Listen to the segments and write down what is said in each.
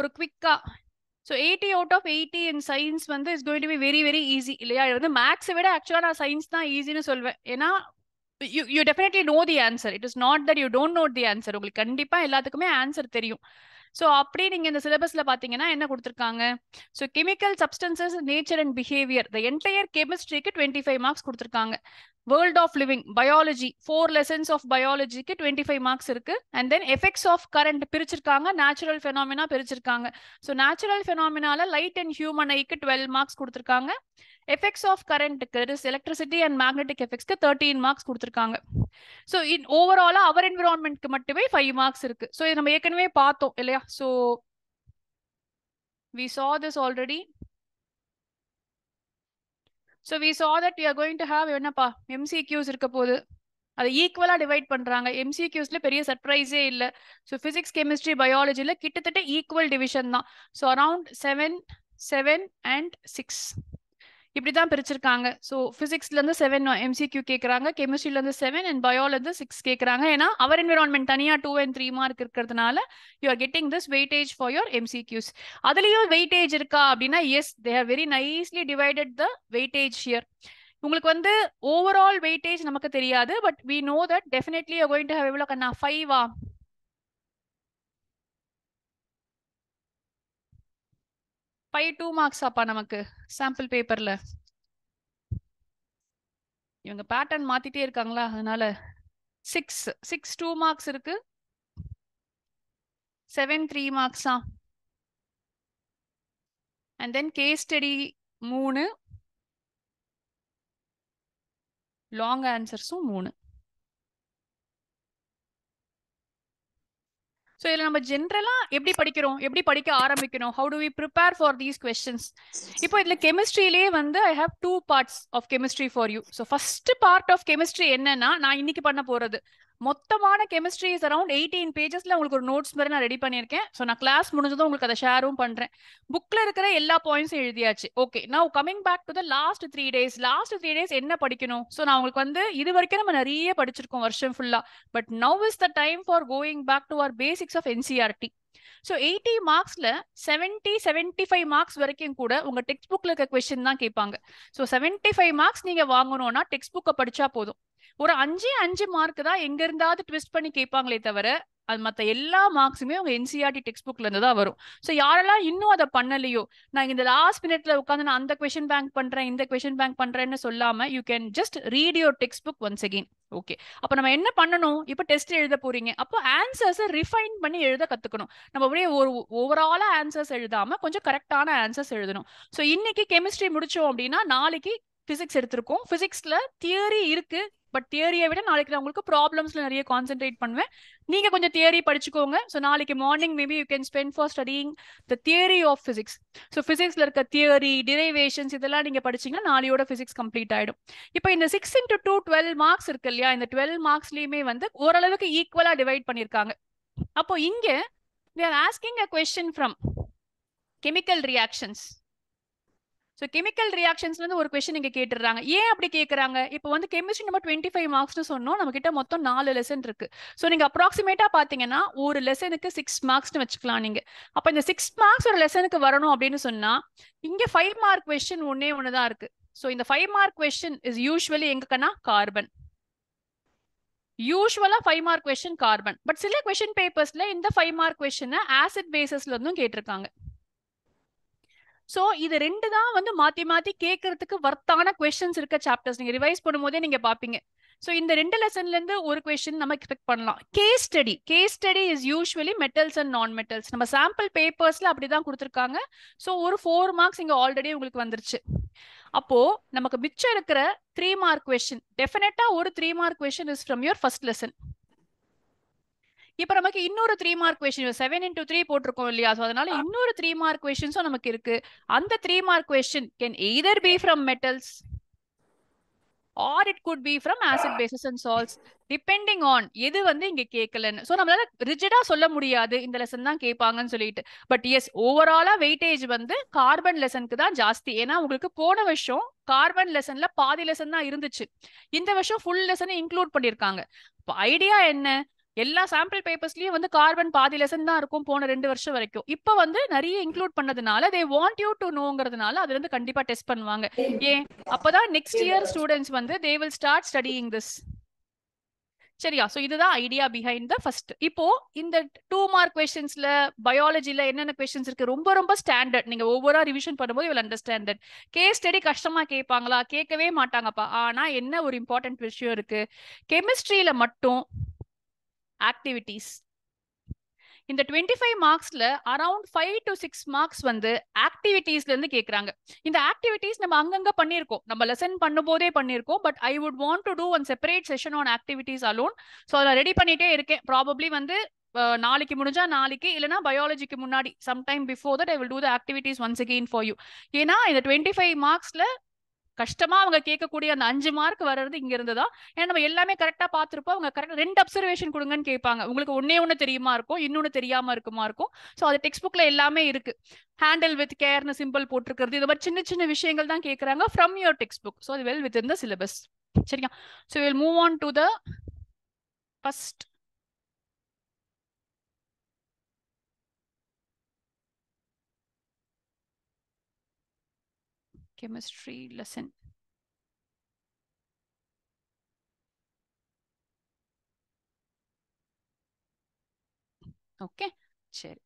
ஒரு குவிக்கா. So 80 out of 80 in science வந்து is going to be very very easy இல்லையா? இது வந்து மேக்ஸை விட ஆக்சுவலாக நான் சயின்ஸ் தான் ஈஸின்னு சொல்வேன். ஏன்னா you definitely know the answer. It is not that you don't know the answer. உங்களுக்கு கண்டிப்பா எல்லாத்துக்குமே ஆன்சர் தெரியும். ஸோ அப்படி நீங்க இந்த சிலபஸ்ல பாத்தீங்கன்னா என்ன கொடுத்துருக்காங்க? So chemical substances nature and behaviour the entire கெமிஸ்ட்ரிக்கு 25 மார்க்ஸ் கொடுத்துருக்காங்க. World of living biology 4 lessons of பயாலஜிக்கு 25 மார்க்ஸ் இருக்கு. And then effects of current பிரிச்சிருக்காங்க, நேச்சுரல் ஃபெனாமினா பிரிச்சிருக்காங்க. ஸோ நேச்சுரல் ஃபெனாமினால லைட் அண்ட் ஹியூமன் ஐக்கு 12 மார்க்ஸ் கொடுத்துருக்காங்க. எஃபெக்ட்ஸ் ஆஃப் கரண்ட்டுக்கு எலக்ட்ரிசிட்டி அண்ட் மேக்னெட்டிக் எஃபெக்ட்ஸ்க்கு 13 மார்க்ஸ் கொடுத்துருக்காங்க. ஸோ இன் ஓவராலா அவர் என்விரான்மெண்ட்க்கு மட்டுமே 5 மார்க்ஸ் இருக்கு. ஸோ இது நம்ம ஏற்கனவே பார்த்தோம் இல்லையா? So we saw this already. So we saw that we are going to have என்னப்பா MCQs இருக்க போகுது. அதை ஈக்குவலா டிவைட் பண்றாங்க. MCQஸ்ல பெரிய சர்ப்ரைஸே இல்ல. ஸோ பிசிக்ஸ் கெமிஸ்ட்ரி பயாலஜில கிட்டத்தட்ட ஈக்குவல் டிவிஷன் தான். ஸோ அரௌண்ட் 7 and 6 இப்படிதான் பிரிச்சிருக்காங்க. ஸோ பிசிக்ஸ்ல இருந்து 7 MCQ கேட்கறாங்க, கெமிஸ்ட்ரில இருந்து 7 அண்ட் பயோல இருந்து 6 கேட்கறாங்க. ஏன்னா அவர் என்விரான்மெண்ட் தனியா 2 and 3 மார்க் இருக்கிறதுனால you are getting this weightage for your MCQs. அதுலயும் வெயிட்டேஜ் இருக்கா அப்படின்னா yes, they have very nicely divided the weightage here. உங்களுக்கு வந்து ஓவரால் வெயிட்டேஜ் நமக்கு தெரியாது, but we know that definitely you are going to have எவ்வளவு கண்ணா 5 2 மார்க்ஸ் அப்பா நமக்கு சாம்பிள் பேப்பர்ல. இவங்க பேட்டர்ன் மாத்திட்டே இருக்காங்களா, அதனால 6 2 மார்க்ஸ் இருக்கு, 7 3 மார்க்ஸா. And then case study 3, long ஆன்சர்ஸும் 3. ஸோ இதில் நம்ம ஜென்ரலா எப்படி படிக்கிறோம், எப்படி படிக்க ஆரம்பிக்கணும், how do we prepare for these questions. இப்போ இதில் கெமிஸ்ட்ரியிலேயே வந்து I have 2 parts of chemistry for you. So first part of chemistry என்னன்னா நான் இன்னைக்கு பண்ண போறது மொத்தமான கெமிஸ்ட்ரி இஸ் அரௌண்ட் 18 பேஜஸ்ல உங்களுக்கு ஒரு நோட்ஸ் மாதிரி நான் ரெடி பண்ணியிருக்கேன். ஸோ நான் கிளாஸ் முடிஞ்சதும் உங்களுக்கு அதை ஷேரும் பண்றேன். புக்ல இருக்கிற எல்லா பாயிண்ட்ஸும் எழுதியாச்சு. Okay, now coming back to the last 3 days. Last 3 days என்ன படிக்கணும்? ஸோ நான் உங்களுக்கு வந்து இது வரைக்கும் நம்ம நிறைய படிச்சிருக்கோம் வருஷம் ஃபுல்லா. But now is the time for going back to our basics of NCERT. So 80 மார்க்ஸ்ல 75 மார்க்ஸ் வரைக்கும் கூட உங்க டெக்ஸ்ட் புக்ல இருக்க கொஸ்டின் தான் கேட்பாங்க. ஸோ 75 மார்க்ஸ் நீங்க வாங்கணும்னா டெக்ஸ்ட் புக்கை படிச்சா போதும். ஒரு 5 மார்க் தான் எங்க இருந்தாவது ட்விஸ்ட் பண்ணி கேட்பாங்களே தவிர அது மற்ற எல்லா மார்க்ஸுமே உங்க NCERT டெக்ஸ்ட் புக்ல இருந்து தான் வரும். ஸோ யாரெல்லாம் இன்னும் அதை பண்ணலையோ, நான் இந்த லாஸ்ட் மினிட்ல உட்காந்து நான் அந்த கொஸ்டின் பேங்க் பண்றேன், இந்த கொஸ்டின் பேங்க் பண்றேன்னு சொல்லாம you can just read your text book once again. Okay, அப்ப நம்ம என்ன பண்ணணும்? இப்ப டெஸ்ட் எழுத போறீங்க, அப்போ ஆன்சர்ஸ் ரிஃபைன் பண்ணி எழுத கத்துக்கணும். நம்ம அப்படியே ஒரு ஓவராலா ஆன்சர்ஸ் எழுதாம கொஞ்சம் கரெக்டான ஆன்சர்ஸ் எழுதணும். ஸோ இன்னைக்கு கெமிஸ்ட்ரி முடிச்சோம் அப்படின்னா நாளைக்கு பிசிக்ஸ் எடுத்திருக்கோம். பிசிக்ஸ்ல தியரி இருக்கு, பட் தியரியை விட நாளைக்கு நான் உங்களுக்கு ப்ராப்ளம்ஸ்ல நிறைய கான்சென்ட்ரேட் பண்ணுவேன். நீங்க கொஞ்சம் தியரி படிச்சுக்கோங்க. ஸோ நாளைக்கு morning maybe you can spend for studying the theory of physics. So பிசிக்ஸ்ல இருக்க தியரி, டிரைவேஷன்ஸ் இதெல்லாம் நீங்க படிச்சீங்கன்னா நாளையோட பிசிக்ஸ் கம்ப்ளீட் ஆயிடும். இப்போ இந்த 6 into 2 12 மார்க்ஸ் இருக்கு இல்லையா? இந்த 12 மார்க்ஸ்லயுமே வந்து ஓரளவுக்கு ஈக்குவலா டிவைட் பண்ணிருக்காங்க. அப்போ இங்க we are asking a question from chemical reactions. So chemical ரியாக்ஷன்ஸ்ல இருந்து ஒரு கொஸ்டின் இங்க கேட்டுறாங்க. ஏன் அப்படி கேட்கறாங்க? இப்போ வந்து கெமிஸ்ட்ரி நம்ம 25 மார்க்ஸ்னு சொன்னோம், நம்ம கிட்ட மொத்தம் 4 லெசன் இருக்கு. ஸோ நீங்க அப்ராக்சிமேட்டா பாத்தீங்கன்னா ஒரு லெசனுக்கு 6 மார்க்ஸ்னு வச்சுக்கலாம் நீங்க. அப்ப இந்த 6 மார்க்ஸ் ஒரு லெசனுக்கு வரணும் அப்படின்னு சொன்னா இங்க 5 மார்க் கொஸ்டின் ஒண்ணுதான் இருக்கு. ஸோ இந்த 5 மார்க் கொஸ்டின் இஸ் யூஸ்வலி எங்கன்னா கார்பன். யூஸ்வலா 5 மார்க் கொஸ்டின் கார்பன். பட் சில கொஸ்டின் பேப்பர்ஸ்ல இந்த 5 மார்க் கொஸ்டின் ஆசிட் பேசஸ்ல இருந்தும் கேட்டிருக்காங்க. சோ இது ரெண்டு தான் வந்து மாத்தி மாத்தி கேட்கறதுக்கு வர்த்தான கொஸ்டின்ஸ் இருக்க சாப்டர்ஸ். நீங்க ரிவைஸ் பண்ணும்போதே நீங்க பாப்பீங்க. சோ இந்த 2 லெசன்ல இருந்து ஒரு கொஸ்டின் நம்ம எக்ஸ்பெக்ட் பண்ணலாம். Case study is usually metals and non metals. நம்ம சாம்பிள் பேப்பர்ஸ்ல அப்படிதான் கொடுத்துருக்காங்க. சோ ஒரு 4 மார்க்ஸ் இங்க ஆல்ரெடி உங்களுக்கு வந்துருச்சு. அப்போ நமக்கு மிச்சம் இருக்கிற 3 மார்க் கொஸ்டின் டெஃபினட்டா ஒரு 3 mark question is from your first lesson. இப்ப நமக்கு இன்னொரு 3 மார்க் கொஸ்டின் 7 into 3 போட்டிருக்கோம் இல்லையா? சோ அதனால இன்னொரு 3 மார்க் கொஸ்டின்ஸும் நமக்கு இருக்கு. அந்த 3 mark question can either be from metals or it could be from acid bases and salts, depending on எது வந்து இங்க கேட்கலன்னு. சோ நம்மளால ரிஜிடா சொல்ல முடியாது இந்த லெசன் தான் கேட்பாங்கன்னு சொல்லிட்டு. பட் எஸ், ஓவராலா வெயிட்டேஜ் வந்து கார்பன் லெசனுக்கு தான் ஜாஸ்தி. ஏன்னா உங்களுக்கு போன வருஷம் கார்பன் லெசன்ல பாதி லெசன் தான் இருந்துச்சு, இந்த வருஷம் ஃபுல் லெசன் இன்க்ளூட் பண்ணிருக்காங்க. ஐடியா என்ன? எல்லா சாம்பிள் பேப்பர்ஸ்லயும் வந்து கார்பன் பாதி லெசன் தான் இருக்கும் போன 2 வருஷம் வரைக்கும். இப்ப வந்து நிறைய இன்க்ளூட் பண்ணதுனால தே வாண்ட் யூ டு நோங்கிறதுனால அதுல இருந்து கண்டிப்பா டெஸ்ட் பண்ணுவாங்க. ஏன் அப்பதான் நெக்ஸ்ட் இயர் ஸ்டூடெண்ட்ஸ் வந்து they will start studying this. சரியா? சோ இதுதான் ஐடியா பிஹைண்ட் த ஃபர்ஸ்ட். இப்போ இந்த 2 மார்க் கொஸ்டின்ஸ்ல பயாலஜில என்னென்ன கொஸ்டின்ஸ் இருக்கு ரொம்ப ரொம்ப ஸ்டாண்டர்ட். நீங்க ஒவ்வொரு ரிவிஷன் பண்ணும்போது you understand that. Case study கஷ்டமா கேட்பாங்களா? கேட்கவே மாட்டாங்கப்பா. ஆனா என்ன ஒரு இம்பார்ட்டன்ட் விஷயம் இருக்கு, கெமிஸ்ட்ரியில மட்டும் ஆக்டிவிட்டீஸ். இந்த 25 மார்க்ஸ்ல அரௌண்ட் 5 to 6 மார்க்ஸ் வந்து ஆக்டிவிட்டீஸ்ல இருந்து கேக்குறாங்க. இந்த ஆக்டிவிட்டீஸ் நம்ம அங்கங்க பண்ணிருக்கோம், நம்ம லெசன் பண்ணும்போதே பண்ணிருக்கோம். But I would want to do one separate session on activities alone. So அதை ரெடி பண்ணிட்டே இருக்கேன். ப்ராபப்ளி வந்து நாளைக்கு முடிஞ்சா நாளைக்கு, இல்லைன்னா பயாலஜிக்கு முன்னாடி sometime before that I will do the activities once again for you. ஏன்னா இந்த 25 மார்க்ஸ்ல கஷ்டமா அவங்க கேட்கக்கூடிய அந்த 5 மார்க் வர்றது இங்க இருந்துதான். ஏன்னா நம்ம எல்லாமே கரெக்டா பாத்துருப்போம். அவங்க கரெக்டா 2 அப்சர்வேஷன் கொடுங்கன்னு கேட்பாங்க. உங்களுக்கு ஒண்ணு தெரியுமா இருக்கும், இன்னொன்னு தெரியாம இருக்குமா இருக்கும். சோ அது டெக்ஸ்ட் புக்ல எல்லாமே இருக்கு. ஹேண்டில் வித் கேர்னு சிம்பிள் போட்டிருக்கிறது, இந்த மாதிரி சின்ன சின்ன விஷயங்கள் தான் கேட்கறாங்க from your textbook. So அது well within the syllabus. சரியா? So will move on to the first. Chemistry lesson. Okay, சரி.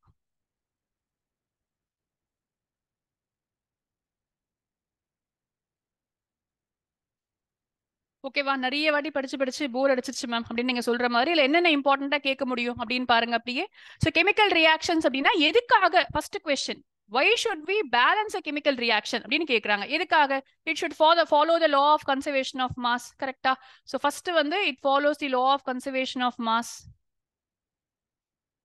ஓகேவா? நிறைய வாட்டி படிச்சு படிச்சு போர் அடிச்சிருச்சு மேம் அப்படின்னு நீங்க சொல்ற மாதிரி, இல்ல என்னென்ன இம்பார்ட்டண்டா கேட்க முடியும் அப்படின்னு பாருங்க அப்படியே. ஸோ கெமிக்கல் ரியாக்ஷன்ஸ் அப்படின்னா எதுக்காக? First question, why should we balance a chemical reaction அப்படின்னு கேக்குறாங்க. எதுக்காக? it should follow the law of conservation of mass. கரெக்டா? ஸோ ஃபர்ஸ்ட் வந்து it follows the law of conservation of mass.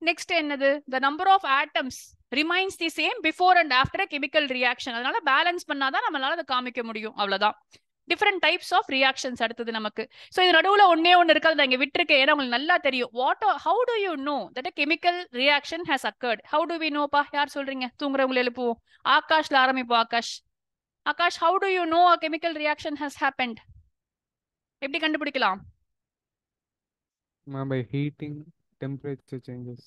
Next என்னது? the number of atoms remains the same before and after a chemical reaction. அதனால balance பண்ணாதான் நம்மளால அதை காமிக்க முடியும். அவ்வளவுதான். டிஃபரெண்ட் டைப்ஸ் ஆஃப் ரியாக்ஷன்ஸ் அடுத்தது நமக்கு. ஸோ இது நடுவுல ஒன்னே ஒன்று இருக்கு, அதை நான் இங்க விட்டுருக்கேன். ஏன்னா உங்களுக்கு நல்லா தெரியும். How do you know that chemical reaction has occurred? How do we நோப்பா? யார் சொல்றீங்க? தூங்குறவங்களை எழுப்புவோம். ஆகாஷ்ல ஆரம்பிப்போம். Akash how do you know a chemical reaction has happened? எப்படி கண்டுபிடிக்கலாம்? by heating, temperature changes.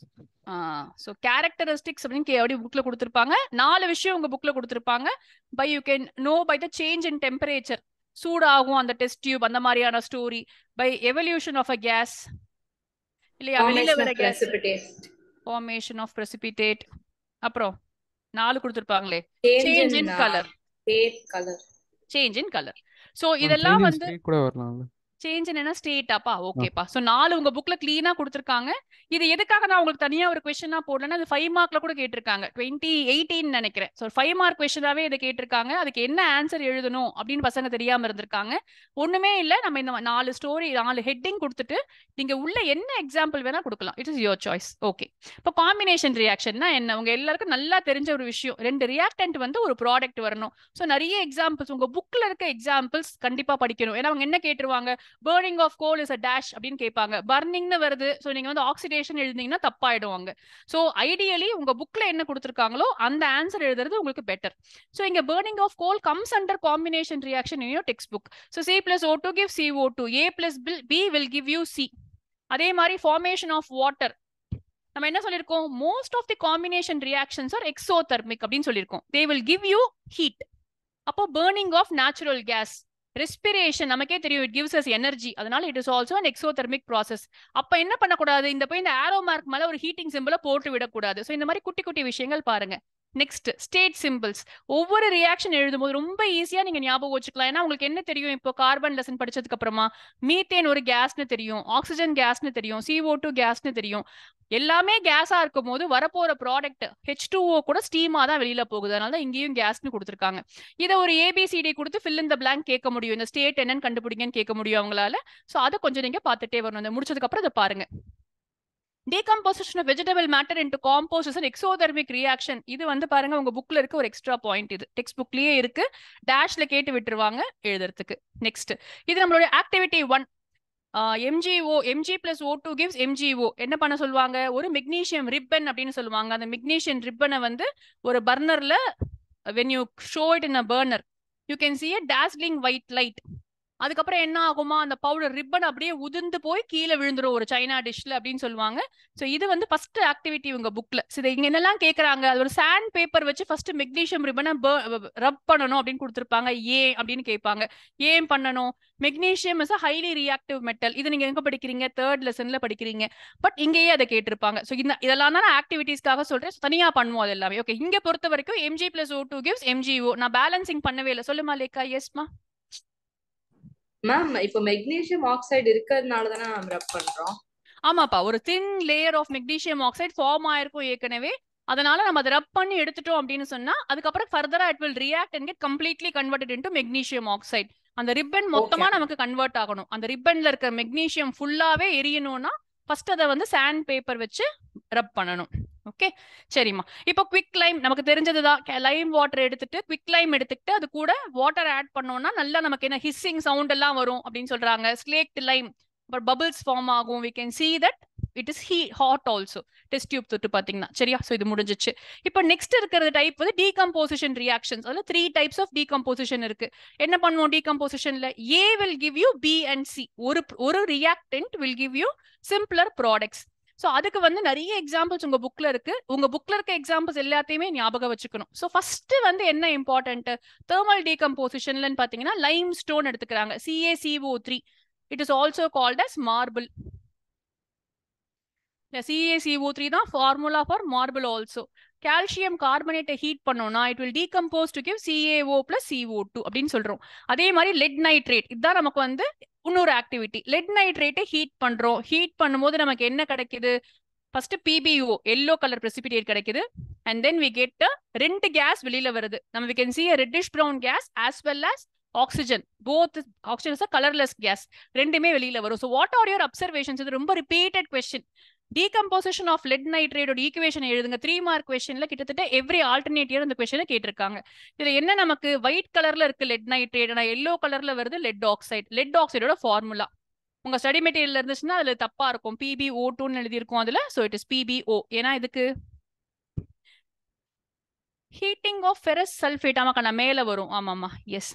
So characteristics அப்படின்னு எப்படி புக்ல கொடுத்துருப்பாங்க. 4 விஷயம் உங்க புக்ல கொடுத்துருப்பாங்க. By you can know by the change in temperature. சூடாகும் அந்த டெஸ்ட் டியூப், அந்த மாதிரியான story. By evolution of a case, இல்லையா? வெளியில வர கேஸ், ஃபார்மேஷன் ஆஃப் பிரசிபிடேட். அப்புறம் 4 கொடுத்துருப்பாங்களே, change in colour. Change in colour. So இதெல்லாம் வந்து கூட வரலாம். சேஞ்ச் என்ன ஸ்டேட்டாப்பா? ஓகேப்பா. ஸோ 4 உங்க புக்ல கிளீனா கொடுத்துருக்காங்க. இது எதுக்காக நான் உங்களுக்கு தனியா ஒரு கொஸ்டினா போடலன்னா, அது 5 மார்க்ல கூட கேட்டிருக்காங்க. 2018 நினைக்கிறேன். ஸோ 5 மார்க் கொஸ்டினாவே இதை கேட்டிருக்காங்க. அதுக்கு என்ன ஆன்சர் எழுதணும் அப்படின்னு பசங்க தெரியாம இருந்திருக்காங்க. ஒண்ணுமே இல்லை, நம்ம இந்த 4 ஸ்டோரி 4 ஹெட்டிங் கொடுத்துட்டு நீங்க உள்ள என்ன எக்ஸாம்பிள் வேணா கொடுக்கலாம். It is your choice. Okay. இப்போ காம்பினேஷன் ரியாக்ஷன்னா என்ன? உங்க எல்லாருக்கும் நல்லா தெரிஞ்ச ஒரு விஷயம். 2 ரியாக்டன்ட் வந்து ஒரு ப்ராடக்ட் வரணும். ஸோ நிறைய எக்ஸாம்பிள்ஸ் உங்க புக்ல இருக்க எக்ஸாம்பிள்ஸ் கண்டிப்பா படிக்கணும். ஏன்னா அவங்க என்ன கேட்டுருவாங்க, burning of coal is a dash அப்படின்னு கேட்பாங்க. பர்னிங்னு வருது, ஸோ நீங்க வந்து ஆக்சிடேஷன் எழுதிங்கன்னா தப்பாயிடுவாங்க. ஸோ ஐடியலி உங்க புக்ல என்ன கொடுத்துருக்காங்களோ அந்த ஆன்சர் எழுதுறது உங்களுக்கு பெட்டர். ஸோ இங்க burning of coal comes under combination reaction in your textbook. So C plus O2 gives CO2, A plus B will give you C. அதே மாதிரி formation of water, நம்ம என்ன சொல்லியிருக்கோம்? most of the combination reactions are exothermic அப்படின்னு சொல்லியிருக்கோம். They will give you heat. அப்போ burning of natural gas, respiration நமக்கே தெரியும், இட் கிவ்ஸ் அஸ் எனர்ஜி. அதனால it is also an exothermic process. அப்ப என்ன பண்ணக்கூடாது? இந்த போய் இந்த ஆரோ மார்க் மேல ஒரு ஹீட்டிங் சிம்பிளை போட்டு விடக்கூடாது. ஸோ இந்த மாதிரி குட்டி குட்டி விஷயங்கள் பாருங்க. Next state symbols. ஒவ்வொரு ரியாக்ஷன் எழுதும்போது ரொம்ப ஈஸியா நீங்க ஞாபகம் வச்சுக்கலாம். ஏன்னா உங்களுக்கு என்ன தெரியும்? இப்போ கார்பன் லெசன் படிச்சதுக்கு அப்புறமா மீத்தேன் ஒரு கேஸ்னு தெரியும், ஆக்சிஜன் கேஸ்னு தெரியும், CO2 கேஸ்னு தெரியும். எல்லாமே கேஸா இருக்கும் போது வரப்போற ப்ராடக்ட் H2O கூட ஸ்டீமா தான் வெளியில போகுது. அதனால தான் இங்கேயும் கேஸ்னு கொடுத்துருக்காங்க. இதை ஒரு ABCD கொடுத்து fill in the blank கேட்க முடியும். இந்த ஸ்டேட் என்னன்னு கண்டுபிடிங்கன்னு கேட்க முடியும் அவங்களால. ஸோ அதை கொஞ்சம் நீங்க பார்த்துட்டே வரணும். இந்த முடிச்சதுக்கு அப்புறம் இதை பாருங்க. Decomposition of vegetable matter into compost is an exothermic reaction. இது வந்து பாருங்க உங்க புக்ல இருக்க ஒரு எக்ஸ்ட்ரா பாயிண்ட். இது டெக்ஸ்ட் புக்லயே இருக்கு, டேஷ்ல கேட்டு விட்டுருவாங்க எழுதுறதுக்கு. நெக்ஸ்ட் இது நம்மளுடைய activity 1. MgO, Mg plus O2 gives MgO. என்ன பண்ண சொல்லுவாங்க? ஒரு மெக்னீசியம் ரிப்பன் அப்படின்னு சொல்லுவாங்க. அந்த மெக்னீசியம் ரிப்பனை வந்து ஒரு பர்னர்ல when you show it in a burner you can see a dazzling white light. அதுக்கப்புறம் என்ன ஆகுமா, அந்த பவுடர் ரிப்பன் அப்படியே உதிர்ந்து போய் கீழே விழுந்துரும் ஒரு சைனா டிஷ்ல அப்படின்னு சொல்லுவாங்க. ஸோ இது வந்து ஃபர்ஸ்ட் ஆக்டிவிட்டி உங்க புக்ல. சரி, இங்க என்னெல்லாம் கேட்கறாங்க, அது ஒரு சாண்ட் பேப்பர் வச்சு ஃபர்ஸ்ட் மெக்னீஷியம் ரிப்பனை ரப் பண்ணணும் அப்படின்னு கொடுத்துருப்பாங்க. ஏன் அப்படின்னு கேட்பாங்க. ஏன் பண்ணணும்? Magnesium is a highly reactive metal. இது நீங்க எங்க படிக்கிறீங்க? 3rd லெசன்ல படிக்கிறீங்க. பட் இங்கேயே அதை கேட்டிருப்பாங்க. ஸோ இதெல்லாம் தான் நான் ஆக்டிவிட்டிஸ்க்காக சொல்றேன். தனியா பண்ணுவோம் அது எல்லாமே. ஓகே, இங்க பொறுத்த வரைக்கும் Mg+O2 gives MgO. நான் பேலன்சிங் பண்ணவே இல்லை. சொல்லுமா லேக்கா? எஸ்மா மேம், இப்போ மெக்னீசியம் ஆக்சைடு இருக்கிறதுனால தானே நம்ம ரப் பண்றோம். ஆமாப்பா, ஒரு thin layer of magnesium oxide form ஆயிருக்கும் ஏற்கனவே. அதனால நம்ம அதை ரப் பண்ணி எடுத்துட்டோம் அப்படின்னு சொன்னா அதுக்கப்புறம் ஃபர்தரா it will react and get completely converted into magnesium oxide. அந்த ரிப்பன் மொத்தமா நமக்கு கன்வெர்ட் ஆகணும். அந்த ரிப்பன்ல இருக்க மெக்னீசியம் ஃபுல்லாவே எரியணும்னா ஃபர்ஸ்ட் அதை வந்து சாண்ட் பேப்பர் வச்சு ரப் பண்ணணும். ஓகே, சரிம்மா. இப்போ குவிக் லைம் நமக்கு தெரிஞ்சதுதான். லைம் வாட்டர் எடுத்துட்டு குவிக் லைம் எடுத்துக்கிட்டு அது கூட வாட்டர் ஆட் பண்ணோம்னா நல்லா நமக்கு என்ன ஹிஸ்ஸிங் சவுண்ட் எல்லாம் வரும் அப்படின்னு சொல்றாங்க. ஸ்லேக்ட் லைம் பட் பபிள்ஸ் ஃபார்ம் ஆகும். we can see that it is hot also. Test tube தொட்டு பாத்தீங்கன்னா சரியா. சோ இது முடிஞ்சிச்சு. இப்போ நெக்ஸ்ட் இருக்கிற டைப் வந்து டீகம்போசிஷன் ரியாக்ஷன்ஸ். அதுல 3 டைப்ஸ் ஆஃப் டீகம்போசிஷன் இருக்கு. என்ன பண்ணுவோம் டீகம்போசிஷன்ல? A will give you B and C. ஒரு reactant will give you simpler products. So அதுக்கு வந்து நிறைய எக்ஸாம்பிள்ஸ் உங்க புக்ல இருக்கு. உங்க புக்ல இருக்க எக்ஸாம்பிள்ஸ் எல்லாத்தையுமே ஞாபகம் வச்சுக்கணும். சோ ஃபர்ஸ்ட் வந்து என்ன இம்பார்ட்டன்ட் தெர்மல் டீகம்போசிஷன்ல பாத்தீங்கன்னா லைம் ஸ்டோன் எடுத்துக்கிறாங்க. CaCO3. It is also called as marble. The CaCO3 தான் formula for marble also. calcium carbonate heat பண்ணோம்னா it will decompose to give CaO plus CO2 அப்படின்னு சொல்றோம். அதே மாதிரி lead nitrate இதுதான் நமக்கு வந்து இன்னொரு ஆக்டிவிட்டி. lead nitrate ஹீட் பண்றோம். ஹீட் பண்ணும்போது நமக்கு என்ன கிடைக்குது? First PbO yellow color precipitate கிடைக்குது. and then we get ரெண்டு கேஸ் வெளியில வருது. நம்ம we can see a reddish brown gas as well as oxygen. both oxygen is a colorless gas. ரெண்டுமே வெளியில வரும். so what are your observations? இது ரொம்ப repeated question. decomposition of lead nitrate ஓட ஈக்குவேஷன் எழுதுங்க. 3 மார்க் கொஸ்டின்ல கிட்டத்தட்ட எவ்ரி ஆல்டர்னேட் இயர் இந்த கொஸ்டினை கேட்டிருக்காங்க. இதுல என்ன நமக்கு ஒயிட் கலர்ல இருக்கு lead nitrate, ஆனா yellow கலர்ல வருது lead oxide. lead oxideோட ஃபார்முலா உங்க ஸ்டடி மெட்டீரியல் இருந்துச்சுன்னா அதுல தப்பா இருக்கும். PbO2 எழுதி இருக்கும் அதுல. So it is PbO. ஏன்னா இதுக்கு ஹீட்டிங் ஆஃப் ஃபெரஸ் சல்ஃபேட் ஆமாக்கா நான் மேல வரும். ஆமாமா எஸ்.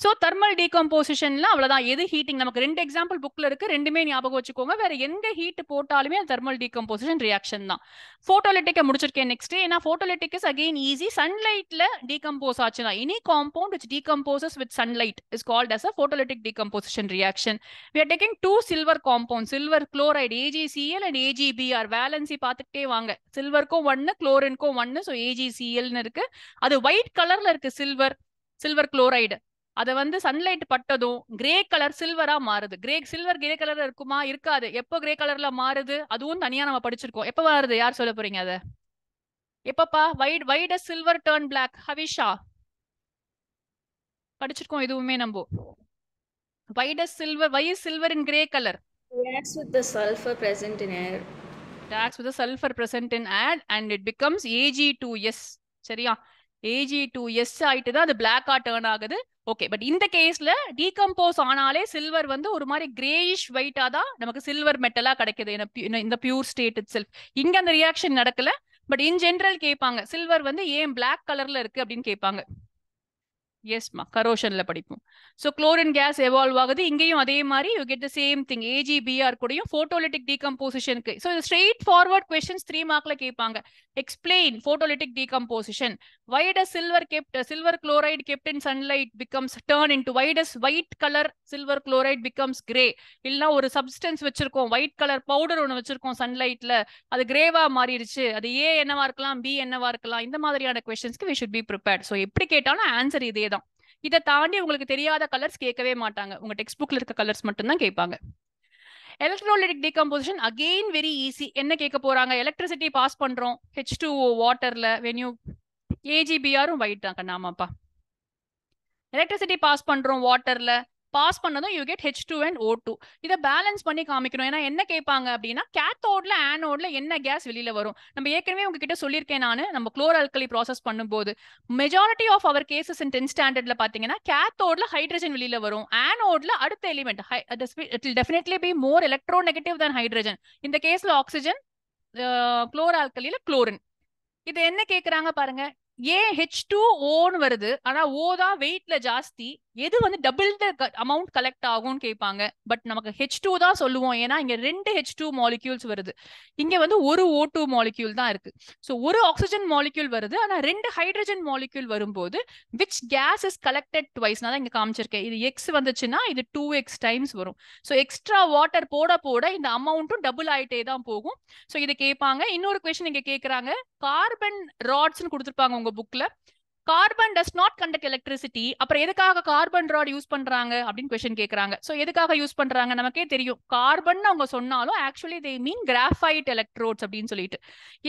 சோ தெர்மல் டீகம்போசிஷன்ல அவ்வளவுதான். எது ஹீட்டிங் நமக்கு 2 எக்ஸாம்பிள் புக்ல இருக்கு. ரெண்டுமே ஞாபகம் வச்சுக்கோங்க. வேற எங்க ஹீட் போட்டாலுமே அது தெர்மல் டீகம்போசிஷன் ரியாக்ஷன் தான். போட்டோலிட்டிக்க முடிச்சிருக்கேன் நெக்ஸ்ட். ஏன்னா போட்டோலிட்டிக் இஸ் அகைன் ஈஸி. சன்லைட்ல டீகம்போஸ் ஆச்சுன்னா any compound which decomposes with sunlight is called as a photolytic decomposition reaction. We are taking 2 silver compounds, silver chloride AgCl and AgBr. Valency பார்த்துக்கிட்டே வாங்க. சில்வருக்கும் 1 குளோரினுக்கும் 1. So AgClன்னு இருக்கு. அது white கலர்ல இருக்கு silver chloride. அதை வந்து sunlight பட்டதும் கிரே கலர் சில்வரா மாறுது. சில்வர் கிரே கலர்ல இருக்குமா? இருக்காது. எப்போ கிரே கலர்ல மாறுது அதுவும் தனியா நம்ம படிச்சிருக்கோம். எப்ப மாறுது? யார் சொல்ல போறீங்க அத? எப்பப்பா? why does silver turn black? Havisha படிச்சிருக்கோம் இதுவுமே நம்ம. why is silver in gray color? Reacts with the sulfur present in air. Reacts with the sulfur present in air and it becomes Ag2S. சரியா? Ag2S ஆயிட்டு தான் அது பிளாக்கா டர்ன் ஆகுது. Okay, but இந்த கேஸ்ல டீகம்போஸ் ஆனாலே சில்வர் வந்து ஒரு மாதிரி கிரேயிஷ் ஒயிட்டா தான் நமக்கு சில்வர் மெட்டலா கிடைக்குது இந்த பியூர் ஸ்டேட் இட் செல்ஃப். இங்க அந்த ரியாக்ஷன் நடக்கல. பட் இன் ஜெனரல் கேட்பாங்க சில்வர் வந்து ஏன் பிளாக் கலர்ல இருக்கு அப்படின்னு கேட்பாங்க. எஸ்மா கரோஷன்ல படிப்போம். ஸோ குளோரின் கேஸ் எவால்வ் ஆகுது. இங்கேயும் அதே மாதிரி you get the same thing. AgBr கூடயும் போட்டோலிட்டிக் டீகம்போசிஷனுக்கு. ஸோ ஸ்ட்ரெயிட் ஃபார்வர்ட் கொஸ்டின்ஸ் 3 மார்க்ல கேட்பாங்க. Explain photolytic decomposition. why does silver chloride kept in sunlight becomes turn into why does white color silver chloride becomes gray? இல்லனா ஒரு substance வச்சிருக்கோம், white colour powder ஒன்னு வச்சிருக்கோம் சன்லைட்ல, அது கிரேவா மாறிடுச்சு. அது A என்னவா இருக்கலாம், B என்னவா இருக்கலாம். இந்த மாதிரியான கொஸ்டின்ஸ்க்கு we should be prepared. So எப்படி கேட்டாலும் ஆன்சர் இதே தான். இதை தாண்டி உங்களுக்கு தெரியாத கலர்ஸ் கேட்கவே மாட்டாங்க. உங்க டெக்ஸ்ட் புக்ல இருக்க கலர்ஸ் மட்டும் தான் கேட்பாங்க. Electrolytic decomposition again very easy. என்ன கேட்க போறாங்க? எலக்ட்ரிசிட்டி பாஸ் பண்றோம் H2O வாட்டர்ல. when you AgBrம் ஒயிட் தான் கண்ணாமாப்பா. எலக்ட்ரிசிட்டி பாஸ் பண்றோம் வாட்டர்ல. பாஸ் பண்ணதும் you get H2 and O2. இதை பேலன்ஸ் பண்ணி காமிக்கணும். ஏன்னா என்ன கேட்பாங்க அப்படின்னா கேத்தோட்ல ஆனோட்ல என்ன கேஸ் வெளியில வரும். நம்ம ஏற்கனவே உங்ககிட்ட சொல்லியிருக்கேன் நான், நம்ம குளோர் ஆல்கலி ப்ராசஸ் பண்ணும்போது majority of our cases in 10th ஸ்டாண்டர்ட்ல பாத்தீங்கன்னா கேத்தோட்ல ஹைட்ரஜன் வெளியில வரும், ஆனோட்ல அடுத்த element it will definitely be more electronegative than hydrogen. இந்த கேஸ்ல ஆக்சிஜன், குளோர் ஆல்கலியில குளோரின். இது என்ன கேக்குறாங்க பாருங்க. ஏன் H2Oன்னு வருது, ஆனா O தான் வெயிட்ல ஜாஸ்தி. எது வந்து டபுள் த அமௌண்ட் கலெக்ட் ஆகும்னு கேட்பாங்க. பட் நமக்கு H2 தான் சொல்லுவோம், ஏன்னா இங்க 2 H2 மாலிக்யூல்ஸ் வருது, இங்க வந்து ஒரு O2 மாலிக்யூல் தான் இருக்கு. ஸோ ஒரு ஆக்சிஜன் மாலிக்யூல் வருது, ஆனா 2 ஹைட்ரஜன் மாலிக்யூல் வரும்போது which gas is collected twice நான் தான் இங்க காமிச்சிருக்கேன். இது எக்ஸ் வந்துச்சுன்னா இது 2x டைம்ஸ் வரும். ஸோ எக்ஸ்ட்ரா வாட்டர் போட போட இந்த அமௌண்ட்டும் டபுள் ஆயிட்டே தான் போகும். ஸோ இது கேட்பாங்க. இன்னொரு கொஸ்டின் இங்க கேட்கறாங்க, கார்பன் ராட்ஸ்னு கொடுத்துருப்பாங்க உங்க புக்ல. Carbon does not conduct electricity, அப்புறம் எதுக்காக கார்பன் ராட் யூஸ் பண்றாங்க அப்படின்னு கொஸ்டின் கேட்கறாங்க. சோ எதுக்காக யூஸ் பண்றாங்க நமக்கே தெரியும். கார்பன் அவங்க சொன்னாலும் actually they mean graphite electrodes அப்படின்னு சொல்லிட்டு.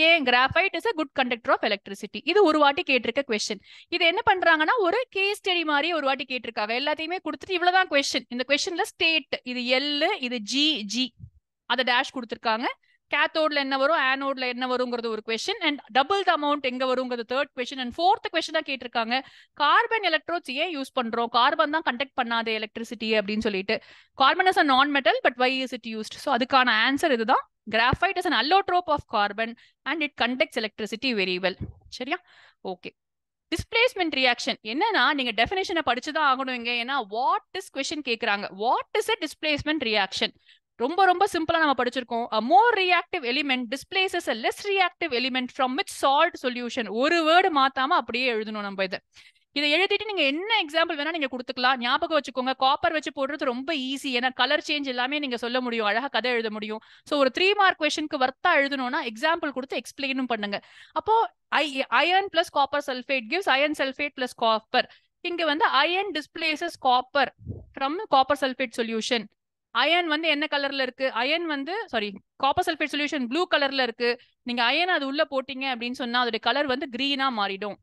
ஏன் graphite is a good conductor of electricity. இது ஒரு வாட்டி கேட்டிருக்க கொஸ்டின். இது என்ன பண்றாங்கன்னா ஒரு கேஸ் ஸ்டடி மாதிரி ஒரு வாட்டி கேட்டிருக்காங்க. எல்லாத்தையுமே கொடுத்துட்டு இவ்வளவுதான் கொஸ்டின். இந்த கொஸ்டின்ல ஸ்டேட் இது எல், இது ஜி அத டேஷ் கொடுத்திருக்காங்க. கேத்தோட்ல என்ன வரும், ஆனோட்ல என்ன வருங்கிறது ஒரு question, and double the amount எங்க வருங்கிறது third question, and fourth question தான் கேட்டிருக்காங்க. கார்பன் எலக்ட்ரோட்ஸ் ஏன் யூஸ் பண்றோம், கார்பன் தான் கண்டக்ட் பண்ணாத எலக்ட்ரிசிட்டி அப்படின்னு சொல்லிட்டு. Carbon is a non metal but why is it used? So அதுக்கான ஆன்சர் இதுதான். Graphite is an allotrope of carbon and it conducts electricity very well. சரியா? ஓகே. டிஸ்பிளேஸ்மெண்ட் ரியாக்ஷன் என்னன்னா நீங்க டெஃபினேஷனை படிச்சுதான் ஆகணும் இங்க. ஏன்னா வாட் இஸ் கொஸ்டின் கேக்குறாங்க. What is a displacement reaction? ரொம்ப ரொம்ப சிம்பிளா நம்ம படிச்சிருக்கோம். a more reactive element displaces a less reactive element from its salt solution. ஒரு வேர்டு மாத்தாம அப்படியே எழுதணும் நம்ம இதை எழுதிட்டு நீங்க என்ன எக்ஸாம்பிள் வேணா நீங்க கொடுத்துக்கலாம். ஞாபகம் வச்சுக்கோங்க, காப்பர் வச்சு போடுறது ரொம்ப ஈஸி. ஏன்னா கலர் சேஞ்ச் எல்லாமே நீங்க சொல்ல முடியும், அழகா கதை எழுத முடியும். சோ ஒரு 3 மார்க் கொஸ்டினுக்கு வர்த்தா எழுதணும்னா எக்ஸாம்பிள் கொடுத்து எக்ஸ்பிளைனும் பண்ணுங்க. அப்போ iron plus copper sulphate gives iron sulphate plus copper. இங்க வந்து iron displaces copper from copper sulphate solution. Ion வந்து என்ன கலர்ல இருக்கு, அயன் வந்து காப்பர் சல்ஃபேட் சொல்யூஷன் ப்ளூ கலர்ல இருக்கு. நீங்க அயன் அது உள்ள போட்டீங்க அப்படின்னு சொன்னா அதோட கலர் வந்து கிரீனா மாறிடும்.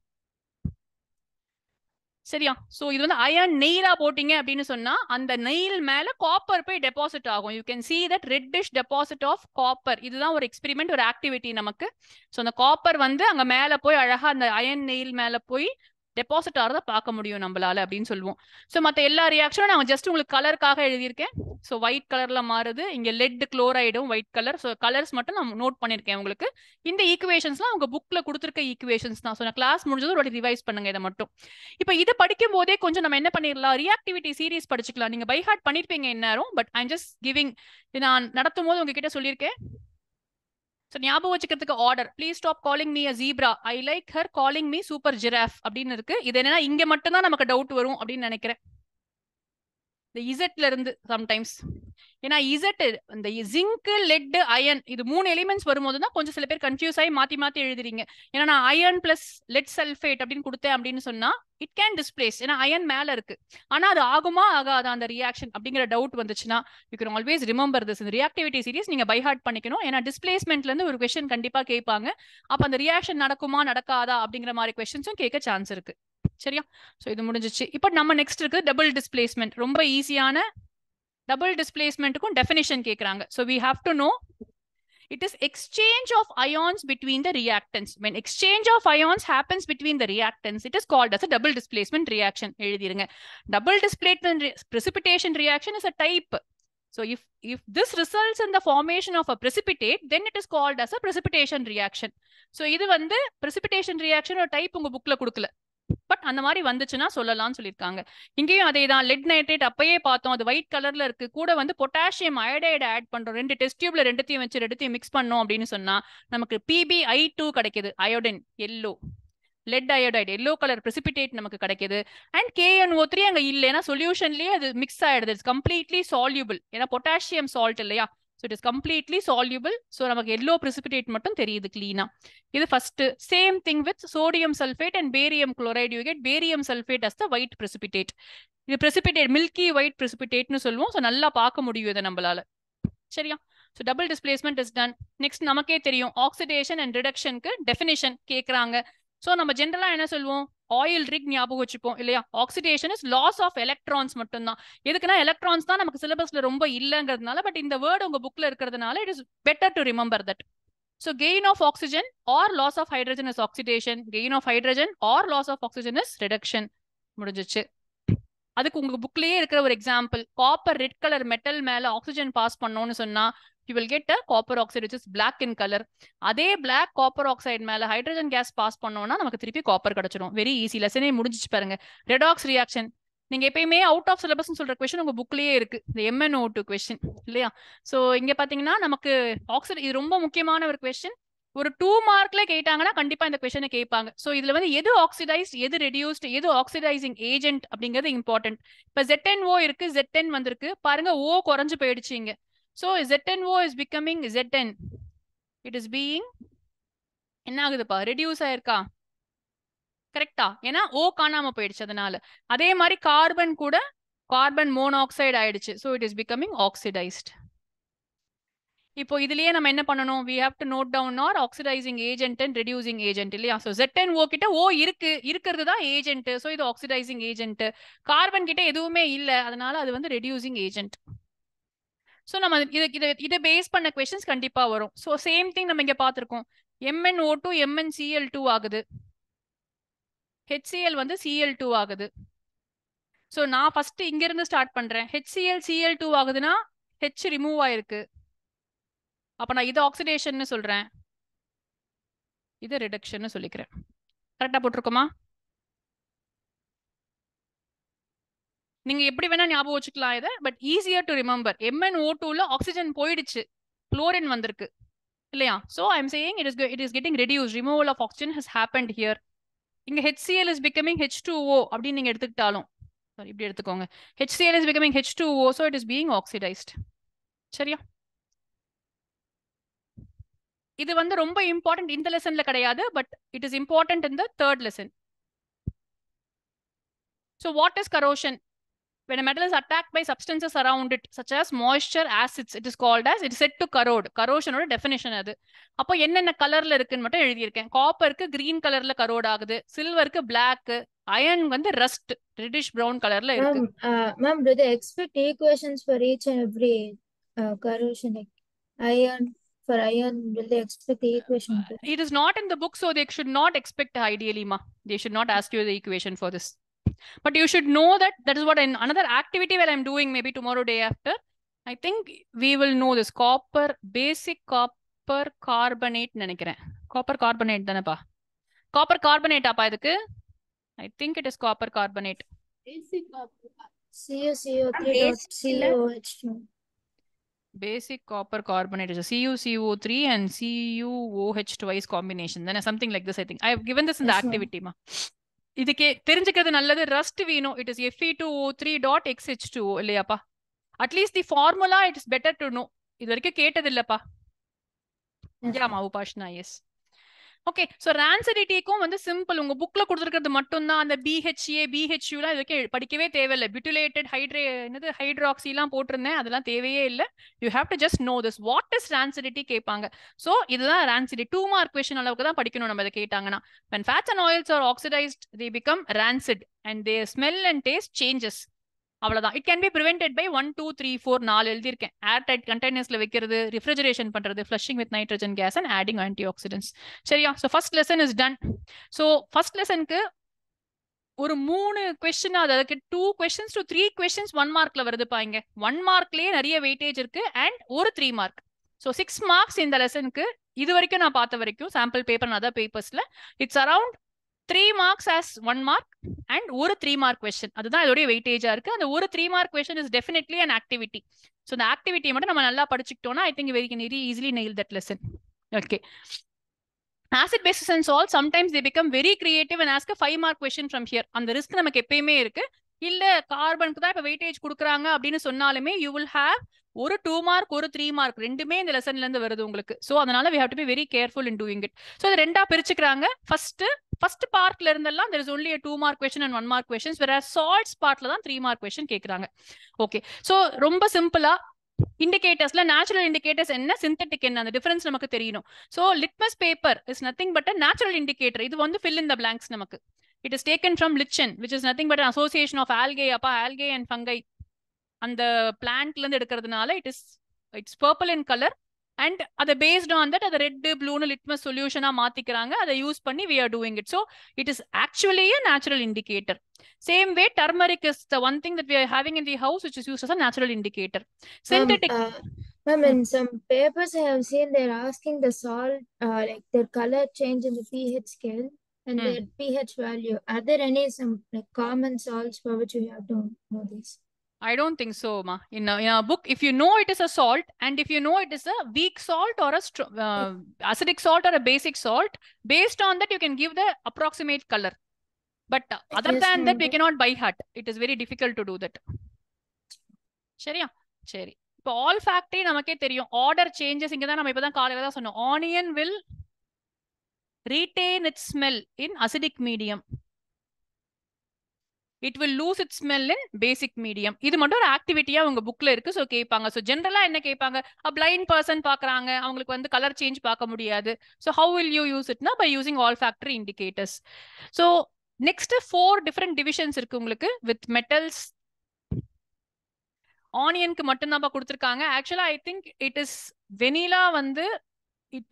சரியா? சோ இது வந்து அயன் நெயிலா போட்டீங்க அப்படின்னு சொன்னா அந்த நெயில் மேல காப்பர் போய் டெபாசிட் ஆகும். You can see that reddish deposit of copper. இதுதான் ஒரு எக்ஸ்பெரிமெண்ட், ஒரு ஆக்டிவிட்டி நமக்கு. சோ அந்த காப்பர் வந்து அங்க மேல போய் அழகா அந்த அயன் நெயில் மேல போய் டெபாசிட் ஆகிறத பார்க்க முடியும் நம்மளால அப்படின்னு சொல்லுவோம். ஸோ மற்ற எல்லா ரியாக்ஷனும் நான் ஜஸ்ட் உங்களுக்கு கலருக்காக எழுதியிருக்கேன். ஸோ ஒயிட் கலர்ல மாறுது, இங்க லெட் குளோரைடும் ஒயிட் கலர். ஸோ கலர்ஸ் மட்டும் நான் நோட் பண்ணிருக்கேன் உங்களுக்கு. இந்த ஈக்குவேஷன்ஸ்லாம் உங்க புக்ல கொடுத்துருக்க ஈக்குவேஷன்ஸ் தான். ஸோ நான் கிளாஸ் முடிஞ்சது ஒரு ரிவைஸ் பண்ணுங்க இதை மட்டும். இப்போ இதை படிக்கும் போதே கொஞ்சம் நம்ம என்ன பண்ணிடலாம், ரியாக்டிவிட்டி சீரீஸ் படிச்சுக்கலாம். நீங்க பை ஹார்ட் பண்ணிருப்பீங்க இந்நேரம், பட் ஐம் ஜஸ்ட் கிவிங். நான் நடத்தும் போது உங்ககிட்ட சொல்லியிருக்கேன். So ஞாபகம் வச்சுக்கிறதுக்கு order, please stop calling me a zebra, I like her calling me super giraffe அப்படின்னு இருக்கு. இது என்னன்னா இங்க மட்டும் தான் நமக்கு டவுட் வரும் அப்படின்னு நினைக்கிறேன், இந்த இசட்ல இருந்து சம்டைம்ஸ். ஏன்னா இசட் இந்த ஜிங்க் லெட் அயன் இது 3 எலிமெண்ட்ஸ் வரும்போது தான் கொஞ்சம் சில பேர் கன்ஃபியூஸ் ஆகி மாத்தி மாத்தி எழுதுறீங்க. ஏன்னா நான் அயன் பிளஸ் லெட் சல்ஃபேட் அப்படின்னு கொடுத்தேன் அப்படின்னு சொன்னா இட் கேன் டிஸ்பிளேஸ், ஏன்னா அயன் மேல இருக்கு. ஆனா அது ஆகுமா ஆகாதா அந்த ரியாக்ஷன் அப்படிங்கிற டவுட் வந்துச்சுன்னா you can always remember this. இந்த ரியாக்டிவிட்டி சீரிஸ் நீங்க பை ஹார்ட் பண்ணிக்கணும். ஏன்னா டிஸ்பிளேஸ்மெண்ட்ல இருந்து ஒரு கொஸ்டின் கண்டிப்பா கேட்பாங்க. அப்ப அந்த ரியாக்ஷன் நடக்குமா நடக்காதா அப்படிங்கிற மாதிரி கொஸ்டின்ஸும் கேட்க சான்ஸ் இருக்கு. சரியா? சோ இது முடிஞ்சிச்சு. இப்போ நம்ம நெக்ஸ்ட் இருக்கு டபுள் டிஸ்பிளேஸ்மெண்ட். ரொம்ப ஈஸியான டபுள் டிஸ்பிளேஸ்மெண்ட்டுக்கும் டெஃபினிஷன் கேக்குறாங்க. So we have to know it is exchange of ions between the reactants. When exchange of ions happens between the reactants, it is called as a double displacement reaction. எழுதிருங்க. Double displacement precipitation reaction is a type. So if this results in the formation of a precipitate, then it is called as a precipitation reaction. So இது வந்து precipitation reaction ஒரு type உங்க புக்ல கொடுக்கல, but அந்த மாதிரி வந்துச்சுன்னா சொல்லலாம்னு சொல்லியிருக்காங்க. இங்கேயும் அதே தான். லெட் நைட்ரேட் அப்பயே பார்த்தோம், அது ஒயிட் கலர்ல இருக்கு. கூட வந்து பொட்டாசியம் அயோடைடு ஆட் பண்றோம். 2 டெஸ்ட் டியூப்ல ரெண்டுத்தையும் வச்சு ரெண்டுத்தையும் மிக்ஸ் பண்ணோம் அப்படின்னு சொன்னா நமக்கு PbI2 கிடைக்குது, iodine yellow. Lead iodide yellow colour precipitate நமக்கு கிடைக்குது. அண்ட் KNO3 அங்க இல்லைன்னா சொல்யூஷன்லயே அது மிக்ஸ் ஆயிடுது. இட்ஸ் கம்ப்ளீட்லி சால்யூபிள், ஏன்னா பொட்டாசியம் சால்ட் இல்லையா. So it is completely soluble. So நமக்கு yellow precipitate மட்டும் தெரியுது clean-ஆ. இது first. Same thing with sodium sulfate and barium chloride. You get barium sulfate as the white precipitate. இது precipitate, milky white precipitate னு சொல்லுவோம். So நல்லா பார்க்க முடியும் இதை நம்மளால. சரியா? So double displacement is done. Next நமக்கே தெரியும் oxidation and reduction-க்கு definition கேக்குறாங்க. So நம்ம ஜெனரலா என்ன சொல்லுவோம், ஆயில் ரிக் ஞாபகம் வச்சுப்போம் இல்லையா. Oxidation is loss of electrons மட்டும்தான். எதுக்குன்னா எலக்ட்ரான்ஸ் தான் நமக்கு சிலபஸ்ல ரொம்ப இல்லங்கிறதுனால, பட் இந்த வேர்டு உங்க புக்ல இருக்கிறதுனால it is better to remember that. So gain of oxygen or loss of hydrogen is oxidation. Gain of hydrogen or loss of oxygen is reduction. முடிஞ்சிச்சு. அதுக்கு உங்க புக்லயே இருக்கிற ஒரு example, copper red colour metal மேல oxygen pass பண்ணோம்னு சொன்னா you will get a copper oxide which is black in color. அதே black copper oxide மேல ஹைட்ரஜன் கேஸ் பாஸ் பண்ணோம்னா நமக்கு திருப்பி காப்பர் கிடைச்சிடும். Very easy. லெசனே முடிஞ்சிச்சு பாருங்க. ரெடாக்ஸ் ரியாக்ஷன் நீங்க எப்பயுமே அவுட் ஆஃப் சிலபஸ் சொல்ற கொஸ்டின் உங்க புக்லயே இருக்கு, இந்த MnO2 கொஸ்டின் இல்லையா? சோ இங்க பாத்தீங்கன்னா நமக்கு இது ரொம்ப முக்கியமான ஒரு கொஸ்டின். ஒரு 2 மார்க்ல கேட்டாங்கன்னா கண்டிப்பா இந்த கொஸ்டினை கேட்பாங்க. சோ இதுல வந்து எது ஆக்சிடைஸ்ட், எது ரெடியூஸ்ட், எது ஆக்சிடைசிங் ஏஜென்ட் அப்படிங்கிறது இம்பார்ட்டன்ட். இப்ப ZnO இருக்கு, Zn வந்திருக்கு பாருங்க, O குறைஞ்சு போயிடுச்சு இங்க. So ZnO is becoming Zn. It is being என்ன ஆகுதுப்பா, ரெடியூஸ் ஆயிருக்கா? கரெக்டா? ஏன்னா O காணாம போயிடுச்சு அதனால. அதே மாதிரி கார்பன் கூட கார்பன் மோனாக்சைடு ஆயிடுச்சு. So it is becoming oxidised. இப்போ இதுலயே நம்ம என்ன பண்ணணும், we have to note down our oxidizing agent and reducing agent இல்லையா? ஸோ ZnO கிட்ட O இருக்கிறது தான் ஏஜென்ட். ஸோ இது ஆக்சிடைசிங் ஏஜென்ட். கார்பன் கிட்ட எதுவுமே இல்லை, அதனால அது வந்து ரெடியூசிங் ஏஜென்ட். ஸோ நம்ம இதை பேஸ் பண்ண கொஸ்டின்ஸ் கண்டிப்பா வரும். ஸோ சேம் திங் நம்ம இங்க பார்த்திருக்கோம். MnO2 MnCl2 ஆகுது, HCl வந்து Cl2 ஆகுது. ஸோ நான் ஃபர்ஸ்ட் இங்க இருந்து ஸ்டார்ட் பண்றேன். HCl Cl2 ஆகுதுன்னா H ரிமூவ் ஆயிருக்கு. அப்ப நான் இது ஆக்சிடேஷன் சொல்றேன், இது ரிடக்ஷன் சொல்லிக்கிறேன். கரெக்டா போட்டிருக்கோமா? நீங்க எப்படி வேணா ஞாபகம் வச்சுக்கலாம் இதை, பட் ஈஸியர் டு ரிமெம்பர். MnO2ல ஆக்சிஜன் போயிடுச்சு, குளோரின் வந்திருக்கு இல்லையா? So I am saying it is getting reduce, removal of oxygen has happened here. இங்க HCl இஸ் பிகமிங் H2O அப்படின்னு நீங்க எடுத்துக்கிட்டாலும், சாரி இப்படி எடுத்துக்கோங்க, HCl is becoming H2O, so it is being oxidized. சரியா? இது வந்து ரொம்ப இம்பார்ட்டன்ட், இந்த லெசன்ல கிடையாது, but it is important in the third lesson. So what is corrosion? When a metal is attacked by substances around it, such as moisture, acids, it is called as, it is said to corrode. Corrosion ஓட definition அது. அப்போ என்னென்ன கலர்ல இருக்குன்னு மட்டும் எழுதியிருக்கேன். காப்பருக்கு green கலர்ல கரோட் ஆகுது, சில்வருக்கு பிளாக், அயன் வந்து ரஸ்ட் ரெட்டிஷ் பிரவுன் கலர்ல இருக்கு. Ma'am, do they expect equations for each and every corrosion? Like iron, for iron, will they expect the equation too? It is not in the book, so they should not expect ideally, ma. They should not ask you the equation for this. But you should know that that is what in another activity where I'm doing maybe tomorrow, day after, I think we will know this copper, basic copper carbonate நினைக்கிறேன். Copper carbonate தானேப்பா? Copper carbonate அப்பா இதுக்கு? I think it is copper carbonate. Basic copper. CuCO3.COH2. Basic copper carbonate is a CuCO3 and CuOH twice combination. Then something like this, I think. I have given this in the Yes, ma'am. activity, ma. இதுக்கே தெரிஞ்சுக்கிறது நல்லது. Rust வீணும், it is Fe2O3.XH2O இல்லையாப்பா? At least the formula it is better to know. இது வரைக்கும் கேட்டது இல்லப்பா? யாமா உபாஷ்னா, எஸ். ஓகே, ஸோ ரான்சிடிட்டிக்கும் வந்து சிம்பிள், உங்க புக்ல கொடுத்துருக்கிறது மட்டும்தான். அந்த BHA BHUலாம் இது வரைக்கும் படிக்கவே தேவையில்லை. பியூட்டிலேட்டட் ஹைட்ராக்சிலாம் போட்டிருந்தேன், அதெல்லாம் தேவையே இல்லை. You have to just know this. What is rancidity கேட்பாங்க. ஸோ இதுதான் ரான்சிடிட்டி. 2 மார்க் கொஸ்டின் அளவுக்கு தான் படிக்கணும் நம்ம இதை கேட்டாங்கன்னா. when fats and oils are oxidized they become rancid and their smell and taste changes. அவ்வளவுதான். It can be prevented by 1 2 3 4 4 எழுதியிருக்கேன். ஏர் டைட் கண்டெய்னர்ஸ்ல வைக்கிறது, ரெஃப்ரிஜரேஷன் பண்றது, flushing with nitrogen gas and adding antioxidants. சரியா? So first lesson is done. So first லெசனுக்கு ஒரு 3 question, அதுக்கு 2 questions to 3 questions 1 மார்க்ல வருதுப்பா. இங்க 1 மார்க்லயே நிறைய வெயிட்டேஜ் இருக்கு அண்ட் ஒரு 3 மார்க். ஸோ 6 மார்க்ஸ் இந்த லெசனுக்கு. இது வரைக்கும் நான் பார்த்த வரைக்கும் சாம்பிள் பேப்பர் அதர் பேப்பர்ஸ்ல it's around 3 marks as 1 mark and ஒரு 3 mark question. அதுதான் இதோட வெயிட்டேஜா இருக்கு. அந்த ஒரு 3 mark question is definitely an activity. So the activity மட்டும் நம்ம நல்லா படிச்சுக்கிட்டோம்னா I think we can very easily nail that lesson. Okay. Acid bases and salts, sometimes they become very creative and ask a 5 mark question from here. அந்த risk நமக்கு எப்பயுமே இருக்கு. இல்ல கார்பனுக்கு தான் இப்ப வெயிட்டேஜ் கொடுக்குறாங்க அப்படின்னு சொன்னாலுமே you will have ஒரு 2 மார்க் ஒரு 3 மார்க் ரெண்டுமே இந்த லெசன்ல இருந்து வருது உங்களுக்கு. சோ அதனால we have to be very careful in doing it. So இது ரெண்டா பிரிச்சுக்கிறாங்க. ஃபர்ஸ்ட் பார்ட்ல இருந்தெல்லாம் there is only a 2 mark question and 1 mark questions, whereas salts பார்ட்ல தான் 3 mark question கேக்குறாங்க. ஓகே, சோ ரொம்ப சிம்பிளா இண்டிகேட்டர்ஸ்ல நேச்சுரல் இண்டிகேட்டர்ஸ் என்ன, சிந்தட்டிக் என்ன, அந்த டிஃபரன்ஸ் நமக்கு தெரியணும். So litmus paper is nothing but a natural indicator. இது வந்து fill in the blanks நமக்கு. It is taken from lichen, which is nothing but an association of algae, algae and fungi. அந்த பிளான்ட்ல இருந்து எடுக்கிறதுனால it's purple in color and அதை based on that அதை red ப்ளூன்னு litmus சொல்யூஷனா மாத்திக்கிறாங்க. அதை use பண்ணி we are doing it. So it is actually a natural indicator. Same way turmeric is the one thing that we are having in the house which is used as a natural indicator. Synthetic. Ma'am, in some papers I have seen they're asking the salt, like their color change in the pH scale. and their pH value. Are there any some like common salts for which you have to know this? I don't think so, ma. In a book, if you know it is a salt, and if you know it is a weak salt or a acidic salt or a basic salt, based on that you can give the approximate color. But other Yes, than that, we ma'am. cannot by heart. It is very difficult to do that. சரியா சரி இப்போ all factory நமக்கே தெரியும். Order changes இங்க தான் நம்ம இப்பதான் காலையில தான் சொன்னோம். Onion will retain its smell in acidic medium. It will lose its smell in basic medium. இது மட்டும் ஒரு ஆக்டிவிட்டியா உங்க புக்ல இருக்கு. ஸோ கேட்பாங்க. ஸோ ஜென்ரலா என்ன கேட்பாங்க, பிளைண்ட் பர்சன் பாக்குறாங்க, அவங்களுக்கு வந்து கலர் சேஞ்ச் பார்க்க முடியாது. So how will you use இட்னா by using olfactory indicators. So next 4 different divisions இருக்கு உங்களுக்கு வித் மெட்டல்ஸ். ஆனியனுக்கு மட்டும்தான் கொடுத்துருக்காங்க. ஆக்சுவலா I think it is vanilla வந்து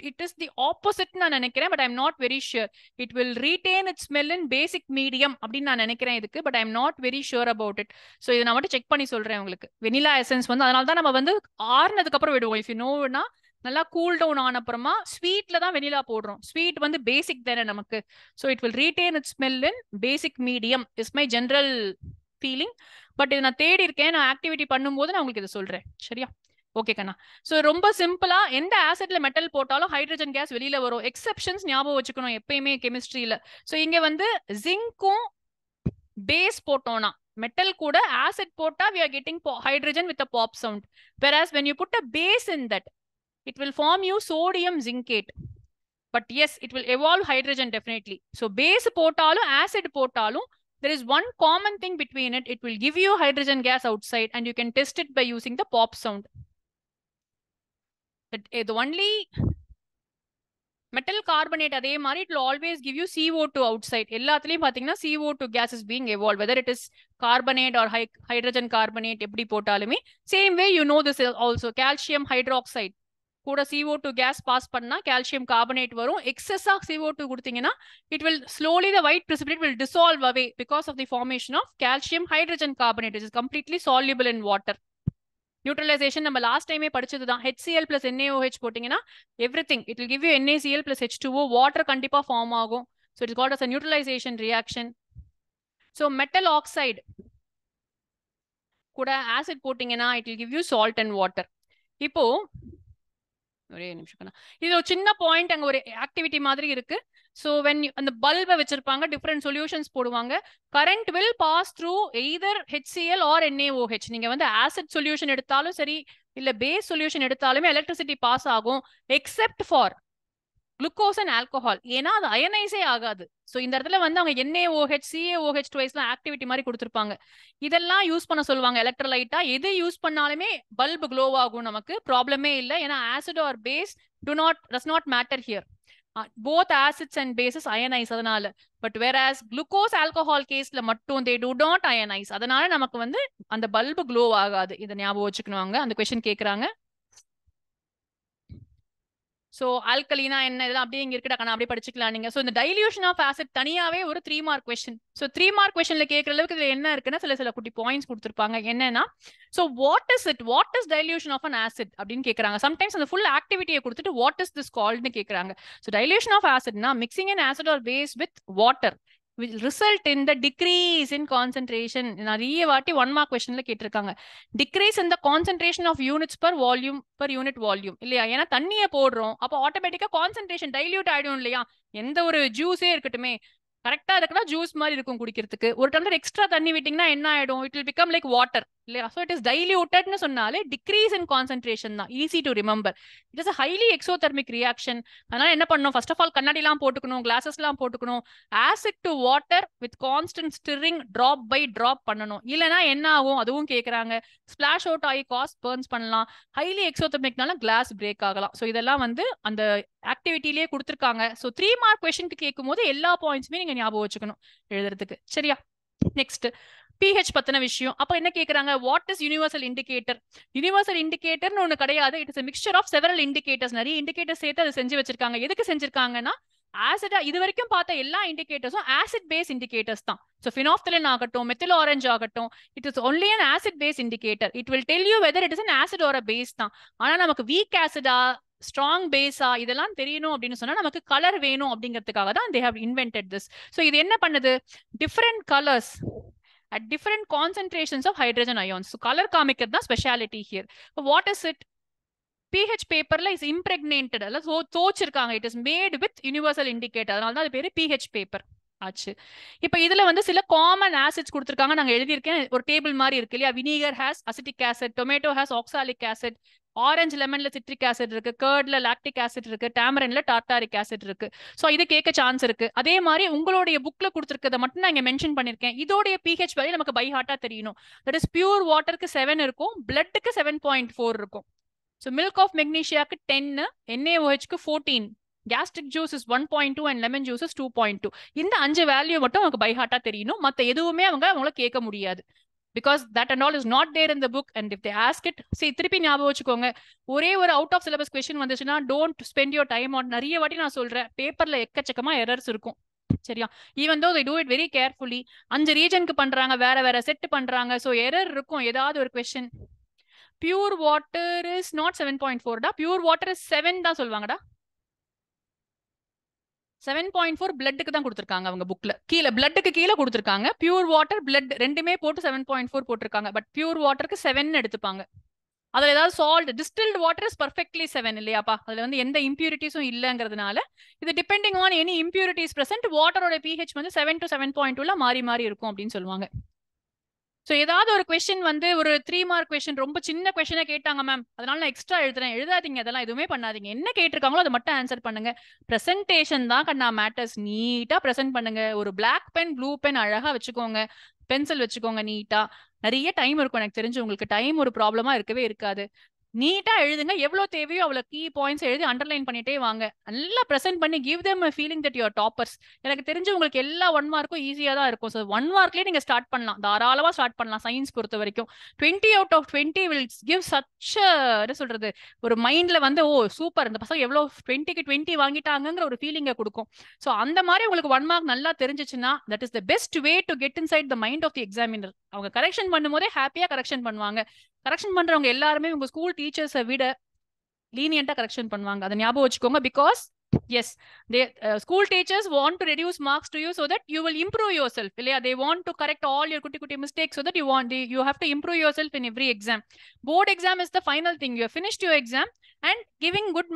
it is the opposite நான் நினைக்கிறேன். But I'm not very sure. It will retain it smell in basic medium அப்படின்னு நான் நினைக்கிறேன் இதுக்கு. But I'm not very sure about it. So இதை நான் மட்டும் செக் பண்ணி சொல்றேன் உங்களுக்கு. வெனிலா எசன்ஸ் வந்து அதனால தான் நம்ம வந்து ஆறுனதுக்கு அப்புறம் விடுவோம். இஃப் யூ நோனா நல்லா கூல் டவுன் ஆன அப்புறமா ஸ்வீட்ல தான் வெனிலா போடுறோம். ஸ்வீட் வந்து பேசிக் தானே நமக்கு. So it will retain it smell in basic medium is my general feeling. But இது நான் தேடி இருக்கேன். நான் ஆக்டிவிட்டி பண்ணும்போது நான் உங்களுக்கு இதை சொல்றேன். சரியா? ஓகே கண்ணா. ஸோ ரொம்ப சிம்பிளா எந்த ஆசிட்ல மெட்டல் போட்டாலும் ஹைட்ரஜன் கேஸ் வெளியில வரும். எக்ஸெப்ஷன்ஸ் ஞாபகம் வச்சுக்கணும் எப்பயுமே கெமிஸ்ட்ரியில. ஸோ இங்க வந்து ஜிங்க்கும் பேஸ் போட்டோம்னா மெட்டல் கூட ஆசிட் போட்டா we are getting hydrogen with a pop sound. Whereas when you put a base in that, it will form you sodium zincate. But yes, it will evolve hydrogen definitely. So base போட்டாலும் acid போட்டாலும் there is one common thing between it. It will give you hydrogen gas outside and you can test it by using the pop sound. The only metal carbonate அதே மாதிரி it will always give you CO2 outside. எல்லாத்துலயும் பாத்தீங்கன்னா CO2 gas is being evolved, whether it is carbonate or hydrogen carbonate எப்படி போட்டாலுமே. Same way you know this also. calcium hydroxide கூட CO2 gas pass பண்ணா calcium carbonate வரும். excess of CO2 கொடுத்தீங்கன்னா it will slowly the white precipitate will dissolve away because of the formation of calcium hydrogen carbonate, which is completely soluble in water. Neutralisation நம்ம last டைமே படிச்சதுதான். HCl plus NaOH போட்டீங்கன்னா everything it will give you NaCl plus H2O. Water கண்டிப்பா form ஆகும். So it is called as a neutralization reaction. So metal oxide கூட acid போட்டீங்கன்னா it will give you salt and water. இப்போ ஒரே நிமிஷம். இது ஒரு சின்ன பாயிண்ட், அங்க ஒரு ஆக்டிவிட்டி மாதிரி இருக்கு. So when அந்த பல்பை வச்சிருப்பாங்க, டிஃபரெண்ட் சொல்யூஷன்ஸ் போடுவாங்க. Current will pass through either HCl or NaOH. நீங்க வந்து ஆசிட் சொல்யூஷன் எடுத்தாலும் சரி இல்ல பேஸ் சொல்யூஷன் எடுத்தாலுமே எலக்ட்ரிசிட்டி பாஸ் ஆகும். Except for glucose and alcohol. ஏன்னா அது அயனைஸே ஆகாது. ஸோ இந்த இடத்துல வந்து அவங்க NaOH CaOH ட்வைஸ்லாம் ஆக்டிவிட்டி மாதிரி கொடுத்துருப்பாங்க. இதெல்லாம் யூஸ் பண்ண சொல்லுவாங்க எலக்ட்ரோலைட்டா. எது யூஸ் பண்ணாலுமே பல்பு க்ளோ ஆகும், நமக்கு ப்ராப்ளமே இல்லை. ஏன்னா acid or base does not matter here. Both acids and bases ionize அதனால. பட் whereas குளுக்கோஸ் ஆல்கஹால் கேஸ்ல மட்டும் they do not ionize. அதனால நமக்கு வந்து அந்த பல்பு க்ளோ ஆகாது. இதை ஞாபகம் வச்சுக்கணுவாங்க. அந்த கொஸ்டின் கேட்கறாங்க. ஸோ ஆல்கலினா என்ன இதெல்லாம் அப்படியே இங்க இருக்கட்டா, அப்படியே படிச்சுக்கலாம் நீங்க. ஸோ இந்த டைல்யூஷன் ஆஃப் ஆசிட் தனியாவே ஒரு 3 மார்க் கொஸ்டின். ஸோ 3 மார்க் கொஸ்டின்ல கேட்கற அளவுக்கு இதுல என்ன இருக்குன்னா சில குட்டி பாயிண்ட்ஸ் கொடுத்துருப்பாங்க. என்னன்னா so what is dilution of an acid அப்படின்னு கேட்கறாங்க. சம்டைம்ஸ் அந்த ஃபுல் ஆக்டிவிட்டியை கொடுத்துட்டு வாட் இஸ் திஸ் கால்ட்னு கேட்கறாங்க. ஸோ டைல்யூஷன் ஆஃப் ஆசிட்னா mixing an acid or base with water will result in the decrease in concentration. நிறைய வாட்டி 1 மார்க் கொஸ்டின்ல கேட்டிருக்காங்க. decrease in the concentration of units per unit volume இல்லையா? ஏன்னா தண்ணியை போடுறோம், அப்போ ஆட்டோமேட்டிக்கா கான்சென்ட்ரேஷன் டைல்யூட் ஆயிடும் இல்லையா? எந்த ஒரு ஜூஸே இருக்கட்டுமே கரெக்டா இருக்குன்னா ஜூஸ் மாதிரி இருக்கும் குடிக்கிறதுக்கு. ஒரு டம்ளர் எக்ஸ்ட்ரா தண்ணி விட்டீங்கன்னா என்ன ஆயிடும்? It will become like water இல்லையா? ஸோ இட் இஸ் டைல்யூட்டட்னு சொன்னாலே டிக்ரீஸ் இன் கான்சென்ட்ரேஷன் தான். Easy to remember. It is a highly exothermic reaction. அதனால என்ன பண்ணணும்? ஃபர்ஸ்ட் ஆஃப் ஆல் கண்ணாடிலாம் போட்டுக்கணும், கிளாஸஸ்லாம் போட்டுக்கணும். Acid to water with constant stirring drop by drop பண்ணணும். இல்லைன்னா என்ன ஆகும்? அதுவும் கேட்கறாங்க. ஸ்பிளாஷ் அவுட் ஆகி காஸ்ட் பர்ன்ஸ் பண்ணலாம். ஹைலி எக்ஸோதெர்மிக்னால கிளாஸ் பிரேக் ஆகலாம். ஸோ இதெல்லாம் வந்து அந்த ஆக்டிவிட்டிலேயே கொடுத்துருக்காங்க. ஸோ 3 மார்க் கொஸ்டினுக்கு கேட்கும் போது எல்லா பாயிண்ட்ஸுமே நீங்க ஞாபகம் வச்சுக்கணும் எழுதுறதுக்கு. சரியா? நெக்ஸ்ட் pH பத்தின விஷயம். அப்ப என்ன கேக்குறாங்க? What is universal indicator? Universal இண்டிகேட்டர்னு ஒண்ணு கிடையாது. It is a mixture of several indicators. நிறைய இண்டிகேட்டர்ஸ் சேர்த்து அதை செஞ்சு வச்சிருக்காங்க. எதுக்கு செஞ்சிருக்காங்கன்னா ஆசிடா இது வரைக்கும் பார்த்த எல்லா இண்டிகேட்டர்ஸும் ஆசிட் பேஸ் இண்டிகேட்டர்ஸ் தான். ஸோ ஃபினாப்தலின் ஆகட்டும், மெத்தில் ஆரஞ்ச் ஆகட்டும், it is only an acid base indicator. It will tell you whether it is an acid or a base தான். ஆனா நமக்கு வீக் ஆசிடா ஸ்ட்ராங் பேஸா இதெல்லாம் தெரியணும் அப்படின்னு சொன்னா நமக்கு கலர் வேணும் அப்படிங்கிறதுக்காக தான் they have invented this. So இது என்ன பண்ணுது, different colors at different concentrations of hydrogen ions. So color காமிக்கிறது தான் speciality here. So what is it? pH பேப்பர்ல இஸ் impregnated, அல்ல தோச்சிருக்காங்க. It is made with universal indicator, அதனால தான் அது பேரு pH பேப்பர் ஆச்சு. இப்ப இதுல வந்து சில காமன் ஆசிட்ஸ் கொடுத்திருக்காங்க, நாங்க எழுதியிருக்கேன், ஒரு டேபிள் மாதிரி இருக்கு இல்லையா. Vinegar has acetic acid, tomato has oxalic acid, orange லெமன்ல சிட்ரிக் ஆசிட் இருக்கு, கர்ட்ல லாக்டிக் ஆசிட் இருக்கு, டாமரன்ல டார்டாரிக் ஆசிட் இருக்கு. சோ இது கேட்க சான்ஸ் இருக்கு. அதே மாதிரி உங்களுடைய புக்ல கொடுத்திருக்கத மட்டும் நான் இங்க மென்ஷன் பண்ணிருக்கேன். இதோடைய pH வேல்யூ நமக்கு பை ஹார்ட்டா தெரியணும். தட் இஸ் பியூர் வாட்டருக்கு 7 இருக்கும், பிளட்டுக்கு 7.4 இருக்கும். So milk of magnesiaக்கு 10, NaOHக்கு 14, gastric juice is 1.2 and lemon juice is 2.2. இந்த 5 வேல்யூ மட்டும் உங்களுக்கு பை ஹார்ட்டா தெரியணும். மத்த எதுவுமே அவங்கள கேட்க முடியாது. Because that and all is not there in the book, and if they ask it, see, திருப்பி ஞாபகம் வச்சுக்கோங்க, ஒரே ஒரு அவுட் ஆஃப் சிலபஸ் கொஸ்டின் வந்துச்சுன்னா don't spend your time on. நிறைய வாட்டி நான் சொல்றேன், பேப்பர்ல எக்கச்சக்கமா எரர்ஸ் இருக்கும், சரியா. even though they do it very carefully, 5 ரீஜனுக்கு பண்றாங்க, வேற வேற செட் பண்றாங்க, சோ எரர் இருக்கும். ஏதாவது ஒரு question pure water is not 7.4 டா, pure water is 7 தான் சொல்வாங்கடா. 7.4 பிளட்டுக்கு தான் கொடுத்திருக்காங்க அவங்க புக்ல, கீழே பிளட்டுக்கு கீழே கொடுத்திருக்காங்க. பியூர் வாட்டர் பிளட் ரெண்டுமே போட்டு 7.4 போட்டிருக்காங்க. பட் பியூர் வாட்டருக்கு 7 எடுத்துப்பாங்க. அதுல ஏதாவது salt, distilled water is perfectly 7 இல்லையாப்பா. அதுல வந்து எந்த இம்பியூரிட்டிஸும் இல்லங்கிறதுனால இது depending on any impurities present, வாட்டரோட pH வந்து 7 to 7.2ல மாறி மாறி இருக்கும் அப்படின்னு சொல்லுவாங்க. சோ ஏதாவது ஒரு கொஸ்டின் வந்து ஒரு 3 மார்க் கொஸ்டின், ரொம்ப சின்ன கொஸ்டினா கேட்டாங்க மேம், அதனால நான் எக்ஸ்ட்ரா எழுதுறேன், எழுதாதீங்க, அதெல்லாம் எதுவுமே பண்ணாதீங்க. என்ன கேட்டிருக்காங்களோ அதை மட்டும் ஆன்சர் பண்ணுங்க. பிரசன்டேஷன் தான் கண்ணா மேட்டர்ஸ். நீட்டா பிரசன்ட் பண்ணுங்க. ஒரு பிளாக் பென், ப்ளூ பென் அழகா வச்சுக்கோங்க, பென்சில் வச்சுக்கோங்க நீட்டா. நிறைய டைம் இருக்கும், எனக்கு தெரிஞ்சு உங்களுக்கு டைம் ஒரு ப்ராப்ளமா இருக்கவே இருக்காது. நீட்டா எழுதுங்க, எவ்வளவு தேவையோ அவ்வளவு கீ பாயிண்ட்ஸ் எழுதி அண்டர்லைன் பண்ணிட்டே வாங்க. நல்லா பிரசன்ட் பண்ணி give them a feeling that you are toppers. எனக்கு தெரிஞ்சு உங்களுக்கு எல்லா 1 மார்க்கும் ஈஸியா தான் இருக்கும். ஸோ 1 மார்க்லயே நீங்க ஸ்டார்ட் பண்ணலாம், தாராளமா ஸ்டார்ட் பண்ணலாம். சயின்ஸ் பொறுத்த வரைக்கும் 20 out of 20 will give such என்ன சொல்றது, ஒரு மைண்ட்ல வந்து ஓ சூப்பர், இந்த பசங்க எவ்வளவு 20க்கு 20 வாங்கிட்டாங்கிற ஒரு ஃபீலிங்கை கொடுக்கும். ஸோ அந்த மாதிரி உங்களுக்கு 1 மார்க் நல்லா தெரிஞ்சிச்சுன்னா that is the best way to get inside the mind of the examiner. அவங்க கரெக்ஷன் பண்ணும்போதே ஹாப்பியா கரெக்ஷன் பண்ணுவாங்க. கரெக்ஷன் பண்றவங்க எல்லாருமே உங்க ஸ்கூல் டீச்சர்ஸை விட லீனியண்டா கரெக்ஷன் பண்ணுவாங்க. அதை ஞாபகம் வச்சுக்கோங்க. Because yes, they school teachers want to reduce marks to you so that you will improve yourself. They want to correct all your kuti mistakes so that you have to improve yourself in every exam. Board exam is the final thing. You have finished your exam and getting good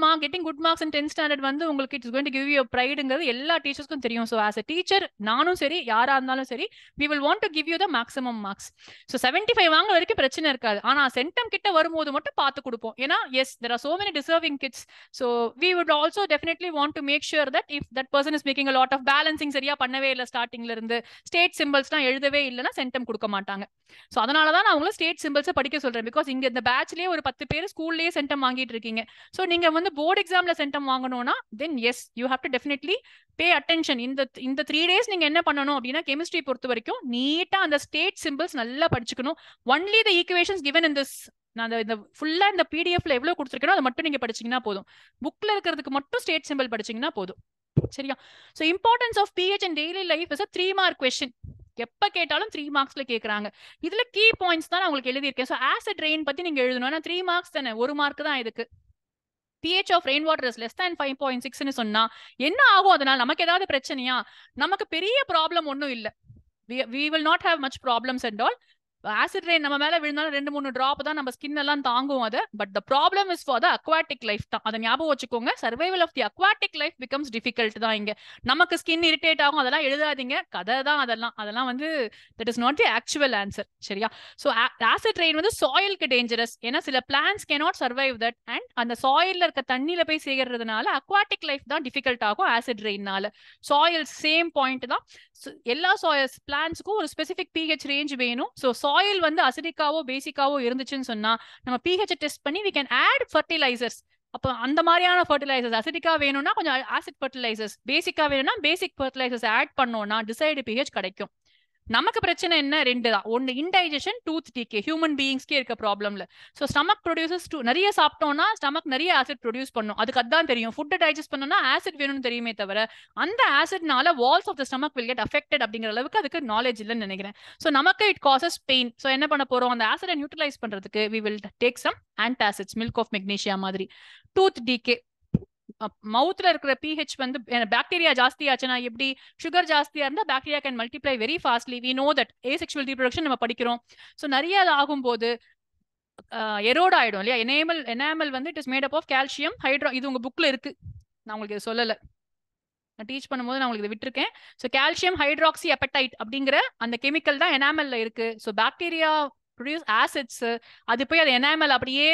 marks in 10th standard வந்து உங்களுக்கு it is going to give you a prideங்கிறது எல்லா டீச்சர்ஸ்க்கும் தெரியும். So as a teacher நானும் சரி யாரா இருந்தாலும் சரி we will want to give you the maximum marks. So 75 வாங்க வரைக்கும் பிரச்சனை இருக்காது. ஆனா சென்டம் கிட்ட வரும்போது மட்டும் பார்த்து கொடுப்போம். ஏன்னா yes, there are so many deserving kids. So we would also definitely want to make sure that if that person is making a lot of balancing, சரியா பண்ணவே இல்ல ஸ்டார்டிங்ல இருந்து, ஸ்டேட் சிம்பிள்ஸ்லாம் எழுதவே இல்லைன்னா சென்டம் கொடுக்க மாட்டாங்க. சோ அதனாலதான் நான் உங்களை ஸ்டேட் சிம்பிள்ஸ் படிக்க சொல்றேன். பிகாஸ் இங்க இந்த பேட்ச்லயே ஒரு 10 பேர் ஸ்கூல்லயே சென்டம் வாங்கிட்டு இருக்கீங்க. சோ நீங்க வந்து போர்டு எக்ஸாம்ல சென்டம் வாங்கணும்னா then yes, you have to definitely pay attention. இந்த 3 days நீங்க என்ன பண்ணணும் அப்படின்னா, கெமிஸ்ட்ரி பொறுத்த வரைக்கும் நீட்டா அந்த ஸ்டேட் சிம்பிள்ஸ் நல்லா படிச்சுக்கணும். only the equations given in this, நான் இந்த ஃபுல்லா இந்த பிடிஎஃப்ல எவ்வளவு கொடுத்துருக்கேனோ அதை மட்டும் நீங்க படிச்சீங்கன்னா போதும். புக்ல இருக்கிறதுக்கு மட்டும் ஸ்டேட் சிம்பிள் படிச்சீங்கன்னா போதும், சரியா. So importance of pH in daily life is a 3 mark question. எப்ப கேட்டாலும் 3 மார்க்ஸ்ல கேக்குறாங்க. இதுல கீ பாயிண்ட்ஸ் தான் நான் உங்களுக்கு எழுதியிருக்கேன். சோ ஆசிட் ரெயின் பத்தி நீங்க எழுதணும். ஆனா 3 மார்க்ஸ் தானே, 1 மார்க் தான் இதுக்கு. pH of rainwater is less than 5.6 ன்னு சொன்னா என்ன ஆகும்? அதனால நமக்கு ஏதாவது பிரச்சனையா? நமக்கு பெரிய ப்ராப்ளம் ஒன்றும் இல்ல. we will not have much problems and all. Acid rain நம்ம மேல விழுந்தாலும் 2-3 டிராப் தான் நம்ம ஸ்கின் எல்லாம் தாங்கும் அது. But the problem is for the aquatic life தான். அதை ஞாபகம் வச்சுக்கோங்க. Survival of the aquatic life becomes difficult தான் இங்க. நமக்கு ஸ்கின் இரிட்டேட் ஆகும், அதெல்லாம் எழுதாதீங்க, கதை தான் அதெல்லாம் வந்து that is not the actual answer, சரியா. ஸோ ஆசிட் ரெயின் வந்து சாயிலுக்கு டேஞ்சரஸ். ஏன்னா சில plants cannot survive that, and அந்த சாயில்ல இருக்க தண்ணியில போய் சேர்றதுனால அக்வாட்டிக் லைஃப் தான் டிஃபிகல்ட் ஆகும் ஆசிட் ரெயின்னால. சாயில் சேம் பாயிண்ட் தான். எல்லா பிளான்ஸுக்கும் ஒரு ஸ்பெசிபிக் pH ரேஞ்ச் வேணும். ஸோ சாயில் வந்து அசிடிக்காவோ பேசிக்காவோ இருந்துச்சுன்னு சொன்னா நம்ம pH டெஸ்ட் பண்ணி we can add fertilizers. அப்போ அந்த மாதிரியான ஃபர்டிலைசர்ஸ், அசிடிக்கா வேணும்னா கொஞ்சம் ஆசிட் ஃபர்டிலைசர்ஸ், பேசிக்கா வேணும்னா பேசிக் ஃபர்டிலைசர்ஸ் ஆட் பண்ணோம்னா டிசைடு pH கிடைக்கும். நமக்கு பிரச்சனை என்ன? 2 தான். ஒன்னு இன்டைஜஷன், டூத் டிகே. ஹியூமன் பீயிங்ஸ்க்கே இருக்க ப்ராப்ளம்ல. ஸோ ஸ்டமக் ப்ரொடியூசஸ் நிறைய சாப்பிட்டோம்னா ஸ்டமக் நிறைய ஆசிட் ப்ரொடியூஸ் பண்ணும். அதுக்கு அதான் தெரியும். ஃபுட்டை டைஜஸ்ட் பண்ணணும்னா ஆசிட் வேணும்னு தெரியுமே தவிர அந்த ஆசிட்னால walls of the stomach will get affected அப்படிங்கிற அளவுக்கு அதுக்கு நாலேஜ் இல்லைன்னு நினைக்கிறேன். ஸோ நமக்கு இட் காசஸ் பெயின். ஸோ என்ன பண்ண போறோம்? அந்த ஆசிடை நியூட்ரலைஸ் பண்றதுக்கு we will take some antacids, milk of magnesia மாதிரி. டூத் டிகே, மவுத்ல இருக்கிற pH வந்து பாக்டீரியா ஜாஸ்தி ஆச்சுன்னா எப்படி? சுகர் ஜாஸ்தியா இருந்தா bacteria can multiply very fastly. We know that. Asexual reproduction நம்ம படிக்கிறோம். ஸோ நிறைய அது ஆகும்போது எரோட் ஆயிடும் இல்லையா? எனாமல் வந்து it is made up of calcium hydro. இது உங்க புக்ல இருக்கு, நான் உங்களுக்கு இது சொல்லல. நான் டீச் பண்ணும்போது நான் உங்களுக்கு இதை விட்டுருக்கேன். ஸோ கால்சியம் ஹைட்ராக்சி அப்படைட் அப்படிங்கிற அந்த கெமிக்கல் தான் எனாமல்ல இருக்கு. ஸோ பாக்டீரியா ப்ரொடியூஸ் ஆசிட்ஸ், அது போய் அது எனாமல் அப்படியே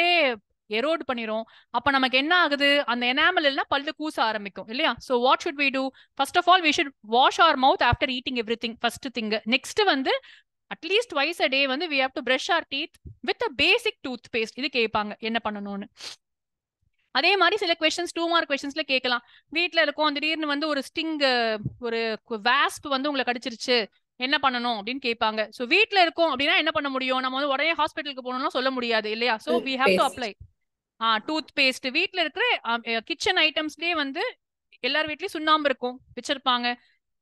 எரோட் பண்ணிரும். அப்ப நமக்கு என்ன ஆகுது? அந்த எனாமல் எல்லாம் பல்லு கூச ஆரம்பிக்கும் இல்லையா? So what should we do? First of all we should wash our mouth after eating everything. First thing. Next வந்து அட்லீஸ்ட் ட்வைஸ் அ டே வந்து we have to brush our teeth with a basic toothpaste. இது கேட்பாங்க என்ன பண்ணணும்னு. அதே மாதிரி சில questions 2 mark கொஸ்டின்ஸ்ல கேட்கலாம். வீட்டுல இருக்கும், திடீர்னு வந்து ஒரு ஸ்டிங், ஒரு வாஸ்ப் வந்து உங்களை கடிச்சிருச்சு, என்ன பண்ணணும் அப்படின்னு கேட்பாங்க. சோ வீட்டுல இருக்கும் அப்படின்னா என்ன பண்ண முடியும்? நம்ம வந்து உடனே ஹாஸ்பிட்டலுக்கு போகணும்னு சொல்ல முடியாது இல்லையா? So we have to apply toothpaste. வீட்டுல இருக்கிற கிச்சன் ஐட்டம்ஸ்லயே வந்து எல்லார் வீட்லயும் சுண்ணாம்பு இருக்கும், வச்சிருப்பாங்க.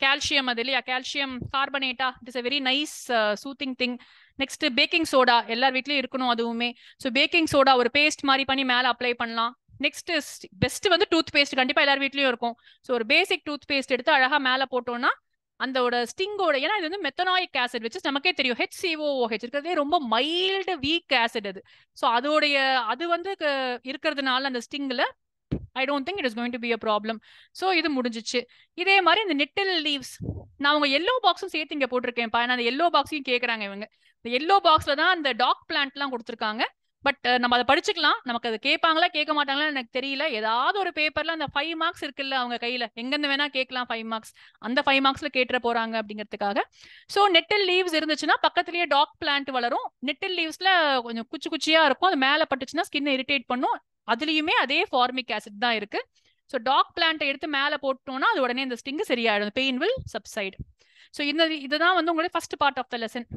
கால்சியம் அது இல்லையா? கால்சியம் கார்பனேட்டா, it is a very nice soothing thing. Next baking soda எல்லார் வீட்லயும் இருக்கணும் அதுவுமே. ஸோ பேக்கிங் சோடா ஒரு பேஸ்ட் மாதிரி பண்ணி மேல அப்ளை பண்ணலாம். நெக்ஸ்ட் பெஸ்ட் வந்து டூத் பேஸ்ட் கண்டிப்பா எல்லார் வீட்லயும் இருக்கும். ஸோ ஒரு பேசிக் டூத் பேஸ்ட் எடுத்து அழகா மேல போட்டோம்னா அந்த ஸ்டிங்கோட, ஏன்னா இது வந்து மெத்தனாயிக் ஆசிட் வச்சு நமக்கே தெரியும் HCOOH இருக்கிறதே ரொம்ப மைல்டு வீக் ஆசிட் அது. ஸோ அதோடைய அது வந்து இருக்கிறதுனால அந்த ஸ்டிங்ல I don't think it is going to be a problem. So இது முடிஞ்சிச்சு. இதே மாதிரி இந்த நெட்டில் லீவ்ஸ் நான் உங்க எல்லோ பாக்ஸும் சேர்த்து இங்க போட்டிருக்கேன்ப்பா. ஏன்னா அந்த எல்லோ பாக்ஸையும் கேட்கறாங்க இவங்க. இந்த எல்லோ பாக்ஸ்ல தான் அந்த டாக் பிளான்ட் எல்லாம் கொடுத்துருக்காங்க. பட் நம்ம அதை படிச்சுக்கலாம். நமக்கு அது கேட்பாங்களா கேட்க மாட்டாங்களா எனக்கு தெரியல. ஏதாவது ஒரு பேப்பர்ல அந்த 5 மார்க்ஸ் இருக்குல்ல அவங்க கையில, எங்கிருந்து வேணா கேட்கலாம் 5 மார்க்ஸ். அந்த 5 மார்க்ஸ்ல கேட்டுற போறாங்க அப்படிங்கிறதுக்காக. ஸோ நெட்டில் லீவ்ஸ் இருந்துச்சுன்னா பக்கத்துலயே டாக் பிளான்ட் வளரும். நெட்டில் லீவ்ஸ்ல கொஞ்சம் குச்சி குச்சியா இருக்கும், அது மேல பட்டுச்சுன்னா ஸ்கின் இரிட்டேட் பண்ணும். அதுலயுமே அதே ஃபார்மிக் ஆசிட் தான் இருக்கு. ஸோ டாக் பிளான்ட்டை எடுத்து மேல போட்டோம்னா அது உடனே இந்த ஸ்டிங் சரியாயிடும், பெயின் வில் சப்சைட். ஸோ இதுதான் வந்து உங்களுடைய first part of the lesson.